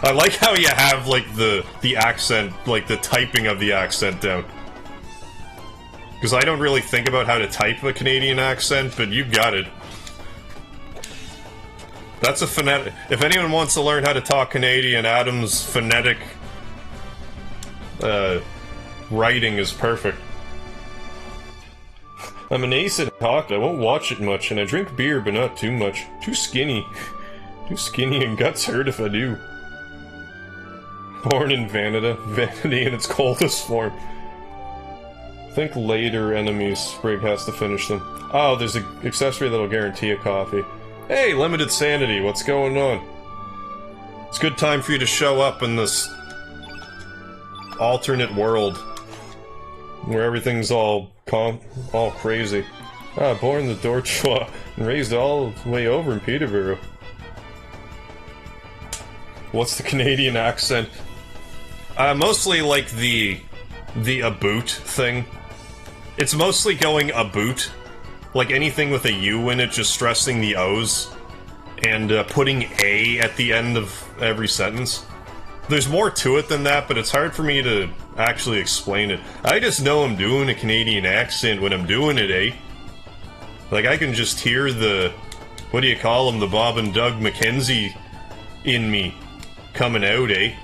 Speaker 1: I like how you have, like, the accent, like, the typing of the accent down. Because I don't really think about how to type a Canadian accent, but you got it. That's a phonetic... If anyone wants to learn how to talk Canadian, Adam's phonetic... writing is perfect. I'm an ace at hockey, I won't watch it much, and I drink beer, but not too much. Too skinny. Too skinny and guts hurt if I do. Born in vanity in its coldest form. Think later enemies, Sprig has to finish them. Oh, there's an accessory that'll guarantee a coffee. Hey, limited sanity, what's going on? It's a good time for you to show up in this alternate world where everything's all crazy. Ah, born in the Dorchua and raised all the way over in Peterborough. What's the Canadian accent? Mostly like the aboot thing. It's mostly going aboot. Like anything with a U in it, just stressing the O's. And putting A at the end of every sentence. There's more to it than that, but it's hard for me to actually explain it. I just know I'm doing a Canadian accent when I'm doing it, eh? Like, I can just hear the... What do you call them? The Bob and Doug McKenzie in me coming out, eh?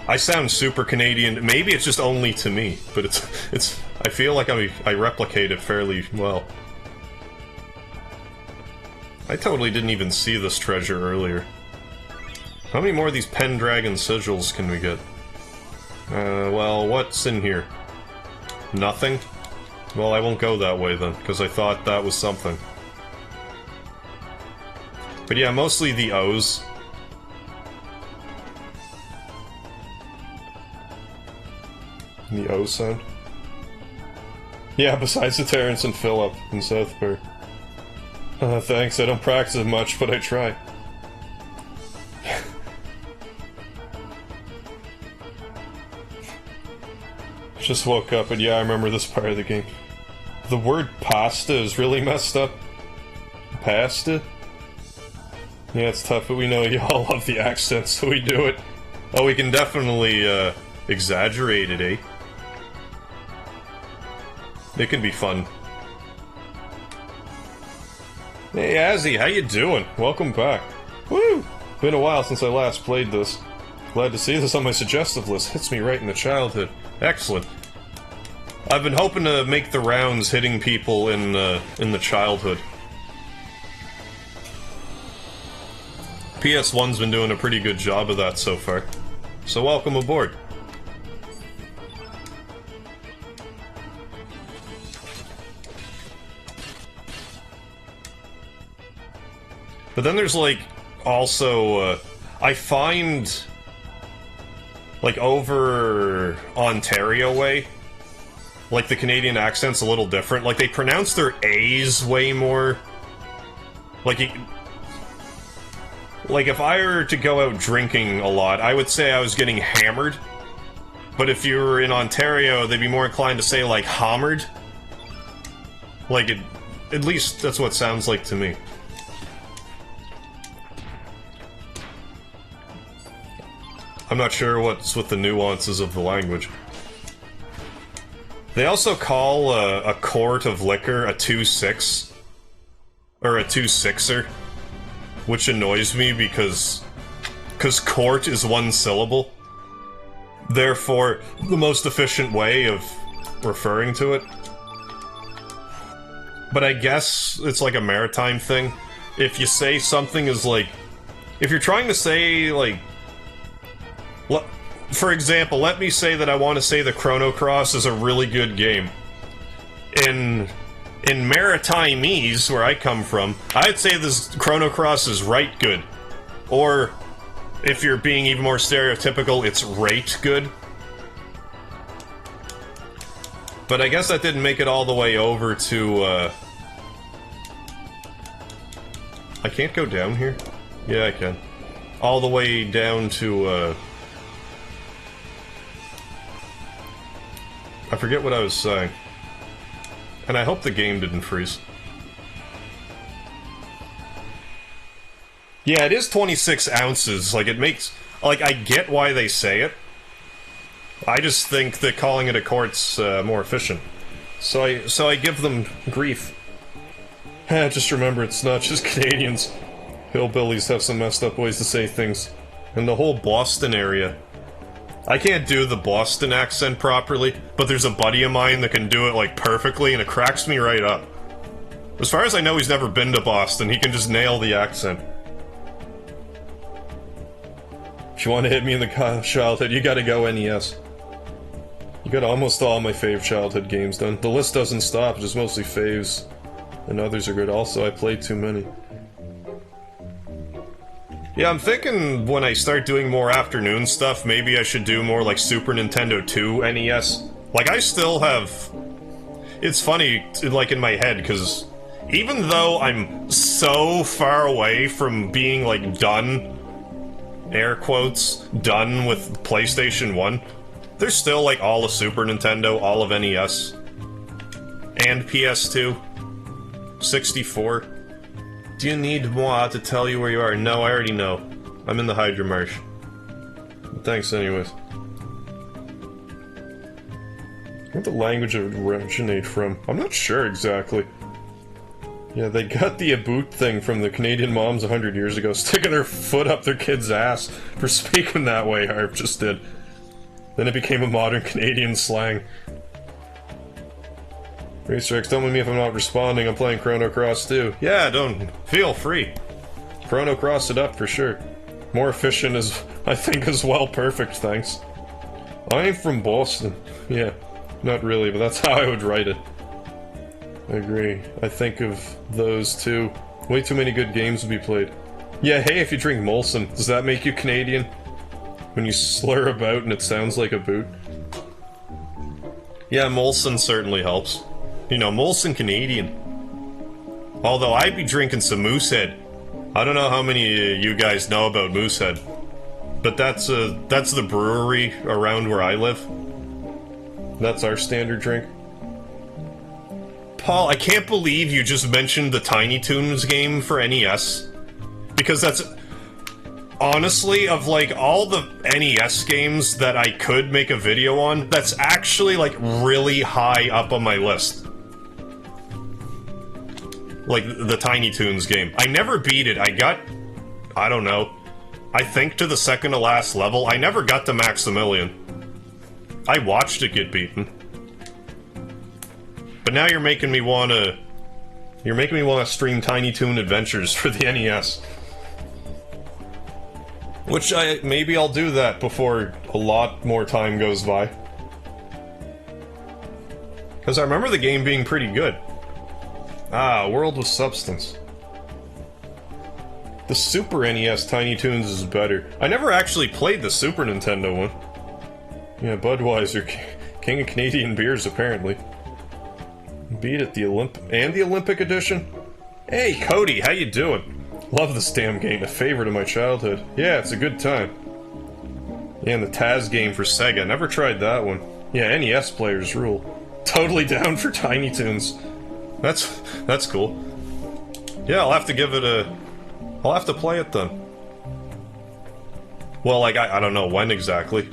Speaker 1: I sound super Canadian. Maybe it's just only to me, but it's. I feel like I replicate it fairly well. I totally didn't even see this treasure earlier. How many more of these Pendragon sigils can we get? Well, what's in here? Nothing? Well, I won't go that way then, because I thought that was something. But yeah, mostly the O's. The O sound? Yeah, besides the Terrence and Phillip in Southport. Thanks, I don't practice it much, but I try. Just woke up and yeah, I remember this part of the game. The word pasta is really messed up. Pasta? Yeah, it's tough, but we know y'all love the accent, so we do it. Oh, we can definitely, exaggerate it, eh? It can be fun. Hey, Azzy, how you doing? Welcome back. Woo! Been a while since I last played this. Glad to see this on my suggestive list. Hits me right in the childhood. Excellent. I've been hoping to make the rounds hitting people in the childhood. PS1's been doing a pretty good job of that so far. So welcome aboard. But then there's, like, also, I find, like, over Ontario way, like, the Canadian accent's a little different. Like, they pronounce their A's way more. Like, if I were to go out drinking a lot, I would say I was getting hammered. But if you were in Ontario, they'd be more inclined to say, like, hammered. Like, at least that's what it sounds like to me. I'm not sure what's with the nuances of the language. They also call a quart of liquor a 2-6. Or a 2-6er. Which annoys me because quart is one syllable. Therefore, the most efficient way of referring to it. But I guess it's like a maritime thing. If you say something is like... If you're trying to say, like... For example, let me say that I want to say the Chrono Cross is a really good game. In Maritimese, where I come from, I'd say this Chrono Cross is right good. Or, if you're being even more stereotypical, it's rate good. But I guess that didn't make it all the way over to, I can't go down here? Yeah, I can. All the way down to, I forget what I was saying. And I hope the game didn't freeze. Yeah, it is 26 ounces. Like, it makes... Like, I get why they say it. I just think that calling it a quart's more efficient. So I give them grief. Just remember, it's not just Canadians. Hillbillies have some messed up ways to say things. And the whole Boston area. I can't do the Boston accent properly, but there's a buddy of mine that can do it, like, perfectly, and it cracks me right up. As far as I know, he's never been to Boston. He can just nail the accent. If you want to hit me in the childhood, you gotta go NES. You got almost all my fave childhood games done. The list doesn't stop, just mostly faves. And others are good also, I played too many. Yeah, I'm thinking when I start doing more afternoon stuff, maybe I should do more like Super Nintendo 2 NES. Like, I still have... It's funny, like, in my head, because even though I'm so far away from being, like, done, air quotes, done with PlayStation 1, there's still, like, all of Super Nintendo, all of NES, and PS2, 64. Do you need moi to tell you where you are? No, I already know. I'm in the Hydra Marsh. Thanks anyways. What the language it would originate from? I'm not sure exactly. Yeah, they got the aboot thing from the Canadian moms 100 years ago, sticking their foot up their kid's ass for speaking that way, Harp just did. Then it became a modern Canadian slang. Racerx, don't mind me if I'm not responding, I'm playing Chrono Cross too. Yeah, don't. Feel free. Chrono Cross it up for sure. More efficient is, I think, as well. Perfect, thanks. I'm from Boston. Yeah, not really, but that's how I would write it. I agree. I think of those too. Way too many good games to be played. Yeah, hey, if you drink Molson, does that make you Canadian? When you slur about and it sounds like a boot? Yeah, Molson certainly helps. You know, Molson Canadian. Although I'd be drinking some Moosehead. I don't know how many of you guys know about Moosehead, but that's the brewery around where I live. That's our standard drink. Paul, I can't believe you just mentioned the Tiny Toons game for NES. Because that's... Honestly, of like all the NES games that I could make a video on, that's actually like really high up on my list. Like, the Tiny Toons game. I never beat it. I got... I don't know. I think to the second to last level. I never got to Maximilian. I watched it get beaten. But now you're making me wanna... You're making me wanna stream Tiny Toon Adventures for the NES. Which maybe I'll do that before a lot more time goes by. Because I remember the game being pretty good. Ah, World with Substance. The Super NES Tiny Toons is better. I never actually played the Super Nintendo one. Yeah, Budweiser, king of Canadian beers, apparently. Beat it, the Olympic edition? Hey, Cody, how you doing? Love this damn game, a favorite of my childhood. Yeah, it's a good time. Yeah, and the Taz game for Sega, never tried that one. Yeah, NES players rule. Totally down for Tiny Toons. That's cool. Yeah, I'll have to give it a... I'll have to play it then. Well, like, I don't know when exactly.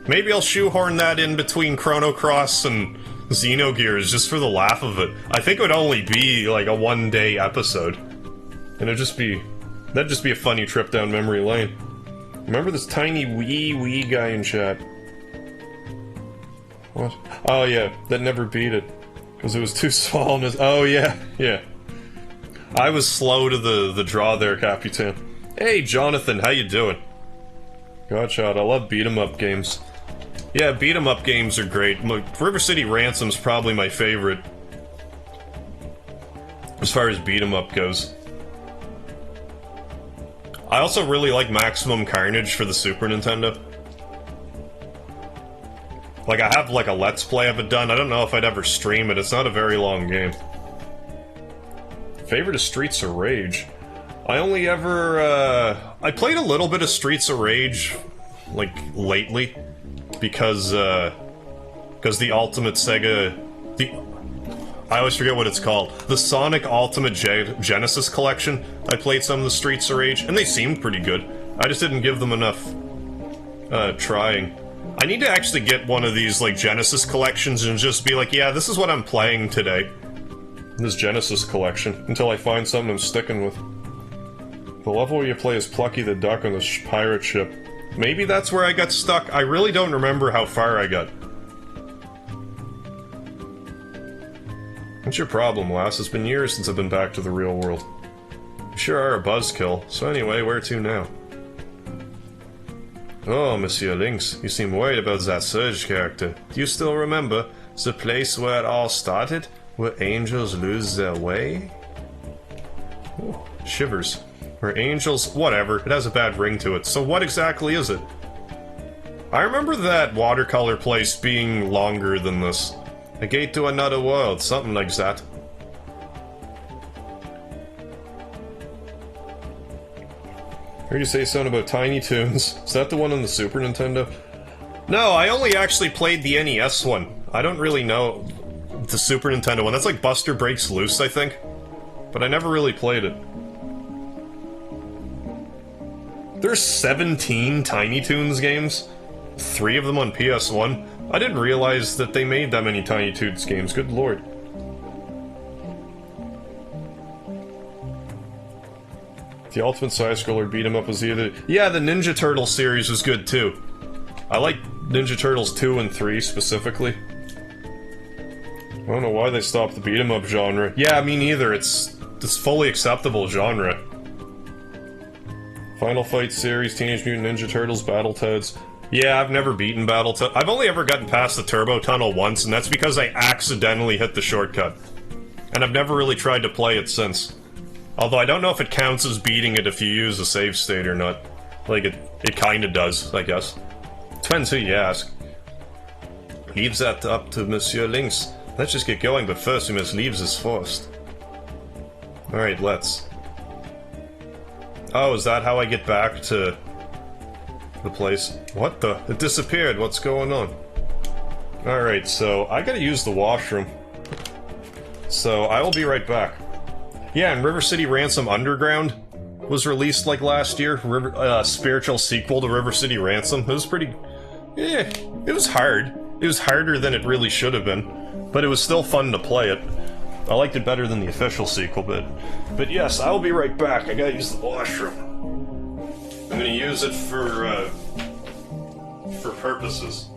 Speaker 1: Maybe I'll shoehorn that in between Chrono Cross and Xenogears just for the laugh of it. I think it would only be like a one-day episode. And that'd just be a funny trip down memory lane. Remember this tiny wee guy in chat? What? Oh yeah, that never beat it. Because it was too small and oh yeah, yeah. I was slow to the draw there, Capitan. Hey Jonathan, how you doing? Godshot, I love beat-em-up games. Yeah, beat-em-up games are great. River City Ransom's probably my favorite. As far as beat-em-up goes. I also really like Maximum Carnage for the Super Nintendo. Like, I have, like, a Let's Play of it done. I don't know if I'd ever stream it. It's not a very long game. Favorite is Streets of Rage. I only ever, I played a little bit of Streets of Rage, like, lately. Because the Ultimate Sega... I always forget what it's called. The Sonic Ultimate Genesis Collection. I played some of the Streets of Rage, and they seemed pretty good. I just didn't give them enough trying. I need to actually get one of these, like, Genesis collections and just be like, yeah, this is what I'm playing today. This Genesis collection. Until I find something I'm sticking with. The level where you play as Plucky the Duck on the pirate ship. Maybe that's where I got stuck. I really don't remember how far I got. What's your problem, lass? It's been years since I've been back to the real world. You sure are a buzzkill. So anyway, where to now? Oh, Monsieur Lynx, you seem worried about that Surge character. Do you still remember the place where it all started? Where angels lose their way? Ooh, shivers. Where angels... whatever, it has a bad ring to it. So what exactly is it? I remember that watercolor place being longer than this. A gate to another world, something like that. Heard you say something about Tiny Toons. Is that the one on the Super Nintendo? No, I only actually played the NES one. I don't really know the Super Nintendo one. That's like Buster Breaks Loose, I think. But I never really played it. There's 17 Tiny Toons games. 3 of them on PS1. I didn't realize that they made that many Tiny Toons games, good lord. The Ultimate Side-Scroller beat-em-up was either... yeah, the Ninja Turtles series was good too. I like Ninja Turtles 2 and 3 specifically. I don't know why they stopped the beat-em-up genre. Yeah, me neither, it's fully acceptable genre. Final Fight series, Teenage Mutant Ninja Turtles, Battletoads... yeah, I've never beaten Battletoads. I've only ever gotten past the Turbo Tunnel once, and that's because I accidentally hit the shortcut. And I've never really tried to play it since. Although I don't know if it counts as beating it if you use a save state or not. Like, it kinda does, I guess. Depends who you ask. Leaves that up to Monsieur Lynx. Let's just get going, but first we must leave this first. Alright, let's. Oh, is that how I get back to... the place? What the? It disappeared. What's going on? Alright, so I gotta use the washroom. So I will be right back. Yeah, and River City Ransom Underground was released like last year. Spiritual sequel to River City Ransom. It was pretty... yeah, it was hard. It was harder than it really should have been. But it was still fun to play it. I liked it better than the official sequel, but yes, I will be right back. I gotta use the washroom. I'm gonna use it for purposes.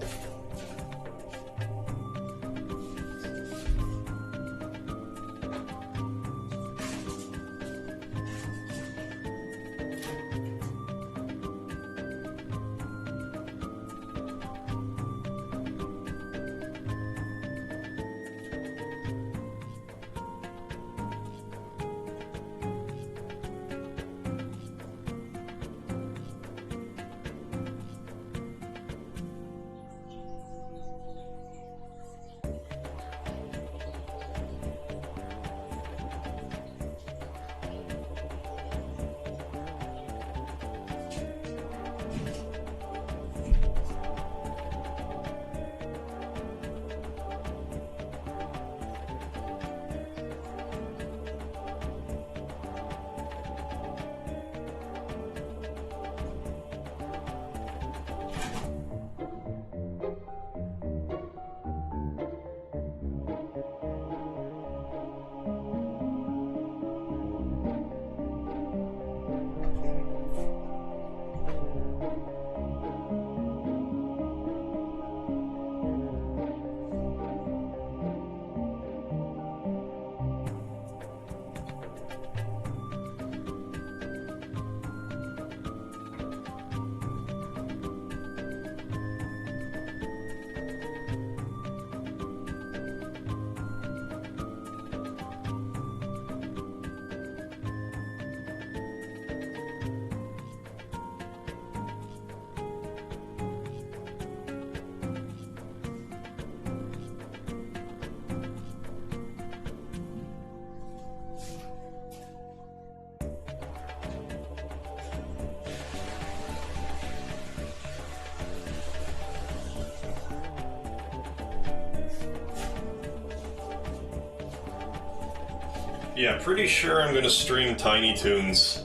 Speaker 1: Yeah, pretty sure I'm gonna stream Tiny Toons.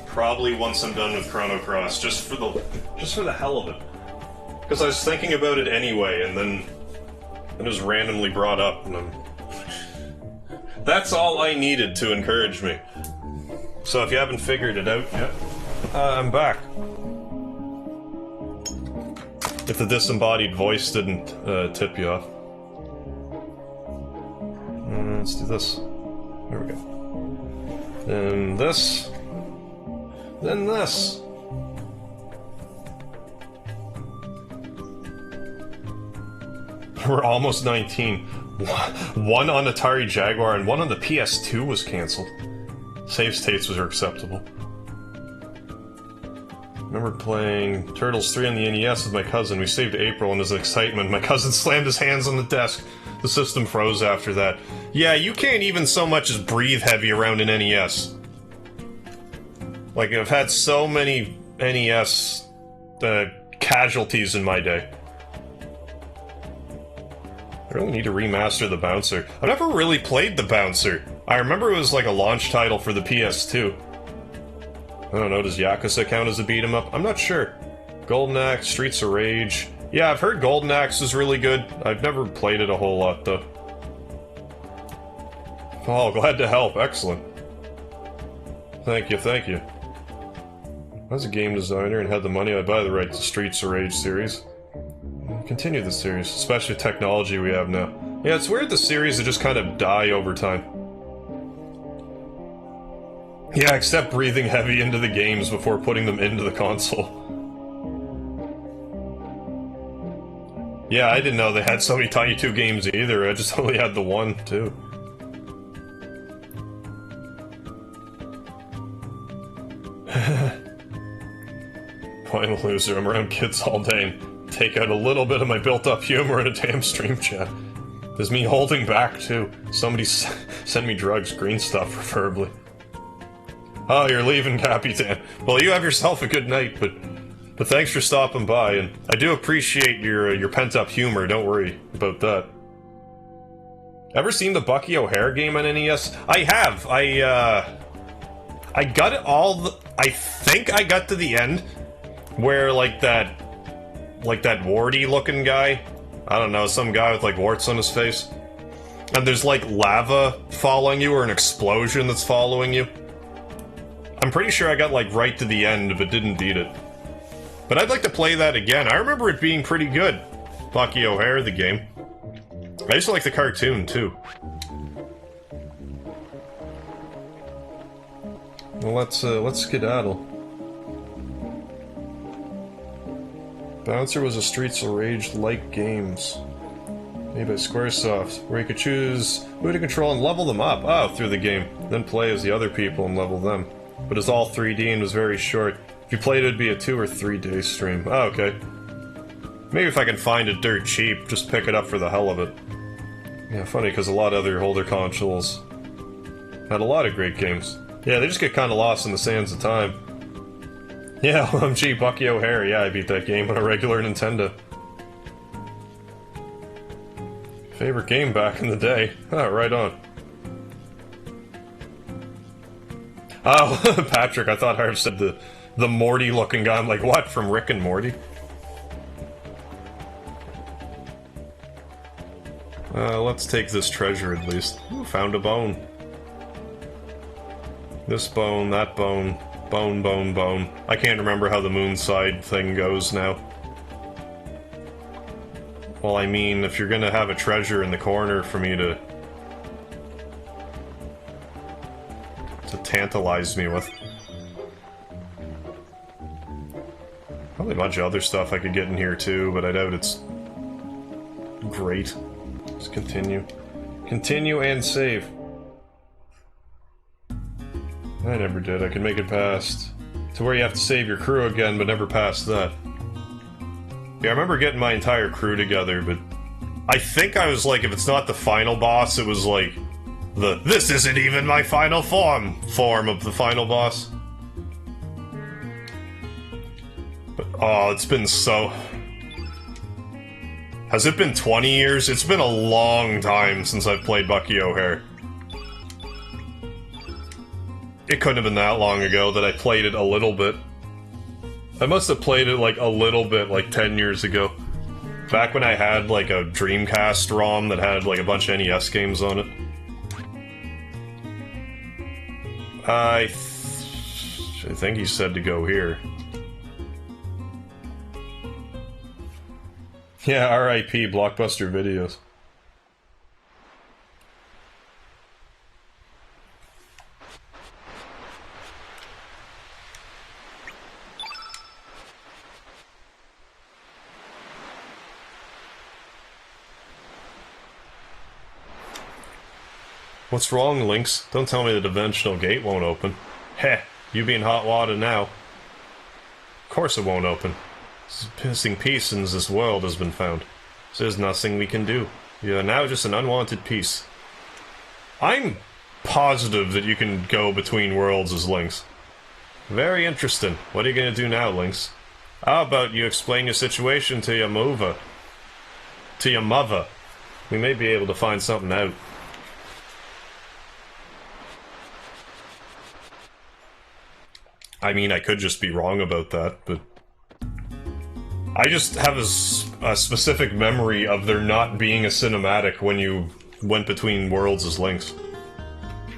Speaker 1: Probably once I'm done with Chrono Cross, just for the hell of it. Because I was thinking about it anyway, and then it was randomly brought up, and that's all I needed to encourage me. So if you haven't figured it out yet, I'm back. If the disembodied voice didn't tip you off. Let's do this. There we go. Then this. Then this. We're almost 19. One on Atari Jaguar and one on the PS2 was cancelled. Save states were acceptable. Remember playing Turtles 3 on the NES with my cousin. We saved April in his excitement. My cousin slammed his hands on the desk. The system froze after that. Yeah, you can't even so much as breathe heavy around an NES. Like, I've had so many NES casualties in my day. I really need to remaster the Bouncer. I've never really played the Bouncer. I remember it was like a launch title for the PS2. I don't know, does Yakuza count as a beat-em-up? I'm not sure. Golden Axe, Streets of Rage. Yeah, I've heard Golden Axe is really good. I've never played it a whole lot, though. Oh, glad to help. Excellent. Thank you, thank you. I was a game designer and had the money, I'd buy the right to Streets of Rage series. Continue the series, especially with technology we have now. Yeah, it's weird the series that just kind of die over time. Yeah, except breathing heavy into the games before putting them into the console. Yeah, I didn't know they had so many Tiny 2 games either, I just only had the one, too. I'm a loser, I'm around kids all day and take out a little bit of my built-up humor in a damn stream chat. There's me holding back, too. Somebody send me drugs, green stuff, preferably. Oh, you're leaving, Capitan. Well, you have yourself a good night, but thanks for stopping by, and I do appreciate your pent-up humor, don't worry about that. Ever seen the Bucky O'Hare game on NES? I have. I got it all I think I got to the end, where, like that warty-looking guy, I don't know, some guy with, like, warts on his face, and there's, like, lava following you, or an explosion that's following you. I'm pretty sure I got, like, right to the end, but didn't beat it. But I'd like to play that again. I remember it being pretty good. Bucky O'Hare, the game. I used to like the cartoon, too. Well, let's skedaddle. Bouncer was a Streets of Rage-like games. Made by Squaresoft, where you could choose who to control and level them up. Oh, through the game. Then play as the other people and level them. But it's all 3D and was very short. If you played it, it'd be a 2 or 3 day stream. Oh, okay. Maybe if I can find it dirt cheap, just pick it up for the hell of it. Yeah, funny, because a lot of other older consoles had a lot of great games. Yeah, they just get kind of lost in the sands of time. Yeah, OMG, Bucky O'Hare. Yeah, I beat that game on a regular Nintendo. Favorite game back in the day. Oh, right on. Oh, Patrick, I thought Harv said the Morty-looking guy. I'm like, what, from Rick and Morty? Let's take this treasure at least. Ooh, found a bone. This bone, that bone, bone, bone, bone. I can't remember how the moon side thing goes now. Well, I mean, if you're gonna have a treasure in the corner for me to tantalize me with. Probably a bunch of other stuff I could get in here too, but I doubt it's great. Just continue. Continue and save. I never did. I could make it past to where you have to save your crew again, but never past that. Yeah, I remember getting my entire crew together, but I think I was like, if it's not the final boss, it was like this isn't even my final form of the final boss. But, oh, it's been so... Has it been 20 years? It's been a long time since I've played Bucky O'Hare. it couldn't have been that long ago that I played it a little bit. I must have played it like a little bit, like 10 years ago. Back when I had like a Dreamcast ROM that had like a bunch of NES games on it. I think he said to go here. Yeah, R.I.P. Blockbuster Videos. What's wrong, Lynx? Don't tell me the dimensional gate won't open. Heh, you be in hot water now. Of course it won't open. Missing piece in this world has been found. So there's nothing we can do. You are now just an unwanted piece. I'm positive that you can go between worlds as Lynx. Very interesting. What are you going to do now, Lynx? How about you explain your situation to your mover? To your mother. We may be able to find something out. I mean, I could just be wrong about that, but... I just have a specific memory of there not being a cinematic when you went between worlds as Lynx.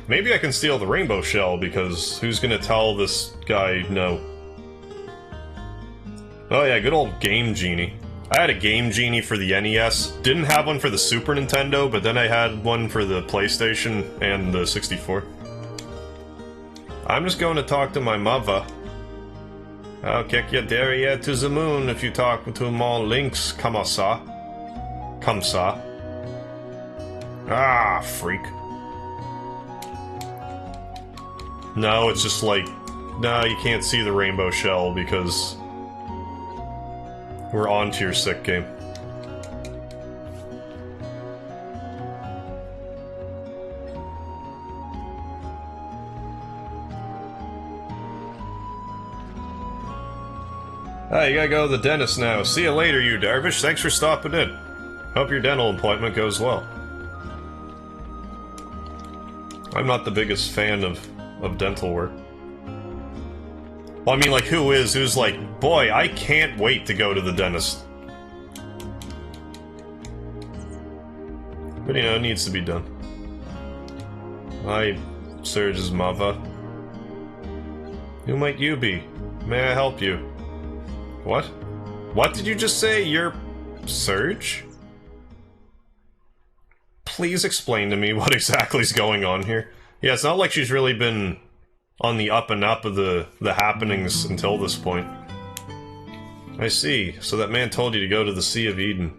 Speaker 1: Maybe I can steal the rainbow shell, because who's gonna tell this guy no? Oh yeah, good old Game Genie. I had a Game Genie for the NES. Didn't have one for the Super Nintendo, but then I had one for the PlayStation and the 64. I'm just going to talk to my mother. I'll kick your derriere to the moon if you talk to more Lynx, come sa. Come sa. Ah, freak. No, it's just like... No, you can't see the rainbow shell because... we're on to your sick game. Ah, you gotta go to the dentist now. See you later, you dervish. Thanks for stopping in. Hope your dental appointment goes well. I'm not the biggest fan of dental work. Well, I mean, like, who is? Who's like, boy, I can't wait to go to the dentist. But, you know, it needs to be done. Hi, Serge's mother. Who might you be? May I help you? What? What did you just say? You're... Serge? Please explain to me what exactly is going on here. Yeah, it's not like she's really been on the up and up of the happenings until this point. I see. So that man told you to go to the Sea of Eden.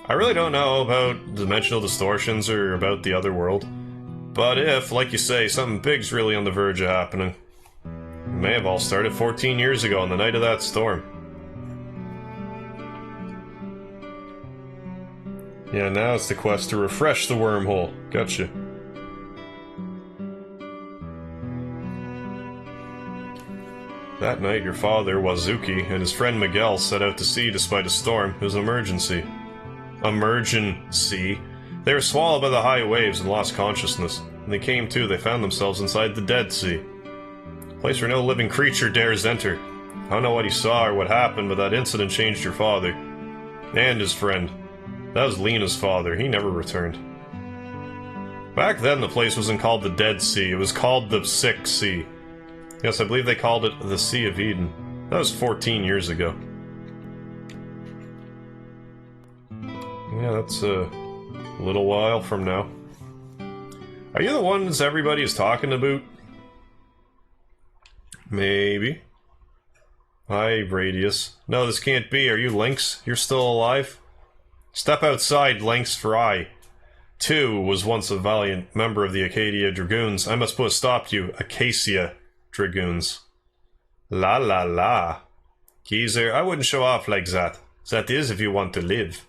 Speaker 1: I really don't know about dimensional distortions or about the other world. But if, like you say, something big's really on the verge of happening... It may have all started 14 years ago on the night of that storm. Yeah, now it's the quest to refresh the wormhole. Gotcha. That night, your father, Wazuki, and his friend Miguel set out to sea despite a storm. It was an emergency. Emergency? They were swallowed by the high waves and lost consciousness. When they came to, they found themselves inside the Dead Sea. A place where no living creature dares enter. I don't know what he saw or what happened, but that incident changed your father. And his friend. That was Lena's father. He never returned. Back then, the place wasn't called the Dead Sea. It was called the Sick Sea. Yes, I believe they called it the Sea of Eden. That was 14 years ago. Yeah, that's a little while from now. Are you the ones everybody is talking about? Maybe. Hi, Radius. No, this can't be. Are you Lynx? You're still alive? Step outside, Lynx, for I, too, was once a valiant member of the Acadia Dragoons. I must put a stop to you, Acacia Dragoons. La la la. Geezer, I wouldn't show off like that. That is, if you want to live.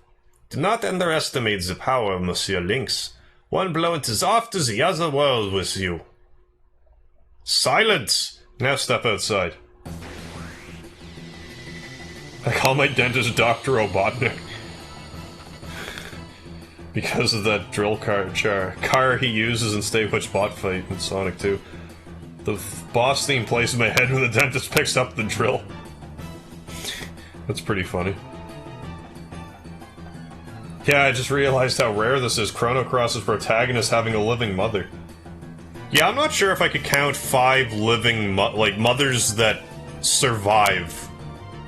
Speaker 1: Do not underestimate the power of Monsieur Lynx. One blow it is off to the other world with you. Silence! Now step outside. I call my dentist Dr. Robotnik. Because of that drill car he uses in Stay Witch Bot Fight in Sonic 2. The boss theme plays in my head when the dentist picks up the drill. That's pretty funny. Yeah, I just realized how rare this is. Chrono Cross's protagonist having a living mother. Yeah, I'm not sure if I could count 5 living mothers that survive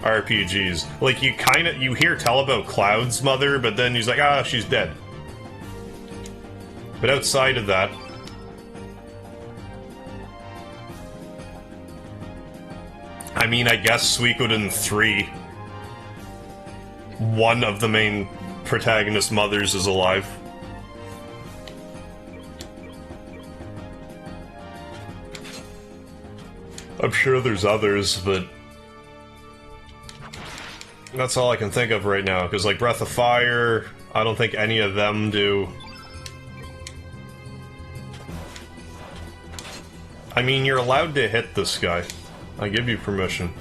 Speaker 1: RPGs. Like, you hear tell about Cloud's mother, but then he's like, ah, she's dead. But outside of that... I mean, I guess Suikoden 3, one of the main protagonist mothers is alive. I'm sure there's others, but that's all I can think of right now, because like Breath of Fire, I don't think any of them do. I mean, you're allowed to hit this guy. I give you permission.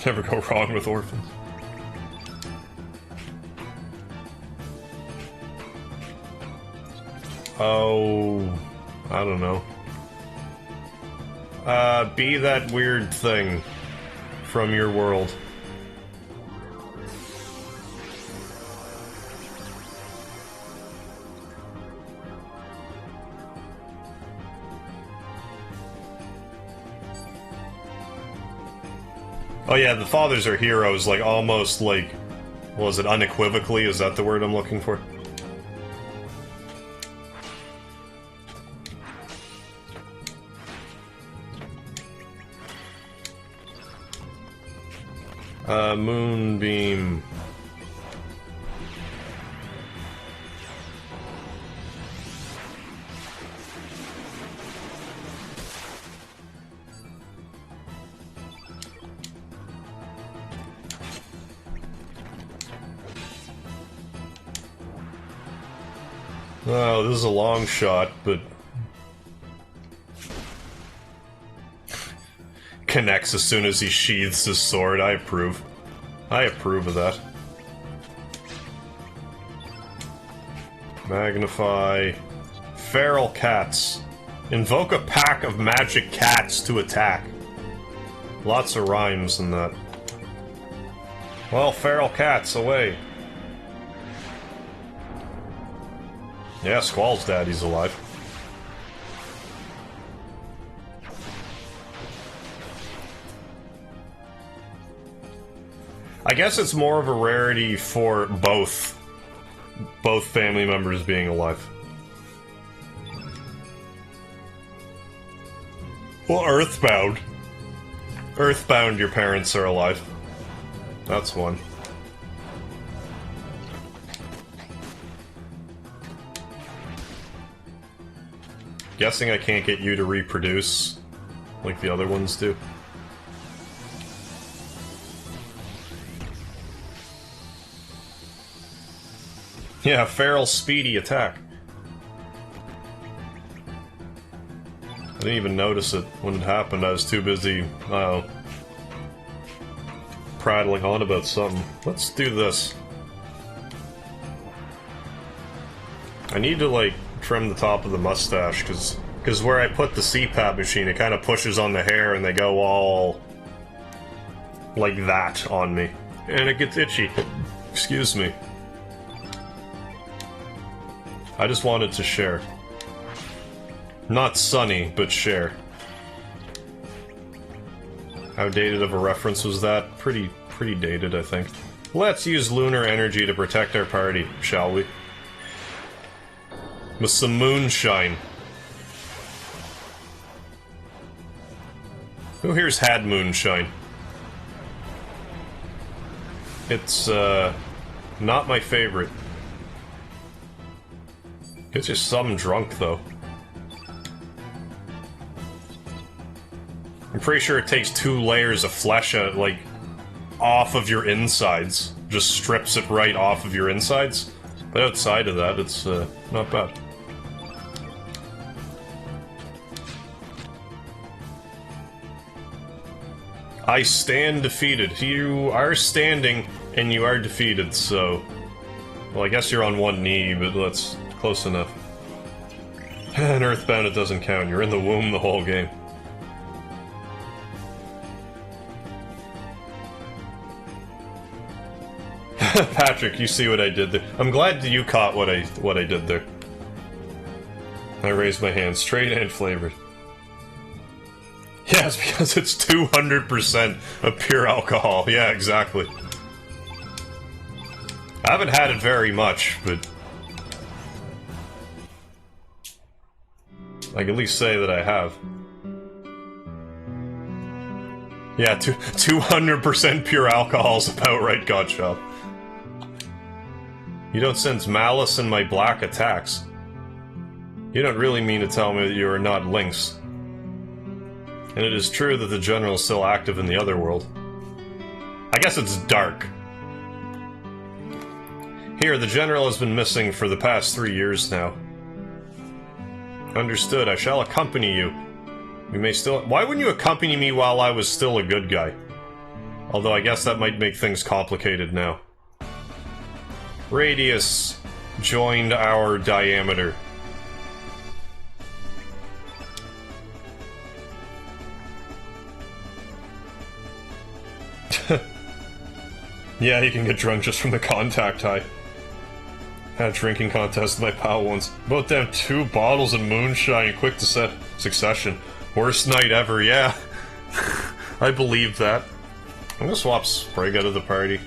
Speaker 1: Never go wrong with orphans. Oh, I don't know. Be that weird thing from your world. Oh yeah, the fathers are heroes, like, almost, like... what was it, unequivocally? Is that the word I'm looking for? Moonbeam... Oh, this is a long shot, but... connects as soon as he sheathes his sword. I approve. I approve of that. Magnify... Feral cats. Invoke a pack of magic cats to attack. Lots of rhymes in that. Well, feral cats, away. Yeah, Squall's daddy's alive. I guess it's more of a rarity for both family members being alive. Well, Earthbound. Earthbound, your parents are alive. That's one. Guessing I can't get you to reproduce like the other ones do. Yeah, feral speedy attack. I didn't even notice it when it happened. I was too busy, prattling on about something. Let's do this. I need to, like, trim the top of the mustache, because where I put the CPAP machine, it kind of pushes on the hair and they go all like that on me. And it gets itchy. Excuse me. I just wanted to share. Not sunny, but share. How dated of a reference was that? Pretty dated, I think. Let's use lunar energy to protect our party, shall we? With some moonshine. Who here's had moonshine? It's, not my favorite. Gets you some drunk, though. I'm pretty sure it takes 2 layers of flesh out, like, off of your insides. Just strips it right off of your insides. But outside of that, it's, not bad. I stand defeated. You are standing, and you are defeated, so... Well, I guess you're on one knee, but that's close enough. And Earthbound, it doesn't count. You're in the womb the whole game. Patrick, you see what I did there. I'm glad that you caught what I did there. I raised my hand, straight and flavored. Yes, because it's 200% of pure alcohol. Yeah, exactly. I haven't had it very much, but... I can at least say that I have. Yeah, 200% pure alcohol is about right, Godchild. You don't sense malice in my black attacks. You don't really mean to tell me that you are not Lynx. And it is true that the General is still active in the other world. I guess it's dark. Here, the General has been missing for the past 3 years now. Understood, I shall accompany you. We may still— Why wouldn't you accompany me while I was still a good guy? Although I guess that might make things complicated now. Radius joined our diameter. Yeah, you can get drunk just from the contact high. Had a drinking contest with my pal once. Both down 2 bottles of moonshine in quick succession. Worst night ever, yeah. I believe that. I'm gonna swap Sprig out of the party.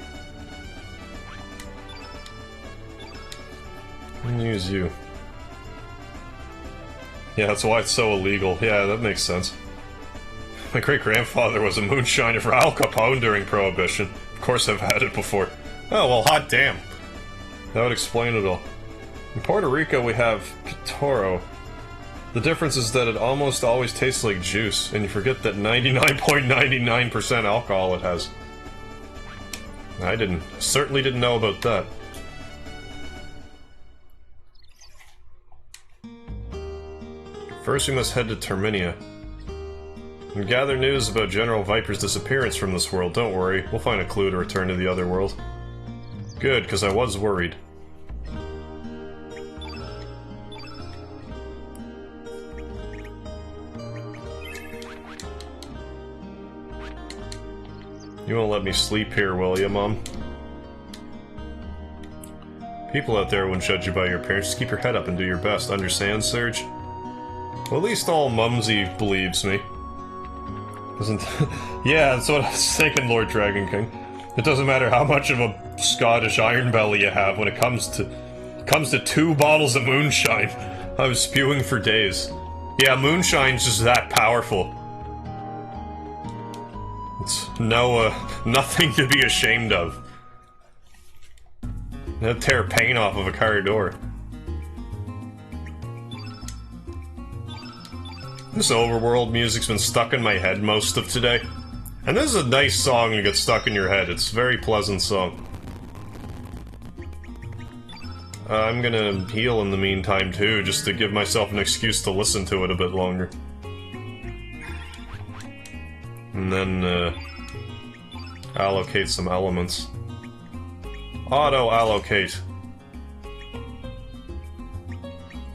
Speaker 1: And use you. Yeah, that's why it's so illegal. Yeah, that makes sense. My great-grandfather was a moonshiner for Al Capone during Prohibition. Of course I've had it before. Oh, well, hot damn. That would explain it all. In Puerto Rico we have Pitoro. The difference is that it almost always tastes like juice, and you forget that 99.99% alcohol it has. I certainly didn't know about that. First we must head to Terminia. And gather news about General Viper's disappearance from this world. Don't worry, we'll find a clue to return to the other world. Good, because I was worried. You won't let me sleep here, will you, Mom? People out there won't judge you by your appearance. Just keep your head up and do your best. Understand, Serge? Well, at least all Mumsy believes me. Doesn't... Yeah, that's what I was thinking, Lord Dragon King. It doesn't matter how much of a Scottish iron belly you have when it comes to 2 bottles of moonshine. I was spewing for days. Yeah, moonshine's just that powerful. It's nothing to be ashamed of. That'd tear paint off of a car door. This overworld music's been stuck in my head most of today. And this is a nice song to get stuck in your head. It's a very pleasant song. I'm gonna heal in the meantime too, just to give myself an excuse to listen to it a bit longer. And then, allocate some elements. Auto-allocate.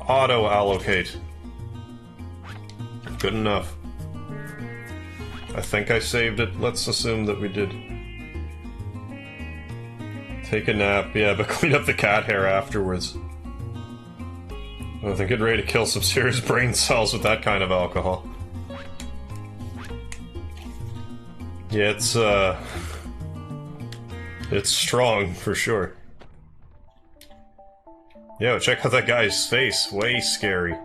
Speaker 1: Auto-allocate. Good enough. I think I saved it. Let's assume that we did. Take a nap, yeah, but clean up the cat hair afterwards. I think getting ready to kill some serious brain cells with that kind of alcohol. Yeah, it's strong, for sure. Yo, check out that guy's face. Way scary.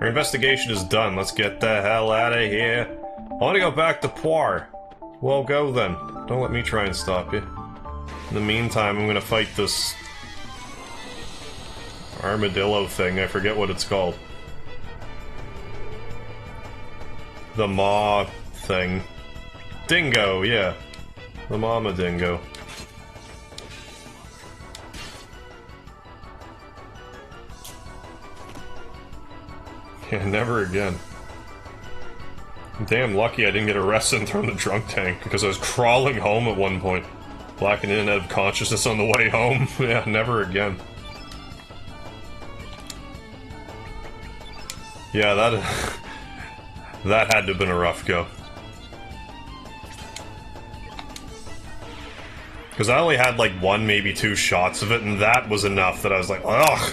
Speaker 1: Our investigation is done. Let's get the hell out of here. I want to go back to Poir. Well, go then. Don't let me try and stop you. In the meantime, I'm gonna fight this armadillo thing. I forget what it's called. The maw thing. Dingo, yeah. The mama dingo. Yeah, never again. Damn lucky I didn't get arrested and thrown in the drunk tank, because I was crawling home at one point. Blacking in and out of consciousness on the way home. Yeah, never again. Yeah, that had to have been a rough go. Because I only had like 1, maybe 2 shots of it, and that was enough that I was like, ugh!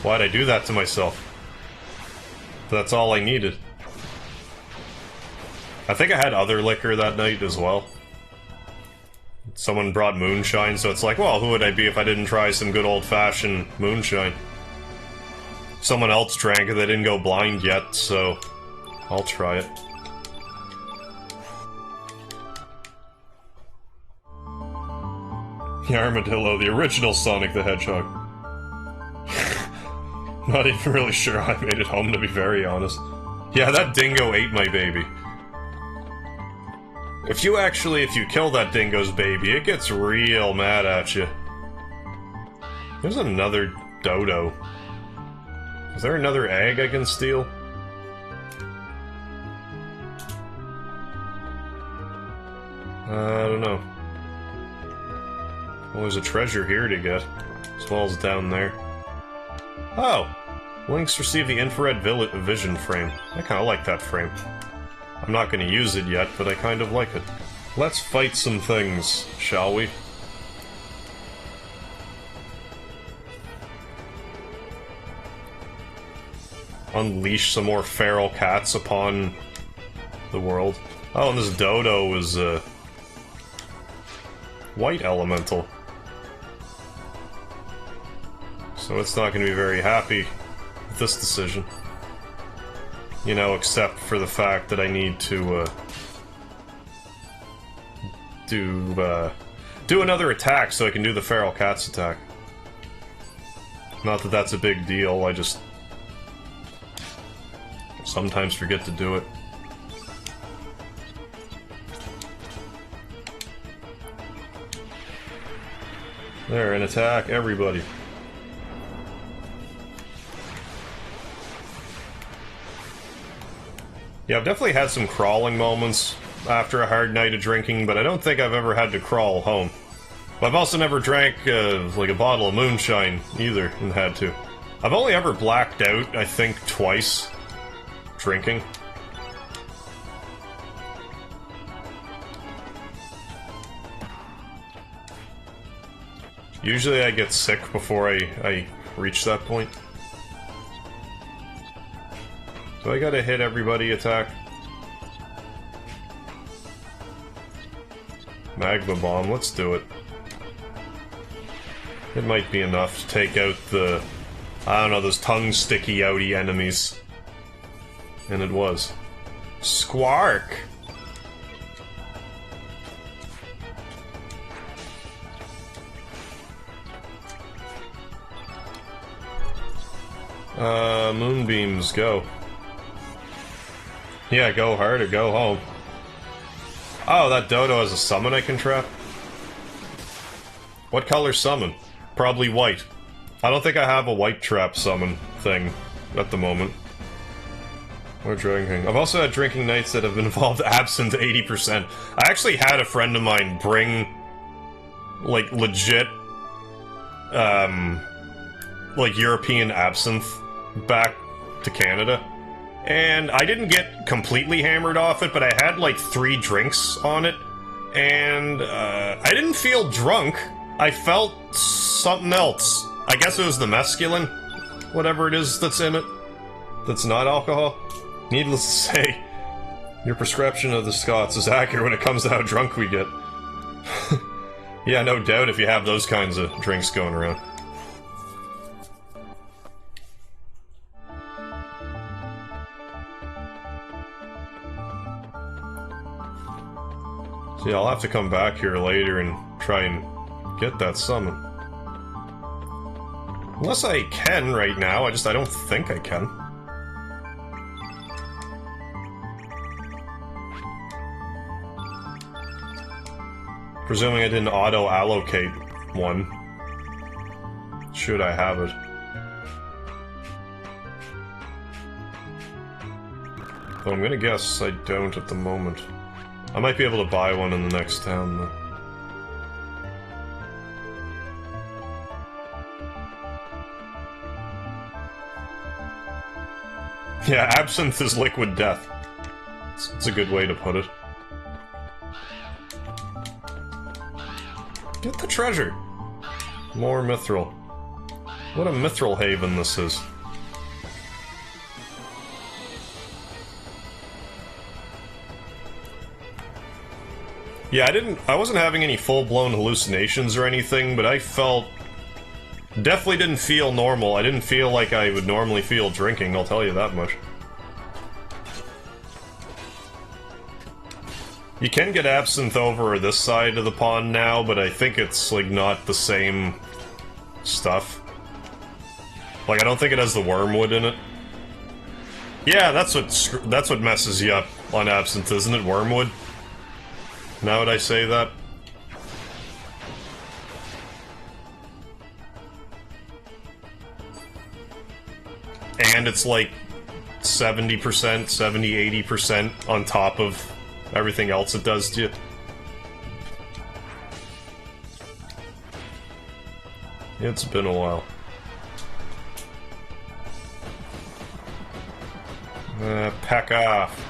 Speaker 1: Why'd I do that to myself? That's all I needed. I think I had other liquor that night as well. Someone brought moonshine, so it's like, well, who would I be if I didn't try some good old-fashioned moonshine? Someone else drank it, they didn't go blind yet, so I'll try it. The armadillo, the original Sonic the Hedgehog. Not even really sure I made it home, to be very honest. Yeah, that dingo ate my baby. If you kill that dingo's baby, it gets real mad at you. There's another dodo. Is there another egg I can steal? I don't know. Well, there's a treasure here to get, as well as down there. Oh! Link's received the infrared vision frame. I kinda like that frame. I'm not gonna use it yet, but I kind of like it. Let's fight some things, shall we? Unleash some more feral cats upon the world. Oh, and this dodo is a white elemental. So it's not gonna be very happy with this decision. You know, except for the fact that I need to, do another attack so I can do the feral cats attack. Not that that's a big deal, I just sometimes forget to do it. There, and attack everybody. Yeah, I've definitely had some crawling moments after a hard night of drinking, but I don't think I've ever had to crawl home. But I've also never drank, like a bottle of moonshine, either, and had to. I've only ever blacked out, I think, twice, drinking. Usually I get sick before I reach that point. Do I gotta hit everybody attack? Magma Bomb, let's do it. It might be enough to take out the, I don't know, those tongue-sticky-outy enemies. And it was. Squark! Moonbeams, go. Yeah, go hard or go home. Oh, that dodo has a summon I can trap? What color summon? Probably white. I don't think I have a white trap summon thing at the moment. Or drinking. I've also had drinking nights that have involved absinthe 80%. I actually had a friend of mine bring, like, legit, like, European absinthe back to Canada. And I didn't get completely hammered off it, but I had like 3 drinks on it, and I didn't feel drunk. I felt something else. I guess it was the mescaline, whatever it is that's in it, that's not alcohol. Needless to say, your prescription of the Scots is accurate when it comes to how drunk we get. Yeah, no doubt if you have those kinds of drinks going around. Yeah, I'll have to come back here later and try and get that summon. Unless I can right now, I don't think I can. Presuming I didn't auto-allocate one. Should I have it? Though I'm gonna guess I don't at the moment. I might be able to buy one in the next town, though. Yeah, absinthe is liquid death. It's a good way to put it. Get the treasure! More mithril. What a mithril haven this is. Yeah, I wasn't having any full-blown hallucinations or anything, but I felt... Definitely didn't feel normal. I didn't feel like I would normally feel drinking, I'll tell you that much. You can get absinthe over this side of the pond now, but I think it's, like, not the same stuff. Like, I don't think it has the wormwood in it. Yeah, that's what messes you up on absinthe, isn't it? Wormwood? Now would I say that? And it's like 70%, 70-80% on top of everything else it does to you. It's been a while. Pack off.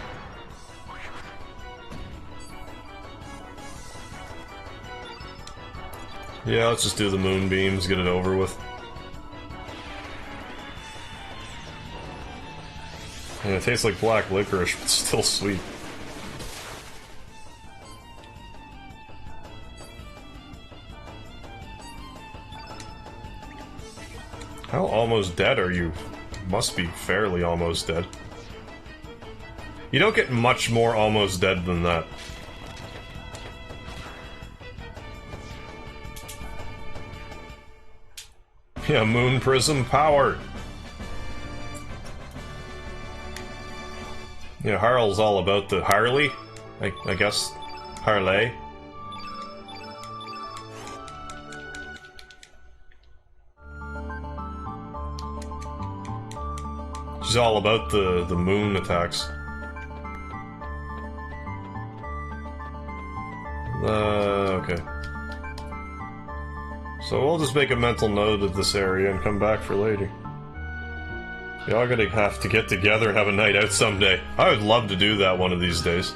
Speaker 1: Yeah, let's just do the moonbeams, get it over with. And it tastes like black licorice, but still sweet. How almost dead are you? Must be fairly almost dead. You don't get much more almost dead than that. Yeah, moon prism power! Yeah, Harl's all about the Harley, I guess. Harley. She's all about the moon attacks. Okay. So we'll just make a mental note of this area and come back for later. Y'all gonna have to get together and have a night out someday. I would love to do that one of these days.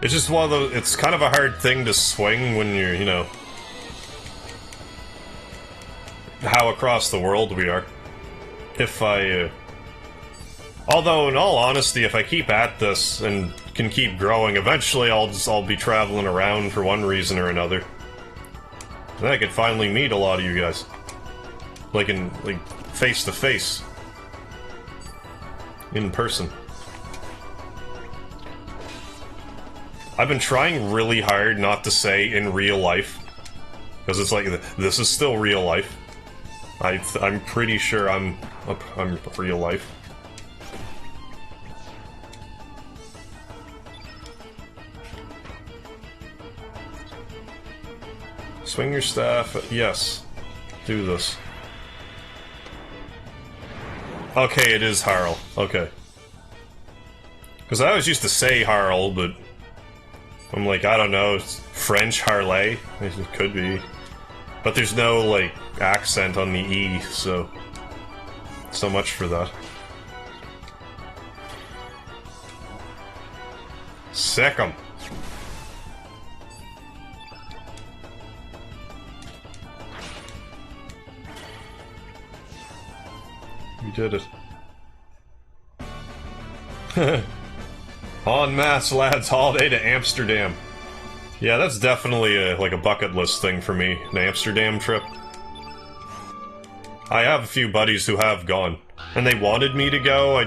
Speaker 1: It's just one of those, it's kind of a hard thing to swing when you're, you know, how across the world we are. If I, although in all honesty, if I keep at this and can keep growing, eventually I'll be traveling around for one reason or another. Then I could finally meet a lot of you guys. Like face to face. In person. I've been trying really hard not to say in real life. Because it's like, this is still real life. I'm pretty sure I'm real life. Swing your staff, yes. Do this. Okay, it is Harl. Okay. Because I always used to say Harl, but I'm like, I don't know, it's French Harley? It could be. But there's no, like, accent on the E, so much for that. Sick 'em. You did it. En masse, lads, holiday to Amsterdam. Yeah, that's definitely like a bucket list thing for me, an Amsterdam trip. I have a few buddies who have gone, and they wanted me to go, I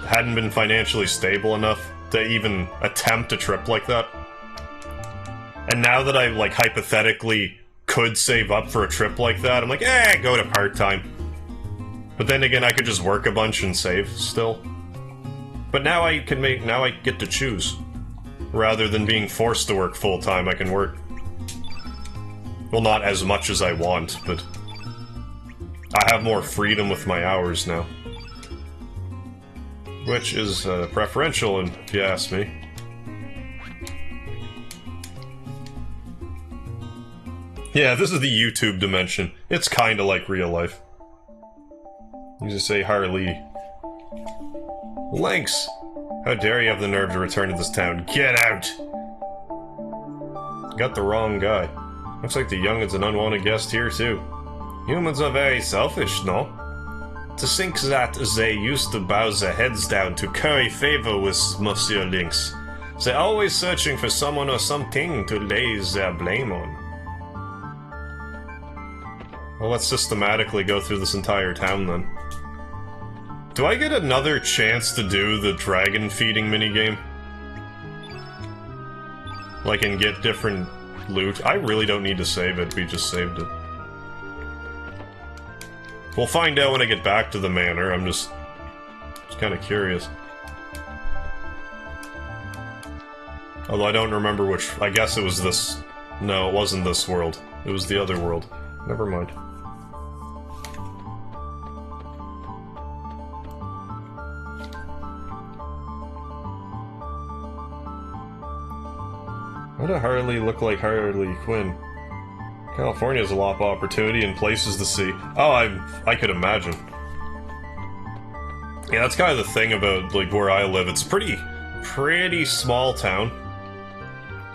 Speaker 1: hadn't been financially stable enough to even attempt a trip like that. And now that I, like, hypothetically could save up for a trip like that, I'm like, go to part-time. But then again, I could just work a bunch and save, still. But now I get to choose. Rather than being forced to work full-time, I can work... Well, not as much as I want, but... I have more freedom with my hours now. Which is preferential, if you ask me. Yeah, this is the YouTube dimension. It's kinda like real life. You just say Harley. Lynx! How dare you have the nerve to return to this town? Get out! Got the wrong guy. Looks like the youngin's an unwanted guest here, too. Humans are very selfish, no? To think that they used to bow their heads down to curry favor with Monsieur Lynx. They're always searching for someone or something to lay their blame on. Well, let's systematically go through this entire town, then. Do I get another chance to do the dragon feeding minigame? Like, and get different loot? I really don't need to save it, we just saved it. We'll find out when I get back to the manor, I'm just kind of curious. Although I don't remember which... I guess it was this... No, it wasn't this world. It was the other world. Never mind. Why does Harley look like Harley Quinn? California has a lot of opportunity and places to see. Oh, I could imagine. Yeah, that's kind of the thing about, like, where I live. It's a pretty small town.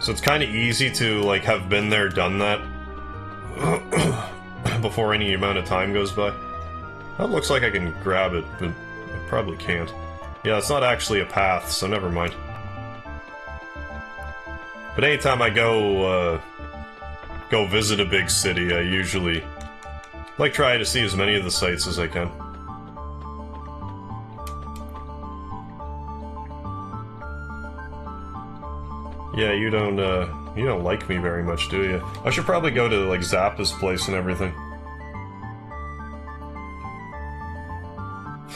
Speaker 1: So it's kind of easy to, like, have been there, done that. Before any amount of time goes by. That looks like I can grab it, but I probably can't. Yeah, it's not actually a path, so never mind. But anytime I go visit a big city, I usually like try to see as many of the sights as I can. Yeah, you don't like me very much, do you? I should probably go to, like, Zappa's place and everything.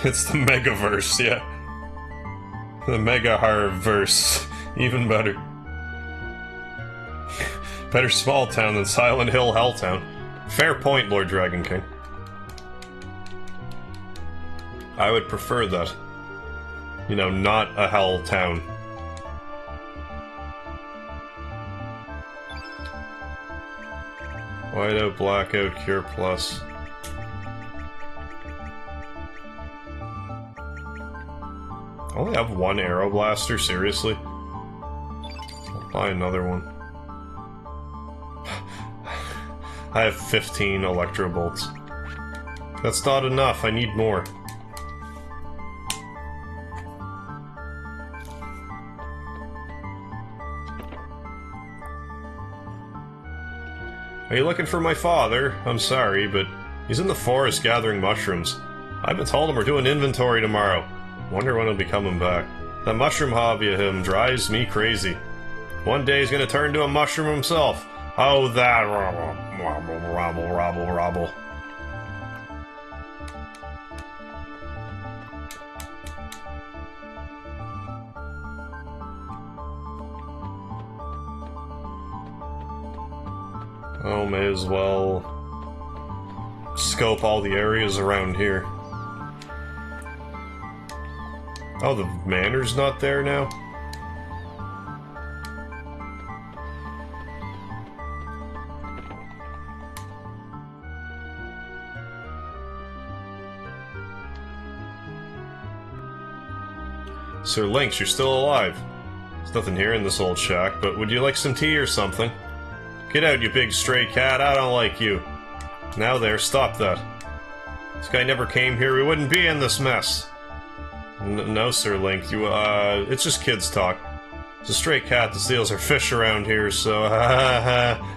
Speaker 1: It's the Megaverse, yeah. The MegaHarv verse. Even better. Better small town than Silent Hill Helltown. Fair point, Lord Dragon King. I would prefer that. You know, not a hell town. Whiteout, Blackout, Cure Plus. I only have one Arrow Blaster, seriously? I'll buy another one. I have 15 Electro Bolts. That's not enough, I need more. Are you looking for my father? I'm sorry, but he's in the forest gathering mushrooms. I've been told him we're doing inventory tomorrow. Wonder when he'll be coming back. That mushroom hobby of him drives me crazy. One day he's gonna turn into a mushroom himself. Oh, that robble. Oh, may as well scope all the areas around here. Oh, the manor's not there now? Sir Lynx, you're still alive. There's nothing here in this old shack, but would you like some tea or something? Get out, you big stray cat, I don't like you. Now there, stop that. This guy never came here, we wouldn't be in this mess. No, Sir Link, you, it's just kids talk. It's a stray cat that steals our fish around here, so,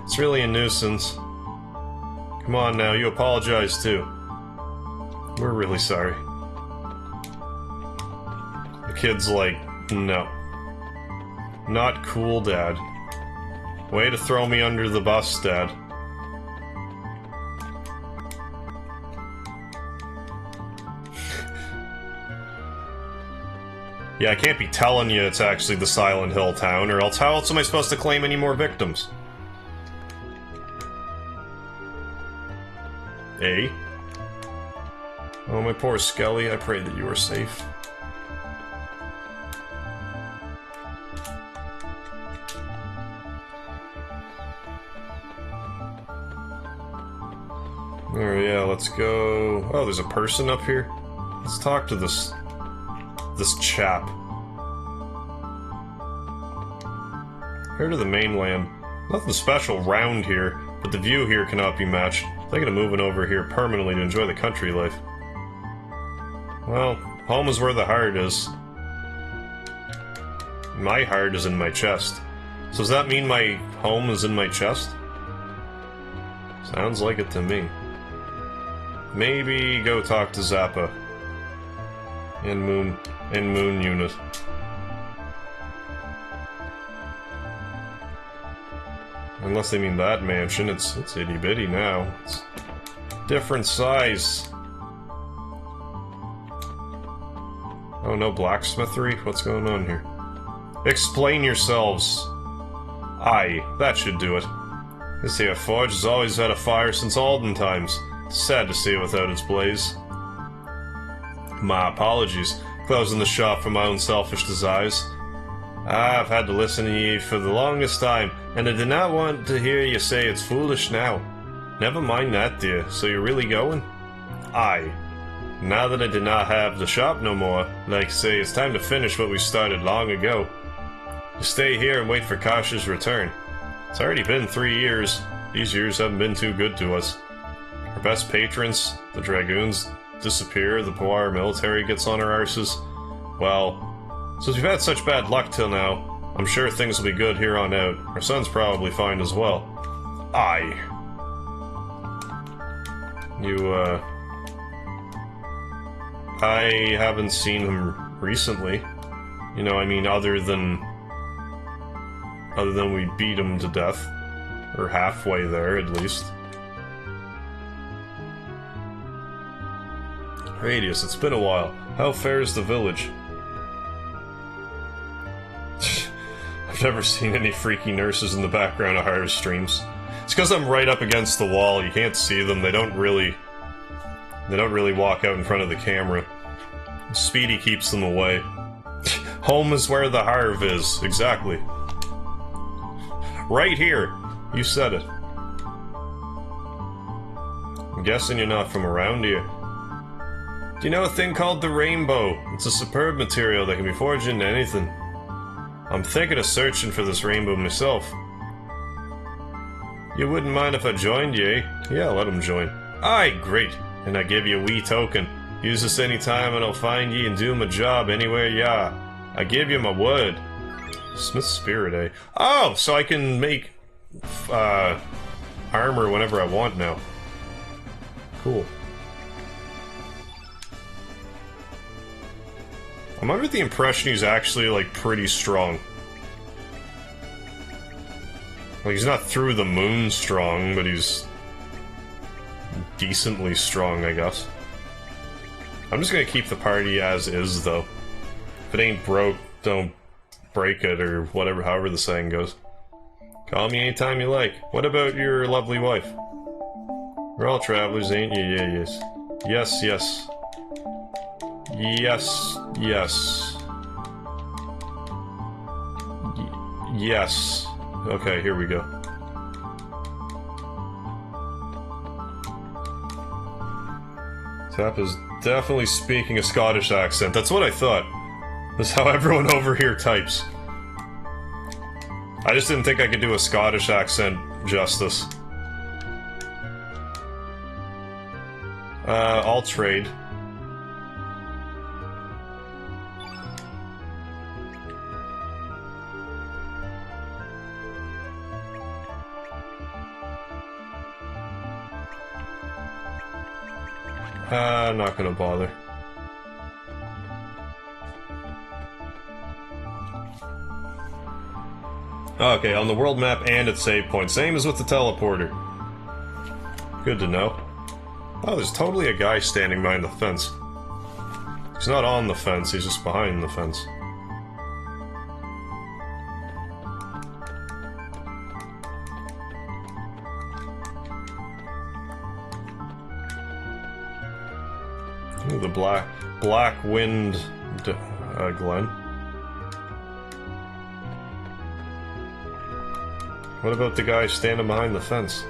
Speaker 1: it's really a nuisance. Come on now, you apologize too. We're really sorry. The kid's like, no. Not cool, Dad. Way to throw me under the bus, Dad. Yeah, I can't be telling you it's actually the Silent Hill town, or else how else am I supposed to claim any more victims? Eh? Oh, my poor Skelly, I pray that you are safe. Oh yeah, let's go... Oh, there's a person up here? Let's talk to this chap. Here to the mainland. Nothing special round here, but the view here cannot be matched. Thinking of moving over here permanently to enjoy the country life. Well, home is where the heart is. My heart is in my chest. So does that mean my home is in my chest? Sounds like it to me. Maybe go talk to Zappa. And Moon Unit. Unless they mean that mansion, it's itty bitty now. It's different size. Oh, no blacksmithery? What's going on here? Explain yourselves. Aye, that should do it. This here forge has always had a fire since olden times. Sad to see it without its blaze. My apologies, closing the shop for my own selfish desires. I've had to listen to ye for the longest time, and I did not want to hear you say it's foolish now. Never mind that, dear. So you're really going? Aye. Now that I did not have the shop no more, like say, it's time to finish what we started long ago. You stay here and wait for Kasha's return. It's already been 3 years. These years haven't been too good to us. Our best patrons, the Dragoons, disappear, the Poir military gets on our arses. Well, since we've had such bad luck till now, I'm sure things will be good here on out. Our son's probably fine as well. Aye. I haven't seen him recently. You know, I mean, other than we beat him to death. Or halfway there, at least. Radius, it's been a while. How fares the village? I've never seen any freaky nurses in the background of Harv streams. It's because I'm right up against the wall, you can't see them, they don't really walk out in front of the camera. Speedy keeps them away. Home is where the Harv is, exactly. Right here! You said it. I'm guessing you're not from around here. Do you know a thing called the rainbow? It's a superb material that can be forged into anything. I'm thinking of searching for this rainbow myself. You wouldn't mind if I joined you, eh? Yeah, let him join. Aye, great. And I give you a wee token. Use this anytime and I'll find ye and do my job anywhere ya. I give you my word. Smith's Spirit, eh? Oh, so I can make armor whenever I want now. Cool. I'm under the impression he's actually, like, pretty strong. Like, he's not through the moon strong, but he's decently strong, I guess. I'm just gonna keep the party as is, though. If it ain't broke, don't break it, or whatever, however the saying goes. Call me anytime you like. What about your lovely wife? We're all travelers, ain't you? Yeah, yes. Yes, yes. Yes, yes. Yes. Okay, here we go. Tap is definitely speaking a Scottish accent. That's what I thought. That's how everyone over here types. I just didn't think I could do a Scottish accent justice. I'll trade. I'm not gonna bother. Okay, on the world map and at save point. Same as with the teleporter. Good to know. Oh, there's totally a guy standing behind the fence. He's not on the fence, he's just behind the fence. Ooh, the black wind Glen. What about the guy standing behind the fence?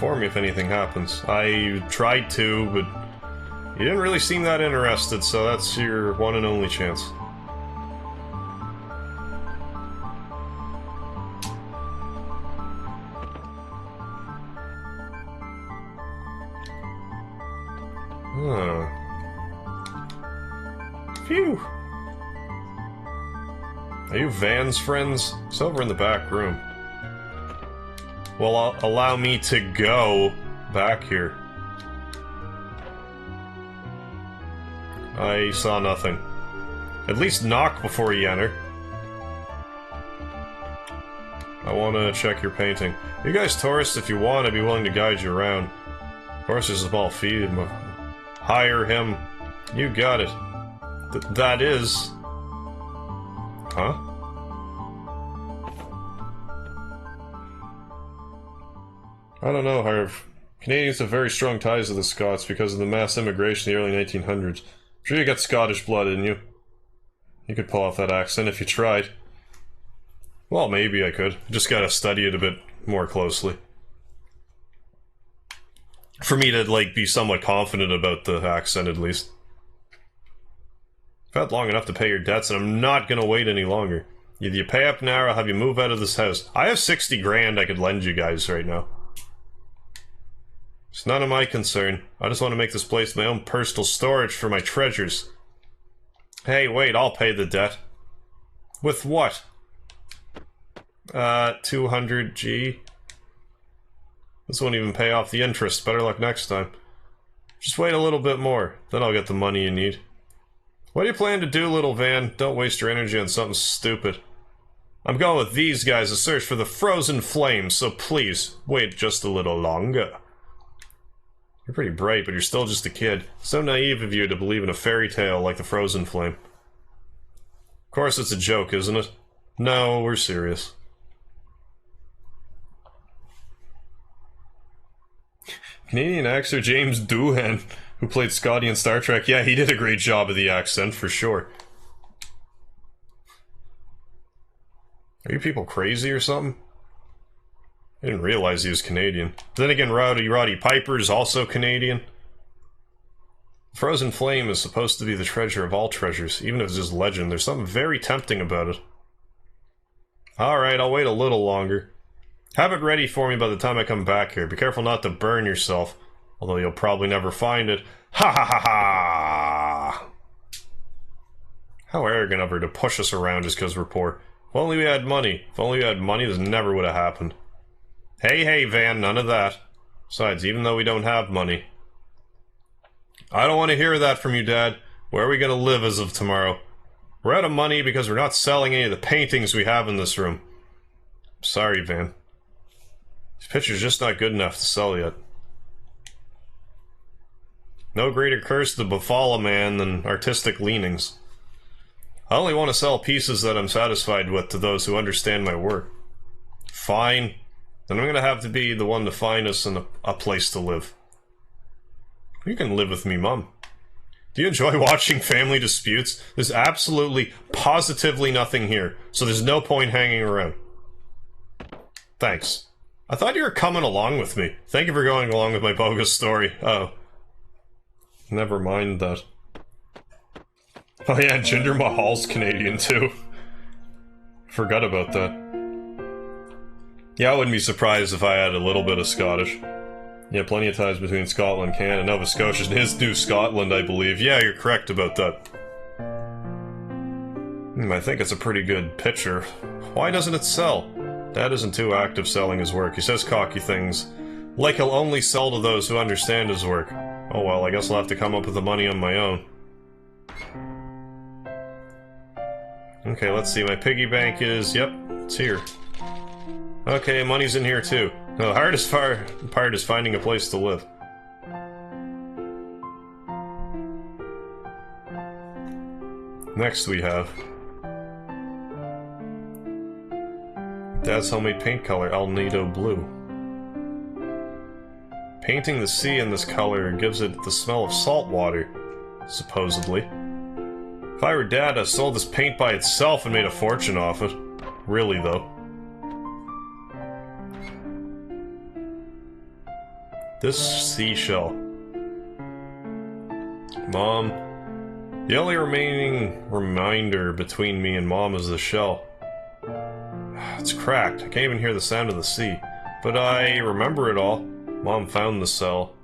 Speaker 1: inform me if anything happens. I tried to, but you didn't really seem that interested, so that's your one and only chance. Huh. Phew! Are you Van's friends? It's over in the back room. Well, allow me to go back here. I saw nothing. At least knock before you enter. I want to check your painting. You guys tourists, if you want, I'd be willing to guide you around. Of course, there's a small fee. Hire him. You got it. That is... Huh? I don't know, Harv. Canadians have very strong ties to the Scots because of the mass immigration in the early 1900s. I'm sure you got Scottish blood in you. You could pull off that accent if you tried. Well, maybe I could. Just gotta study it a bit more closely. For me to, like, be somewhat confident about the accent, at least. I've had long enough to pay your debts, and I'm not gonna wait any longer. Either you pay up now, or I'll have you move out of this house. I have 60 grand I could lend you guys right now. It's none of my concern. I just want to make this place my own personal storage for my treasures. Hey, wait, I'll pay the debt. With what? 200 G? This won't even pay off the interest. Better luck next time. Just wait a little bit more, then I'll get the money you need. What do you plan to do, little Van? Don't waste your energy on something stupid. I'm going with these guys to search for the frozen flames, so please, wait just a little longer. You're pretty bright, but you're still just a kid. So naive of you to believe in a fairy tale like the frozen flame. Of course it's a joke, isn't it? No, we're serious. Canadian actor James Doohan, who played Scotty in Star Trek, yeah, he did a great job of the accent, for sure. Are you people crazy or something? I didn't realize he was Canadian. Then again, Roddy Piper is also Canadian. Frozen Flame is supposed to be the treasure of all treasures, even if it's just legend. There's something very tempting about it. Alright, I'll wait a little longer. Have it ready for me by the time I come back here. Be careful not to burn yourself, although you'll probably never find it. Ha ha ha ha! How arrogant of her to push us around just because we're poor. If only we had money. If only we had money, this never would have happened. Hey, hey, Van, none of that. Besides, even though we don't have money. I don't want to hear that from you, Dad. Where are we going to live as of tomorrow? We're out of money because we're not selling any of the paintings we have in this room. Sorry, Van. This picture's just not good enough to sell yet. No greater curse to befall a man than artistic leanings. I only want to sell pieces that I'm satisfied with to those who understand my work. Fine. Then I'm gonna have to be the one to find us a place to live. You can live with me, Mum. Do you enjoy watching family disputes? There's absolutely, positively nothing here, so there's no point hanging around. Thanks. I thought you were coming along with me. Thank you for going along with my bogus story. Oh. Never mind that. Oh yeah, Jinder Mahal's Canadian too. Forgot about that. Yeah, I wouldn't be surprised if I had a little bit of Scottish. Yeah, plenty of ties between Scotland, Canada, Nova Scotia, and his New Scotland, I believe. Yeah, you're correct about that. I think it's a pretty good picture. Why doesn't it sell? Dad isn't too active selling his work. He says cocky things. Like he'll only sell to those who understand his work. Oh well, I guess I'll have to come up with the money on my own. Okay, let's see. My piggy bank is... Yep, it's here. Okay, money's in here too. Now, the hardest part is finding a place to live. Next we have... Dad's homemade paint color, El Nido Blue. Painting the sea in this color gives it the smell of salt water, supposedly. If I were Dad, I'd sold this paint by itself and made a fortune off it. Really, though. This seashell. Mom. The only remaining reminder between me and Mom is the shell. It's cracked. I can't even hear the sound of the sea. But I remember it all. Mom found the cell.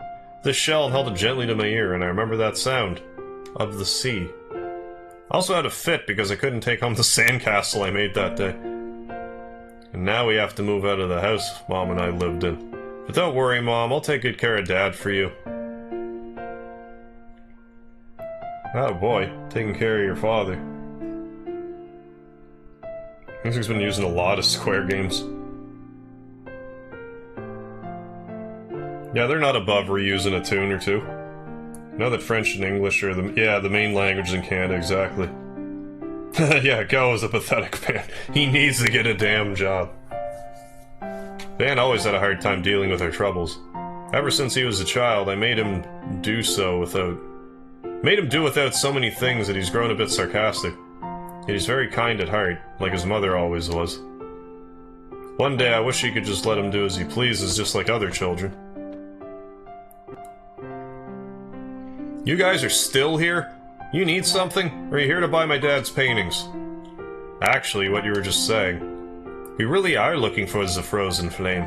Speaker 1: This shell and held it gently to my ear, and I remember that sound. Of the sea. I also had a fit because I couldn't take home the sandcastle I made that day. And now we have to move out of the house Mom and I lived in. But don't worry, Mom, I'll take good care of Dad for you. Oh boy, taking care of your father. Music's been using a lot of Square games. Yeah, they're not above reusing a tune or two. I know that French and English are the main languages in Canada, exactly. Yeah, Go is a pathetic band. He needs to get a damn job. Dan always had a hard time dealing with our troubles. Ever since he was a child, I made him do without so many things that he's grown a bit sarcastic. Yet he's very kind at heart, like his mother always was. One day I wish he could just let him do as he pleases, just like other children. You guys are still here? You need something? Or are you here to buy my dad's paintings? Actually, what you were just saying. We really are looking for the frozen flame.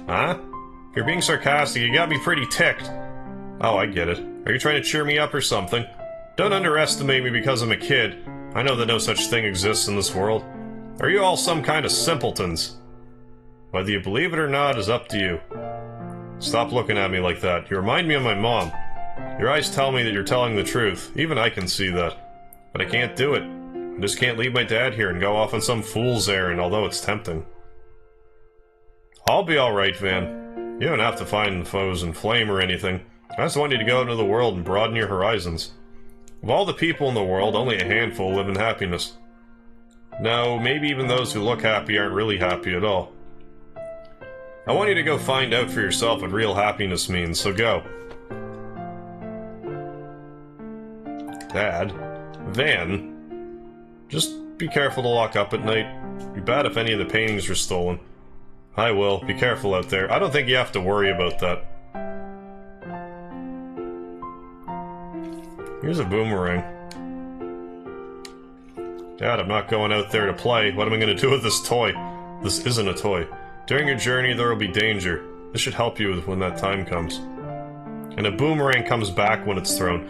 Speaker 1: Huh? If you're being sarcastic, you got me pretty ticked. Oh, I get it. Are you trying to cheer me up or something? Don't underestimate me because I'm a kid. I know that no such thing exists in this world. Are you all some kind of simpletons? Whether you believe it or not is up to you. Stop looking at me like that. You remind me of my mom. Your eyes tell me that you're telling the truth. Even I can see that. But I can't do it. I just can't leave my dad here and go off on some fool's errand, although it's tempting. I'll be alright, Van. You don't have to find the foes in flame or anything. I just want you to go out into the world and broaden your horizons. Of all the people in the world, only a handful live in happiness. No, maybe even those who look happy aren't really happy at all. I want you to go find out for yourself what real happiness means, so go. Dad? Van? Just be careful to lock up at night. Be bad if any of the paintings are stolen. I will. Be careful out there. I don't think you have to worry about that. Here's a boomerang. Dad, I'm not going out there to play. What am I going to do with this toy? This isn't a toy. During your journey, there will be danger. This should help you when that time comes. And a boomerang comes back when it's thrown.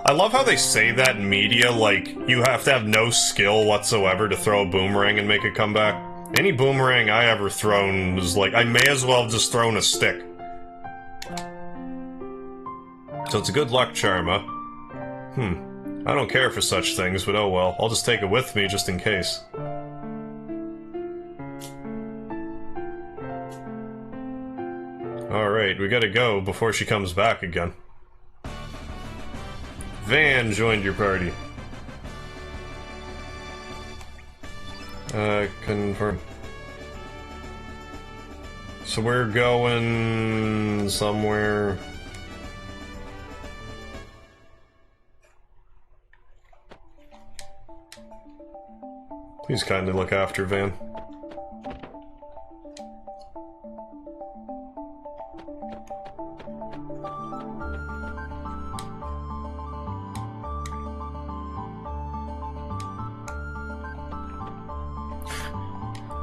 Speaker 1: I love how they say that in media, like, you have to have no skill whatsoever to throw a boomerang and make it come back. Any boomerang I ever thrown was like, I may as well have just thrown a stick. So it's a good luck charm, huh? I don't care for such things, but oh well. I'll just take it with me just in case. Alright, we gotta go before she comes back again. Van joined your party. Confirm. So we're going somewhere. Please kindly look after Van.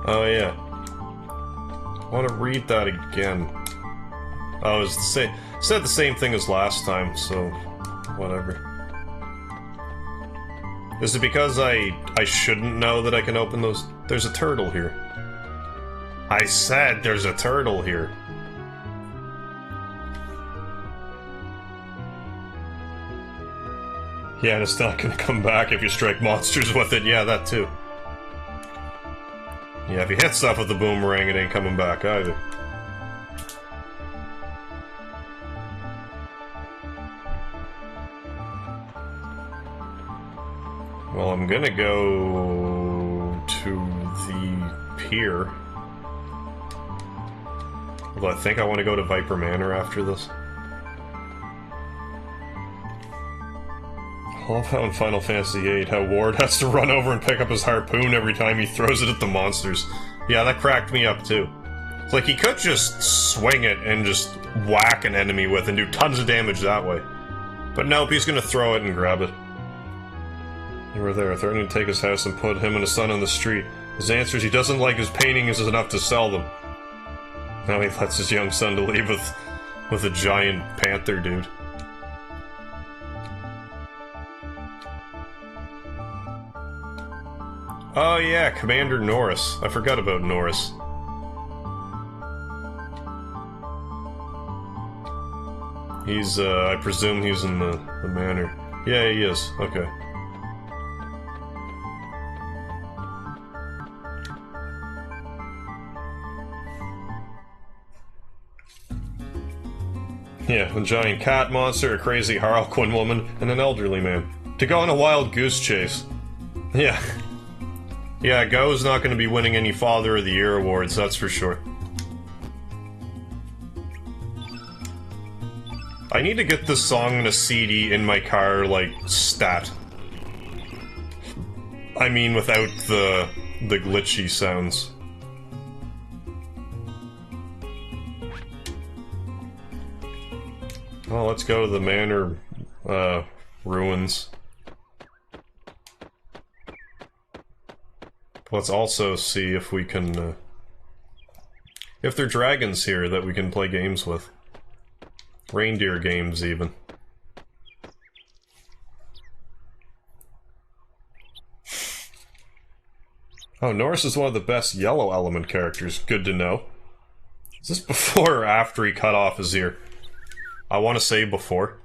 Speaker 1: Oh yeah. I want to read that again. Oh, it was the same. Said the same thing as last time, so whatever. Is it because I shouldn't know that I can open those? There's a turtle here. I said there's a turtle here. Yeah, and it's not gonna come back if you strike monsters with it. Yeah, that too. Yeah, if you hit stuff with the boomerang, it ain't coming back either. Well, I'm gonna go to the pier. Although I think I want to go to Viper Manor after this. I love how in Final Fantasy VIII, how Ward has to run over and pick up his harpoon every time he throws it at the monsters. Yeah, that cracked me up too. It's like he could just swing it and just whack an enemy with and do tons of damage that way. But nope, he's gonna throw it and grab it. You were there, threatening to take his house and put him and his son on the street. His answer is he doesn't like his paintings enough to sell them. Now he lets his young son to leave with a giant panther dude. Oh yeah, Commander Norris. I forgot about Norris. He's, I presume he's in the manor. Yeah, he is. Okay. Yeah, a giant cat monster, a crazy Harlequin woman, and an elderly man. To go on a wild goose chase. Yeah. Yeah, Go's not going to be winning any Father of the Year awards, that's for sure. I need to get this song on a CD in my car, like, stat. I mean, without the glitchy sounds. Well, let's go to the manor, ruins. Let's also see if we can, if there are dragons here that we can play games with. Reindeer games, even. Oh, Norris is one of the best yellow element characters. Good to know. Is this before or after he cut off his ear? I want to say before.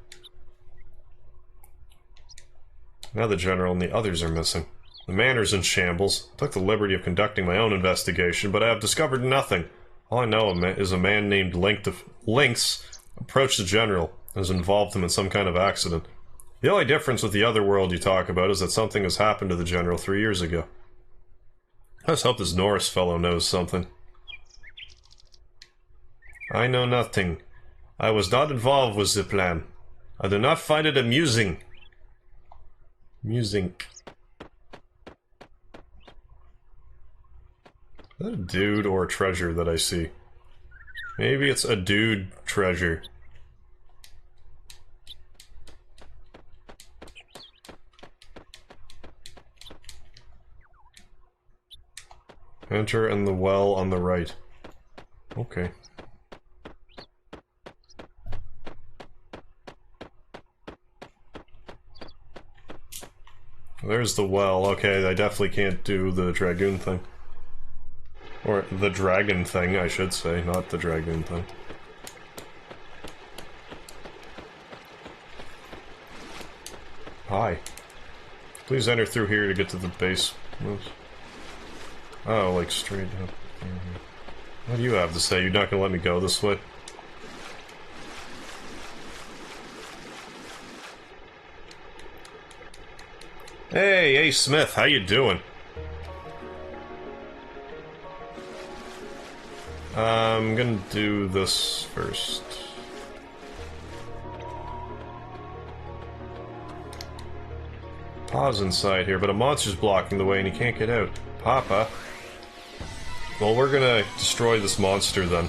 Speaker 1: Now the general and the others are missing. The manor's in shambles. I took the liberty of conducting my own investigation, but I have discovered nothing. All I know is a man named Lynx approached the general and has involved him in some kind of accident. The only difference with the other world you talk about is that something has happened to the general 3 years ago. Let's hope this Norris fellow knows something. I know nothing. I was not involved with the plan. I do not find it amusing. Amusing. Is that a dude or a treasure that I see? Maybe it's a dude treasure. Enter in the well on the right. Okay. There's the well. Okay, I definitely can't do the dragoon thing. Or the dragon thing, I should say, not the dragoon thing. Hi. Please enter through here to get to the base. Oh, like straight up. What do you have to say? You're not gonna let me go this way? Hey, Smith, how you doing? I'm gonna do this first. Pa's inside here, but a monster's blocking the way and he can't get out. Papa. Well, we're gonna destroy this monster then.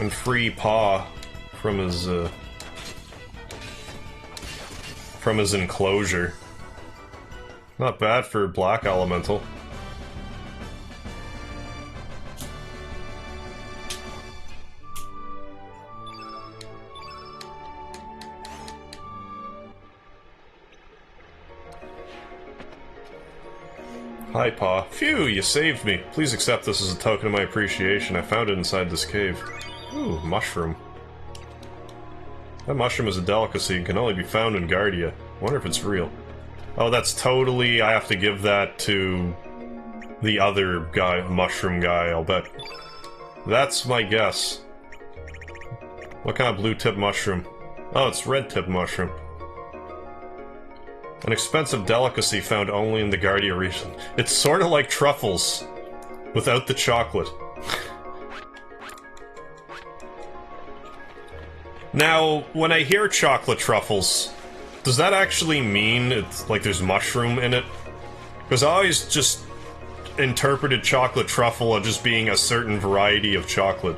Speaker 1: And free Pa from his enclosure. Not bad for Black Elemental. Hi, Pa. Phew, you saved me. Please accept this as a token of my appreciation. I found it inside this cave. Ooh, mushroom. That mushroom is a delicacy and can only be found in Guardia. Wonder if it's real. Oh, that's totally... I have to give that to the other guy, mushroom guy, I'll bet. That's my guess. What kind of blue tip mushroom? Oh, it's red tip mushroom. An expensive delicacy found only in the Guardia region. It's sort of like truffles, without the chocolate. Now, when I hear chocolate truffles, does that actually mean it's like there's mushroom in it? Because I always just interpreted chocolate truffle as just being a certain variety of chocolate.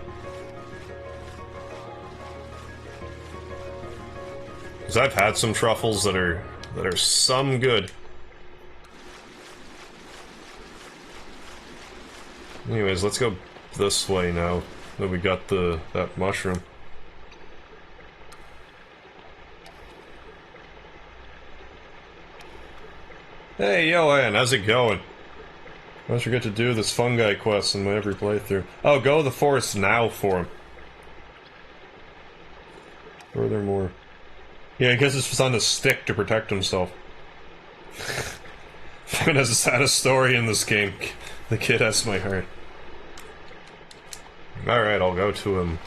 Speaker 1: Because I've had some truffles that are some good. Anyways, let's go this way now that we got that mushroom. Hey, Johan, how's it going? I don't forget to do this fungi quest in my every playthrough. Oh, go to the forest now for him. Furthermore... Yeah, I guess it's just on a stick to protect himself. It has the saddest story in this game. The kid has my heart. Alright, I'll go to him.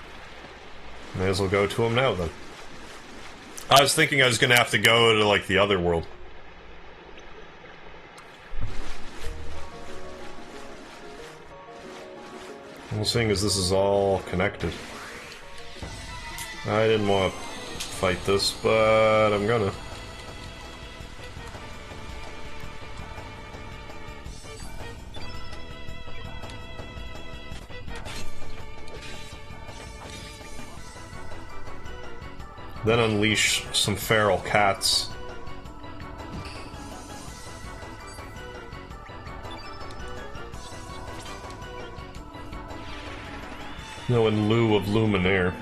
Speaker 1: May as well go to him now, then. I was thinking I was gonna have to go to, like, the other world. Well, seeing as this is all connected. I didn't want to fight this, but I'm gonna. Then unleash some feral cats. No, in lieu of Luminaire.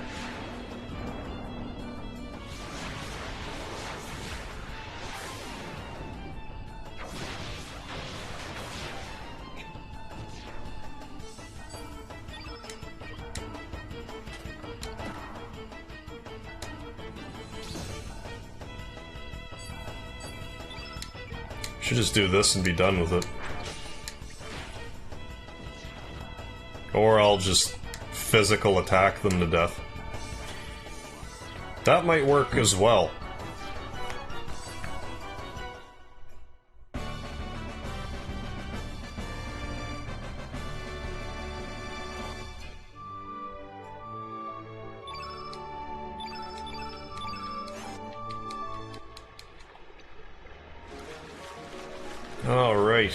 Speaker 1: Should just do this and be done with it. Or I'll just physical attack them to death. That might work as well. All right.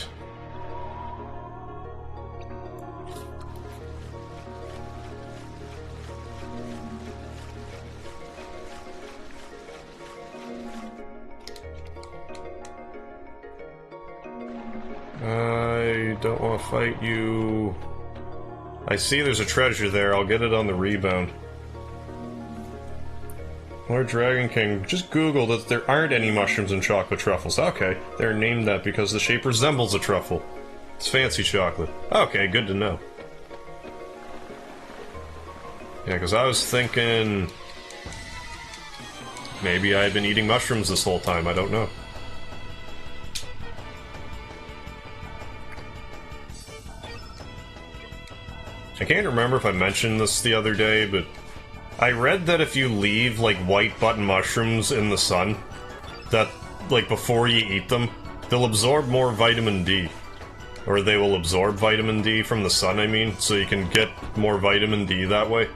Speaker 1: I don't want to fight you. I see there's a treasure there. I'll get it on the rebound. Lord Dragon King, just Google that there aren't any mushrooms in chocolate truffles. Okay, they're named that because the shape resembles a truffle. It's fancy chocolate. Okay, good to know. Yeah, because I was thinking... maybe I had been eating mushrooms this whole time, I don't know. I can't remember if I mentioned this the other day, but... I read that if you leave, like, white button mushrooms in the sun, that, like, before you eat them, they'll absorb more vitamin D. Or they will absorb vitamin D from the sun, I mean, so you can get more vitamin D that way.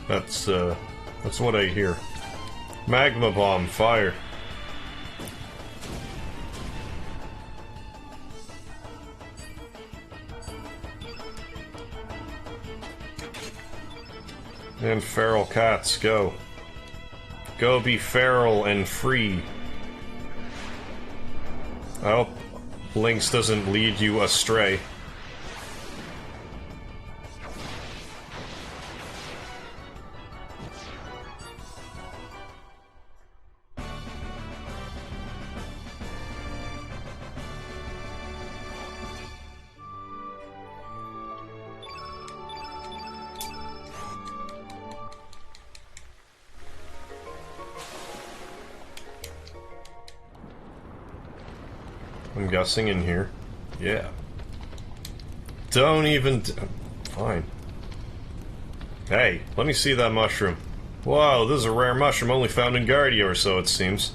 Speaker 1: That's what I hear. Magma bomb, fire. And feral cats, go. Go be feral and free. I hope Lynx doesn't lead you astray. I'm guessing in here. Yeah. Don't even... Fine. Hey, let me see that mushroom. Whoa, this is a rare mushroom only found in Guardia or so, it seems.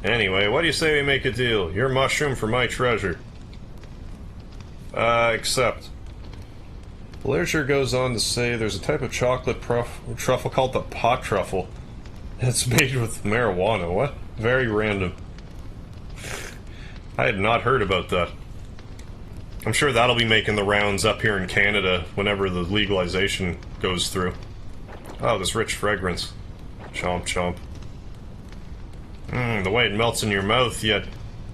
Speaker 1: Anyway, what do you say we make a deal? Your mushroom for my treasure. Accept. The literature goes on to say there's a type of chocolate truffle called the pot truffle. It's made with marijuana. What? Very random. I had not heard about that. I'm sure that'll be making the rounds up here in Canada whenever the legalization goes through. Oh, this rich fragrance. Chomp chomp. The way it melts in your mouth, yet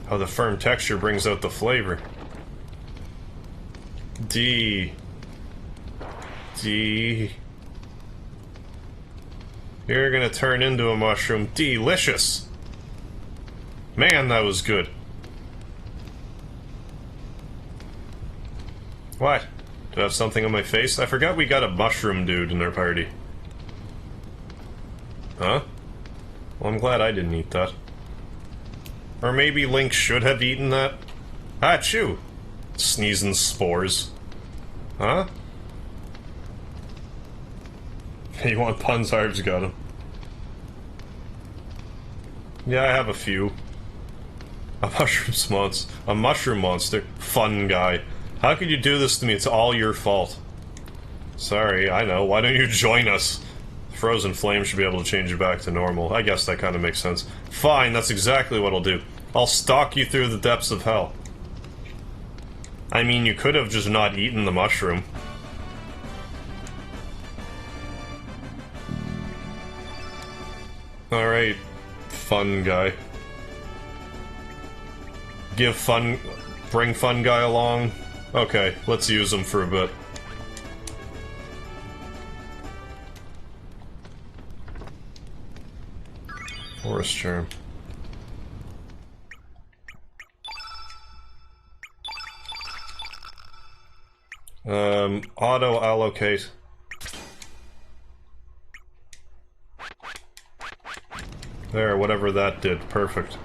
Speaker 1: how the firm texture brings out the flavor. D. You're gonna turn into a mushroom. Delicious! Man, that was good. What? Do I have something on my face? I forgot we got a mushroom dude in our party. Huh? Well, I'm glad I didn't eat that. Or maybe Link should have eaten that? Achoo! Sneezing spores. Huh? You want puns? Harv's got him. Yeah, I have a few. A mushroom monster. Fun guy. How could you do this to me? It's all your fault. Sorry, I know. Why don't you join us? Frozen Flame should be able to change you back to normal. I guess that kind of makes sense. Fine, that's exactly what I'll do. I'll stalk you through the depths of hell. I mean, you could have just not eaten the mushroom. Alright, fun guy. Bring fun guy along. Okay, let's use him for a bit. Forest Charm. Auto allocate. There, whatever that did. Perfect.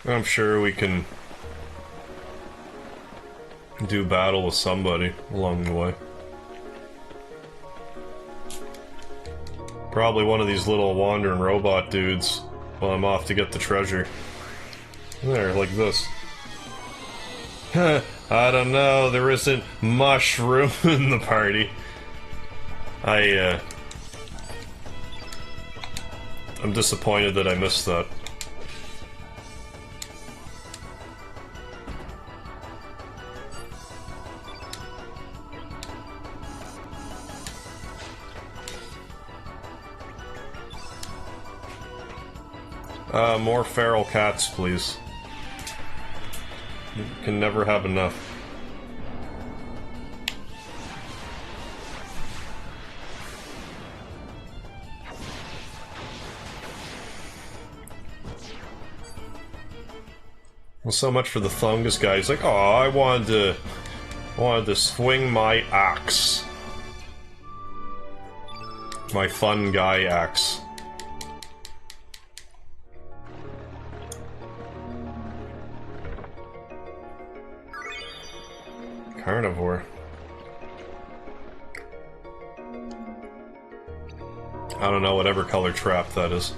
Speaker 1: I'm sure we can do battle with somebody along the way. Probably one of these little wandering robot dudes while I'm off to get the treasure. There, like this. I don't know, there isn't mushroom in the party. I'm disappointed that I missed that. More feral cats, please. You can never have enough. Well, so much for the fungus guy. He's like, oh, I wanted to swing my axe. My fun guy axe. Carnivore. I don't know, whatever color trap that is.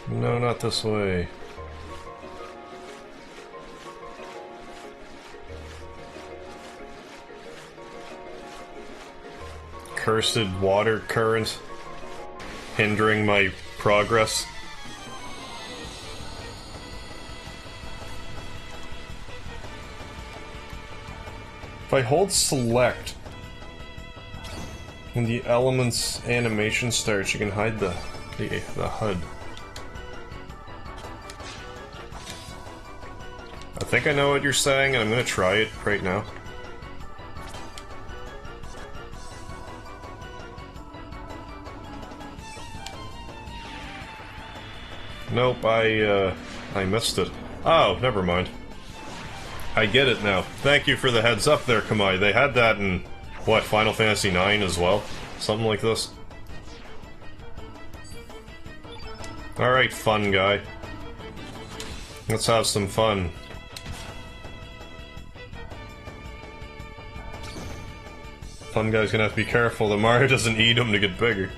Speaker 1: No, not this way. Cursed water current hindering my progress. If I hold select when the element's animation starts, you can hide the HUD. I think I know what you're saying, and I'm gonna try it right now. Nope, I missed it. Oh, never mind. I get it now. Thank you for the heads up there, Kamai. They had that in, what, Final Fantasy IX as well? Something like this? Alright, fun guy. Let's have some fun. Fun guy's gonna have to be careful that Mario doesn't eat him to get bigger.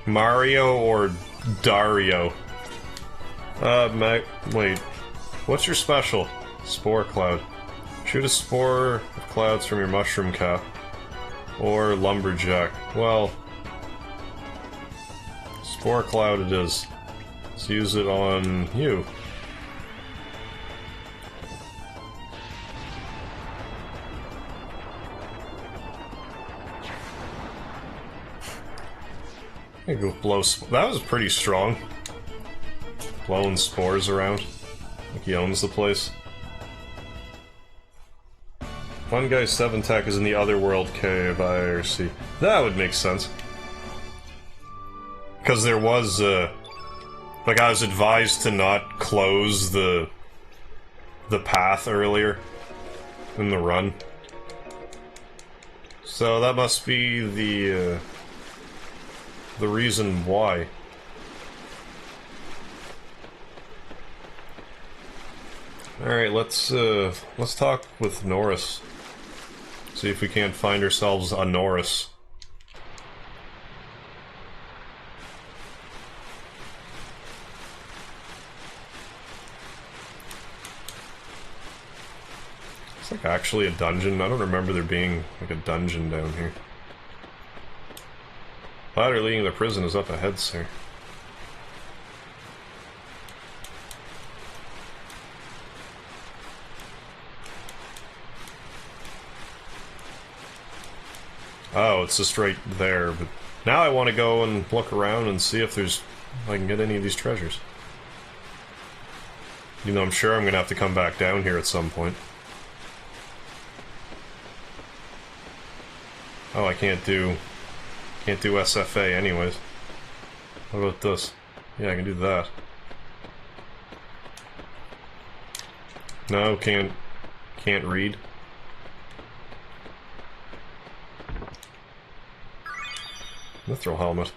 Speaker 1: Mario or Dario? Wait. What's your special? Spore Cloud. Shoot a spore of clouds from your mushroom cap. Or Lumberjack. Well... Spore Cloud it is. Let's use it on you. I go blow. That was pretty strong. Blowing spores around. Like he owns the place. One guy 7 tech is in the Otherworld cave, IRC. That would make sense. Because there was, like, I was advised to not close the path earlier in the run. So that must be the reason why. Alright, let's talk with Norris. See if we can't find ourselves a Norris. It's like actually a dungeon. I don't remember there being like a dungeon down here. Ladder leading to the prison is up ahead, sir. Oh, it's just right there, but now I want to go and look around and see if I can get any of these treasures. You know, I'm sure I'm gonna have to come back down here at some point. Oh, I can't do SFA anyways. What about this? Yeah, I can do that. No, can't read. Mithril helmet.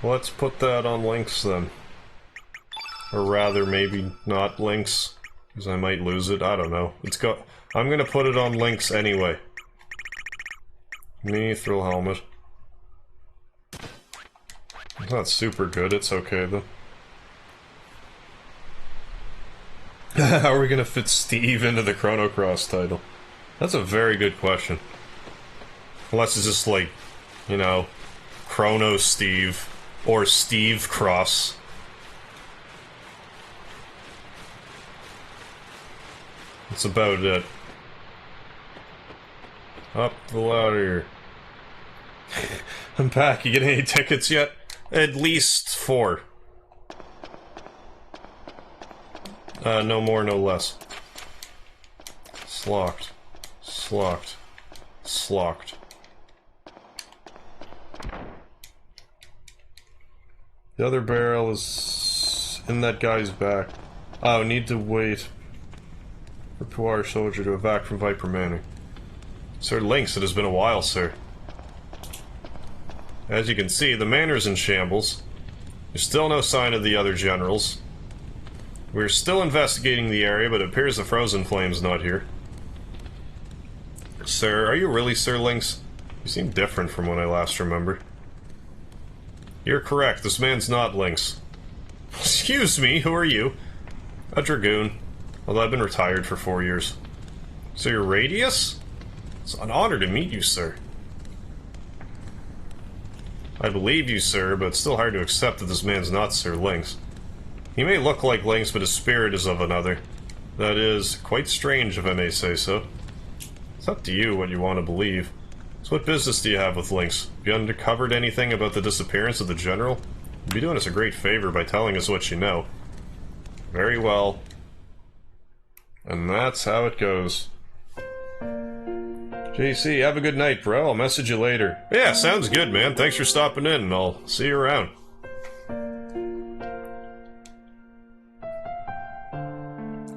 Speaker 1: Let's put that on links then. Or rather, maybe not links, because I might lose it. I don't know. I'm gonna put it on links anyway. Mithril helmet. It's not super good, it's okay though. How are we gonna fit Steve into the Chrono Cross title? That's a very good question. Unless it's just like, you know, Chrono Steve, or Steve Cross. That's about it. Up the ladder. I'm back. You get any tickets yet? At least 4. No more, no less. Slocked. Slocked. Slocked. The other barrel is in that guy's back. Oh, need to wait for Puar Soldier to evac from Viper Manor. Sir Lynx, it has been a while, sir. As you can see, the manor's in shambles. There's still no sign of the other generals. We're still investigating the area, but it appears the Frozen Flame's not here. Sir, are you really Sir Lynx? You seem different from when I last remember. You're correct, this man's not Lynx. Excuse me, who are you? A Dragoon. Although I've been retired for 4 years. So you're Radius? It's an honor to meet you, sir. I believe you, sir, but it's still hard to accept that this man's not Sir Lynx. He may look like Lynx, but his spirit is of another. That is quite strange, if I may say so. It's up to you what you want to believe. So what business do you have with Lynx? Have you uncovered anything about the disappearance of the General? You'd be doing us a great favor by telling us what you know. Very well. And that's how it goes. JC, have a good night, bro. I'll message you later. Yeah, sounds good, man. Thanks for stopping in, and I'll see you around.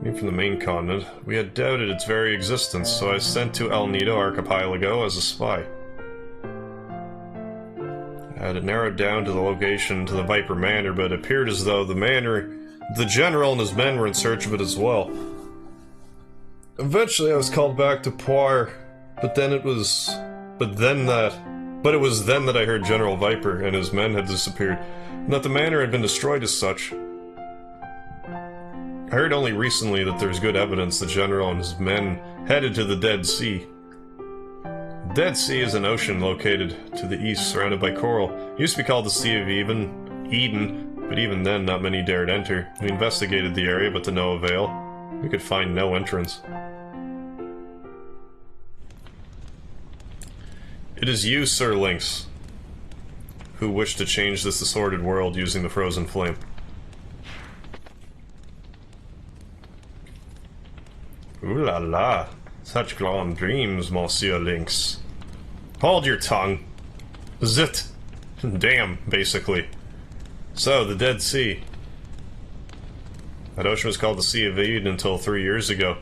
Speaker 1: Came from the main continent. We had doubted its very existence, so I sent to El Nido Archipelago as a spy. Had it narrowed down to the location to the Viper Manor, but it appeared as though the general and his men were in search of it as well. Eventually I was called back to Poir, but it was then that I heard General Viper and his men had disappeared, and that the manor had been destroyed as such. I heard only recently that there's good evidence the General and his men headed to the Dead Sea. The Dead Sea is an ocean located to the east, surrounded by coral. It used to be called the Sea of Eden, but even then not many dared enter. We investigated the area, but to no avail. We could find no entrance. It is you, Sir Lynx, who wish to change this disordered world using the frozen flame. Ooh la la, such grand dreams, Monsieur Lynx. Hold your tongue. Zit. Damn, basically. So, the Dead Sea. That ocean was called the Sea of Eden until 3 years ago.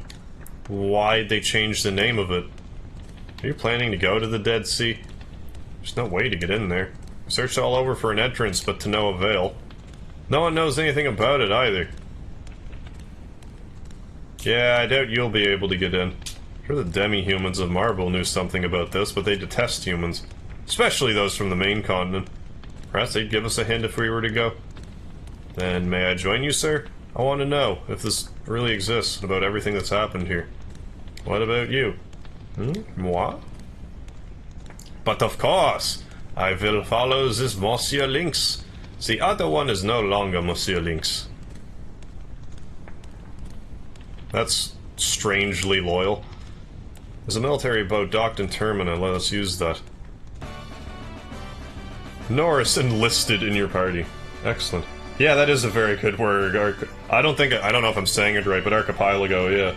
Speaker 1: Why'd they change the name of it? Are you planning to go to the Dead Sea? There's no way to get in there. We searched all over for an entrance, but to no avail. No one knows anything about it either. Yeah, I doubt you'll be able to get in. I'm sure the demi-humans of Marble knew something about this, but they detest humans. Especially those from the main continent. Perhaps they'd give us a hint if we were to go. Then may I join you, sir? I want to know if this really exists, about everything that's happened here. What about you? Moi? But of course, I will follow this Monsieur Lynx. The other one is no longer Monsieur Lynx. That's strangely loyal. There's a military boat docked in Termina, let us use that. Norris enlisted in your party. Excellent. Yeah, that is a very good word. I don't know if I'm saying it right, but archipelago, yeah.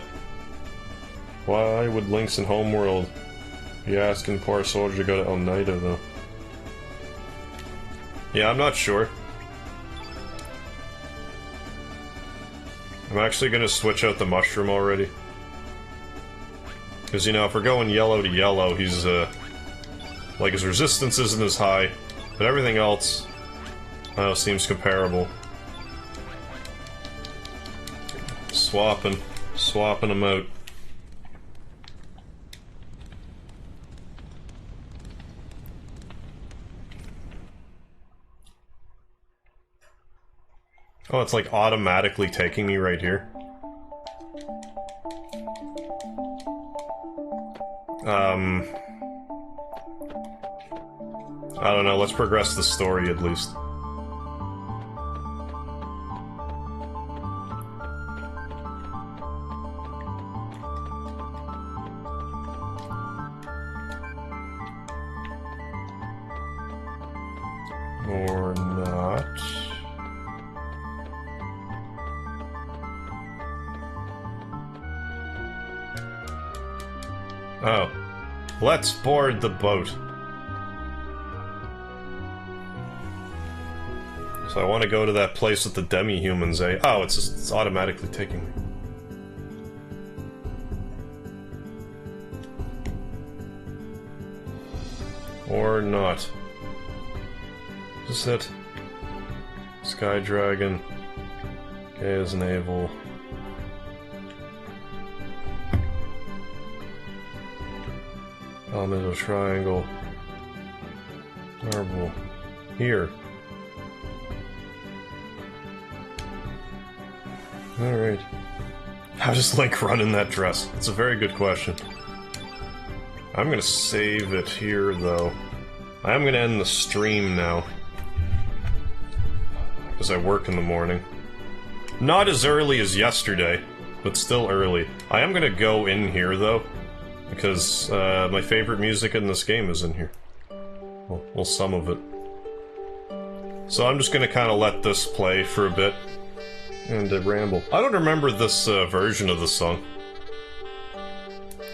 Speaker 1: Why would Lynx in Homeworld be asking poor soldier to go to Oneida, though? Yeah, I'm not sure. I'm actually gonna switch out the mushroom already. Because, you know, if we're going yellow to yellow, he's, like, his resistance isn't as high, but everything else, seems comparable. Swapping them out. Oh, it's like automatically taking me right here. I don't know, let's progress the story at least. Or not. Oh. Let's board the boat. So I want to go to that place with the demi-humans, eh? Oh, it's automatically taking me. Or not. Is it? Sky Dragon. Gaia's Naval. Elemental Triangle. Marble. Here. Alright. How does Link run in that dress? That's a very good question. I'm gonna save it here, though. I am gonna end the stream now. Because I work in the morning. Not as early as yesterday, but still early. I am gonna go in here, though. Because, my favorite music in this game is in here. Well, some of it. So I'm just gonna kinda let this play for a bit. And ramble. I don't remember this, version of the song.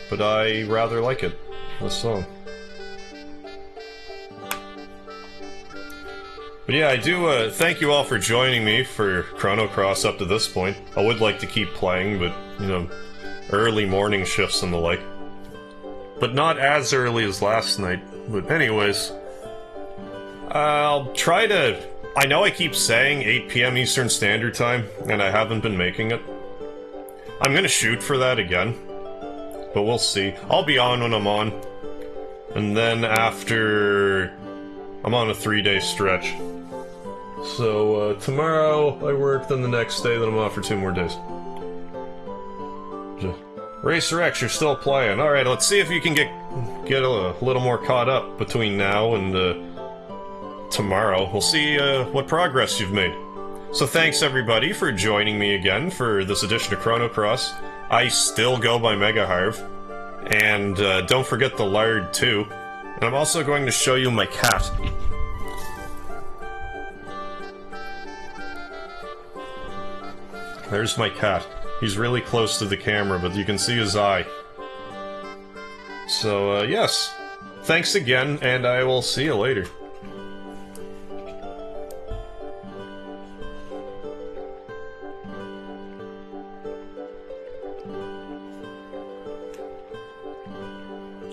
Speaker 1: But I rather like it. This song. But yeah, I do, thank you all for joining me for Chrono Cross up to this point. I would like to keep playing, but, you know, early morning shifts and the like. But not as early as last night. But anyways, I'll try to... I know I keep saying 8 PM Eastern Standard Time, and I haven't been making it. I'm gonna shoot for that again, but we'll see. I'll be on when I'm on, and then after... I'm on a 3-day stretch. So, tomorrow I work, then the next day, then I'm off for 2 more days. Racer X, you're still playing. Alright, let's see if you can get a little more caught up between now and tomorrow. We'll see what progress you've made. So thanks everybody for joining me again for this edition of Chrono Cross. I still go by MegaHarv. And don't forget the lard too. And I'm also going to show you my cat. There's my cat. He's really close to the camera, but you can see his eye. So, yes. Thanks again, and I will see you later.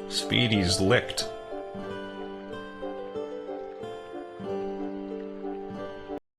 Speaker 1: Speedy's licked.